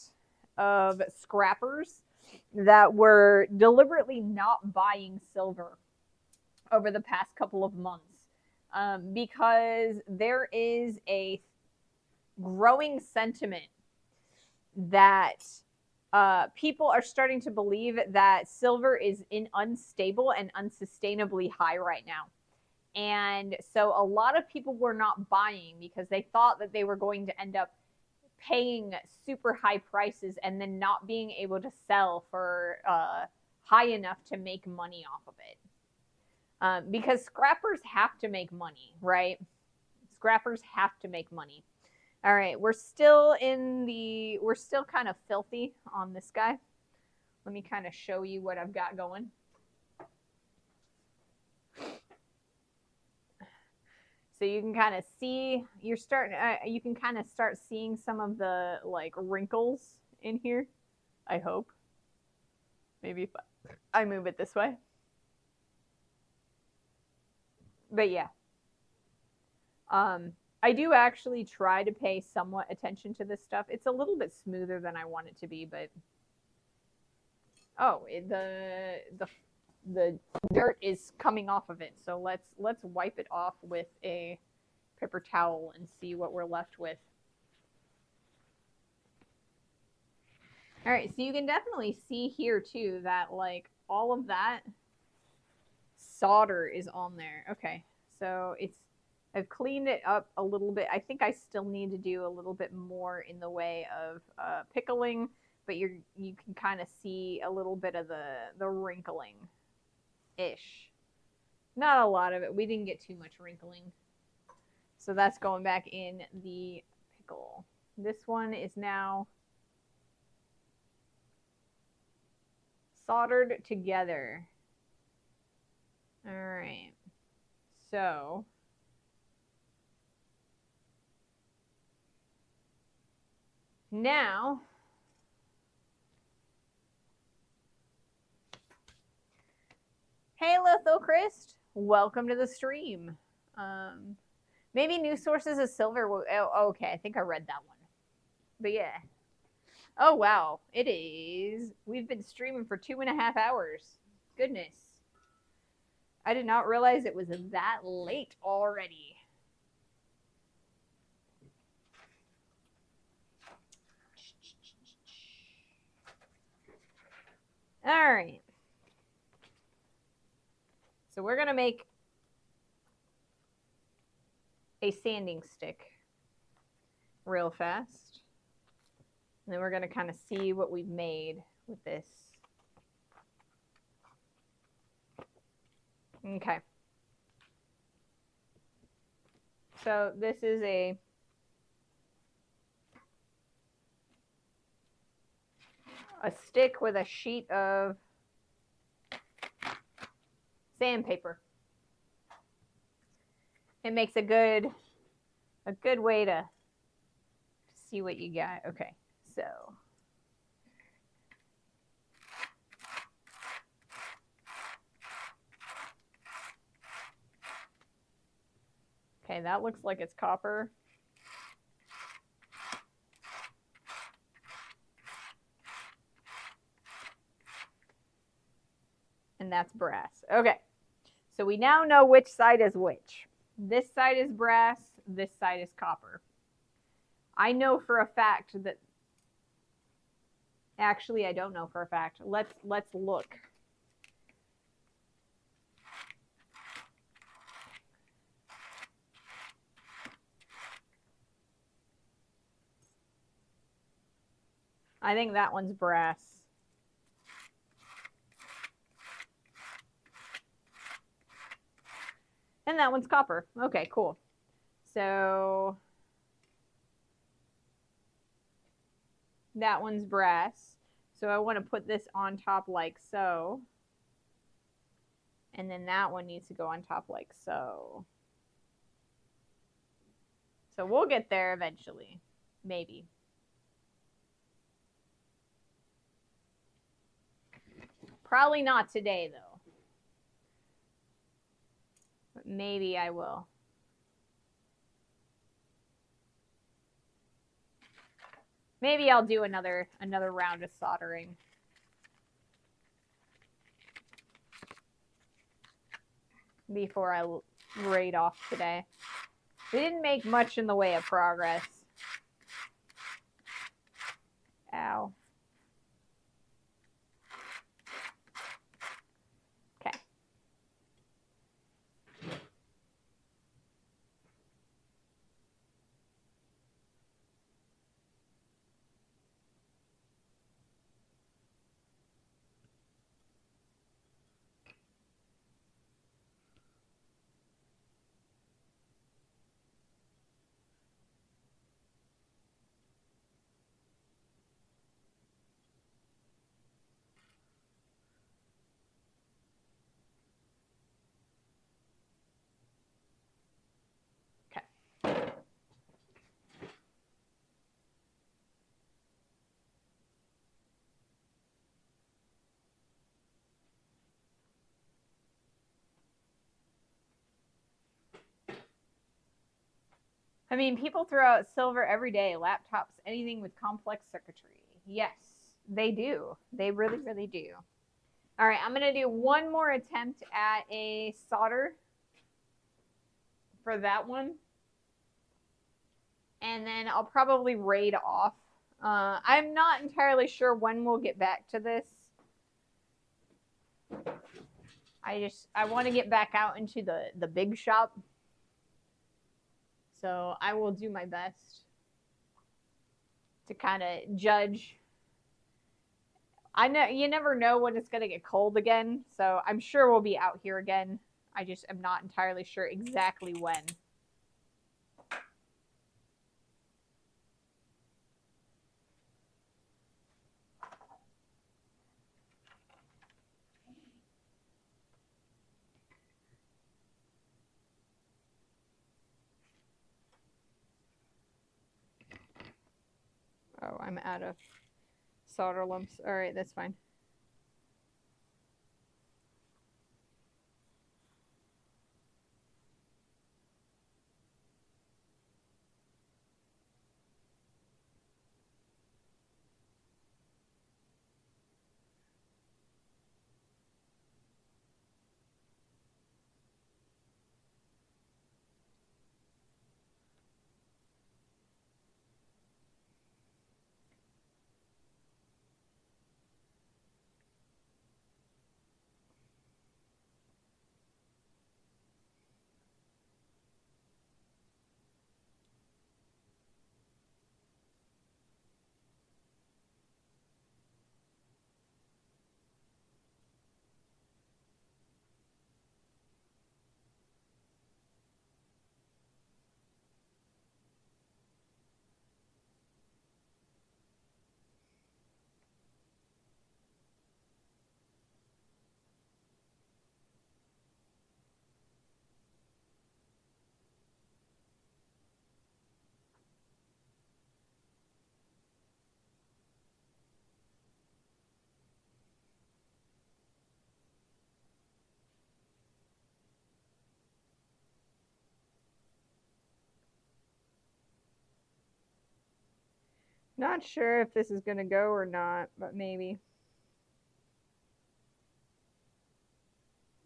of scrappers that were deliberately not buying silver over the past couple of months because there is a growing sentiment that people are starting to believe that silver is unstable and unsustainably high right now. And so a lot of people were not buying because they thought that they were going to end up paying super high prices and then not being able to sell for high enough to make money off of it. Because scrappers have to make money, right? Scrappers have to make money. All right, we're still kind of filthy on this guy. Let me kind of show you what I've got going. So you can kind of see, you can kind of start seeing some of the like wrinkles in here, I hope. Maybe if I move it this way. But yeah. I do actually try to pay somewhat attention to this stuff. It's a little bit smoother than I want it to be, but the dirt is coming off of it. So let's wipe it off with a paper towel and see what we're left with. All right, so you can definitely see here too that like all of that solder is on there. Okay, so I've cleaned it up a little bit. I think I still need to do a little bit more in the way of pickling, but you can kind of see a little bit of the wrinkling ish. Not a lot of it. We didn't get too much wrinkling. So that's going back in the pickle. This one is now soldered together. All right. So now hey Lithochrist, welcome to the stream. Maybe new sources of silver will, okay, I think I read that one. But yeah. Oh wow, it is. We've been streaming for 2.5 hours. Goodness. I did not realize it was that late already. All right. So we're going to make a sanding stick real fast. And then we're going to kind of see what we've made with this. Okay. So this is a stick with a sheet of sandpaper. It makes a good way to see what you got. Okay, so okay, that looks like it's copper. And that's brass. Okay, so we now know which side is which. This side is brass, this side is copper. I know for a fact that, actually I don't know for a fact. Let's look. I think that one's brass. And that one's copper. Okay, cool. So that one's brass. So I want to put this on top like so. And then that one needs to go on top like so. So we'll get there eventually. Maybe. Probably not today, though. But maybe I will. Maybe I'll do another round of soldering. Before I raid off today. We didn't make much in the way of progress. Ow. Okay. I mean, people throw out silver every day, laptops, anything with complex circuitry. Yes, they do. They really, really do. All right, I'm going to do one more attempt at a solder for that one. And then I'll probably raid off. I'm not entirely sure when we'll get back to this. I want to get back out into the big shop. So I will do my best to kind of judge. I know you never know when it's going to get cold again. So I'm sure we'll be out here again. I just am not entirely sure exactly when. Oh, I'm out of solder lumps. All right, that's fine. Not sure if this is going to go or not, but maybe.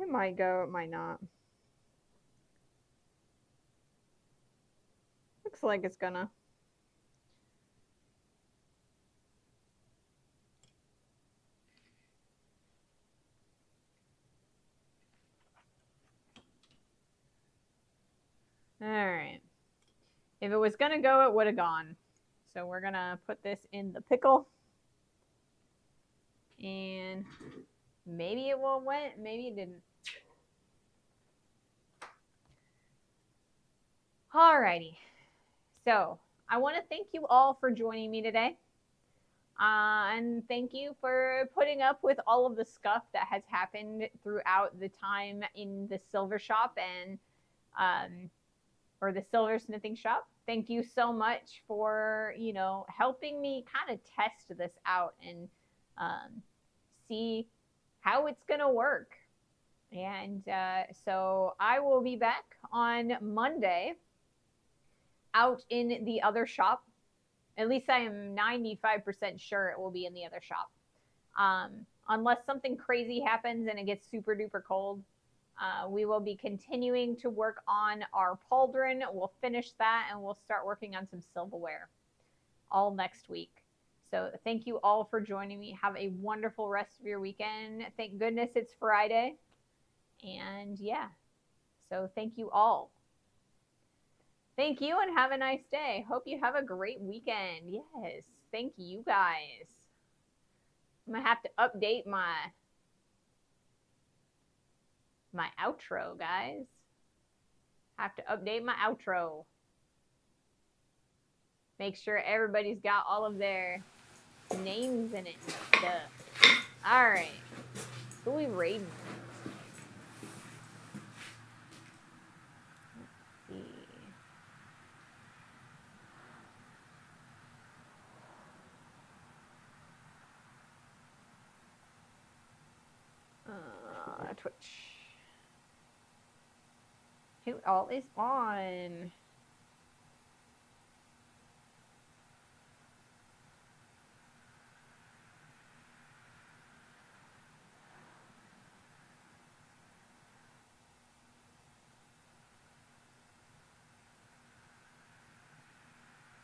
It might go, it might not. Looks like it's gonna. All right. If it was gonna go, it would have gone. So we're gonna put this in the pickle. And maybe it will went, maybe it didn't. Alrighty. So I want to thank you all for joining me today. And thank you for putting up with all of the stuff that has happened throughout the time in the silver shop and or the silversmithing shop. Thank you so much for, you know, helping me kind of test this out and see how it's going to work. And so I will be back on Monday out in the other shop. At least I am 95% sure it will be in the other shop. Unless something crazy happens and it gets super duper cold, we will be continuing to work on our pauldron. We'll finish that and we'll start working on some silverware all next week. So thank you all for joining me. Have a wonderful rest of your weekend. Thank goodness it's Friday. And yeah, so thank you all. Thank you and have a nice day. Hope you have a great weekend. Yes, thank you guys. I'm gonna have to update my outro, guys. Have to update my outro. Make sure everybody's got all of their names in it and stuff. All right, who are we raiding? Let's see. Twitch. Who all is on?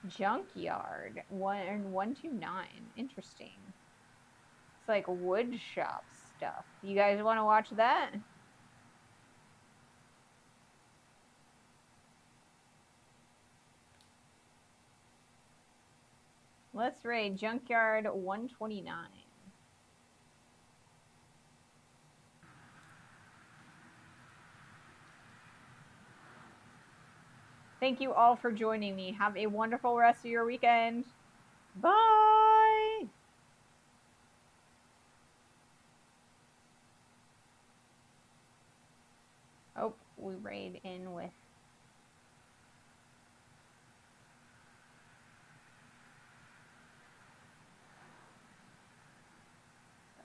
Junkyard 129. Interesting. It's like wood shop stuff. You guys want to watch that? Let's raid Junkyard 129. Thank you all for joining me. Have a wonderful rest of your weekend. Bye! Oh, we raid in with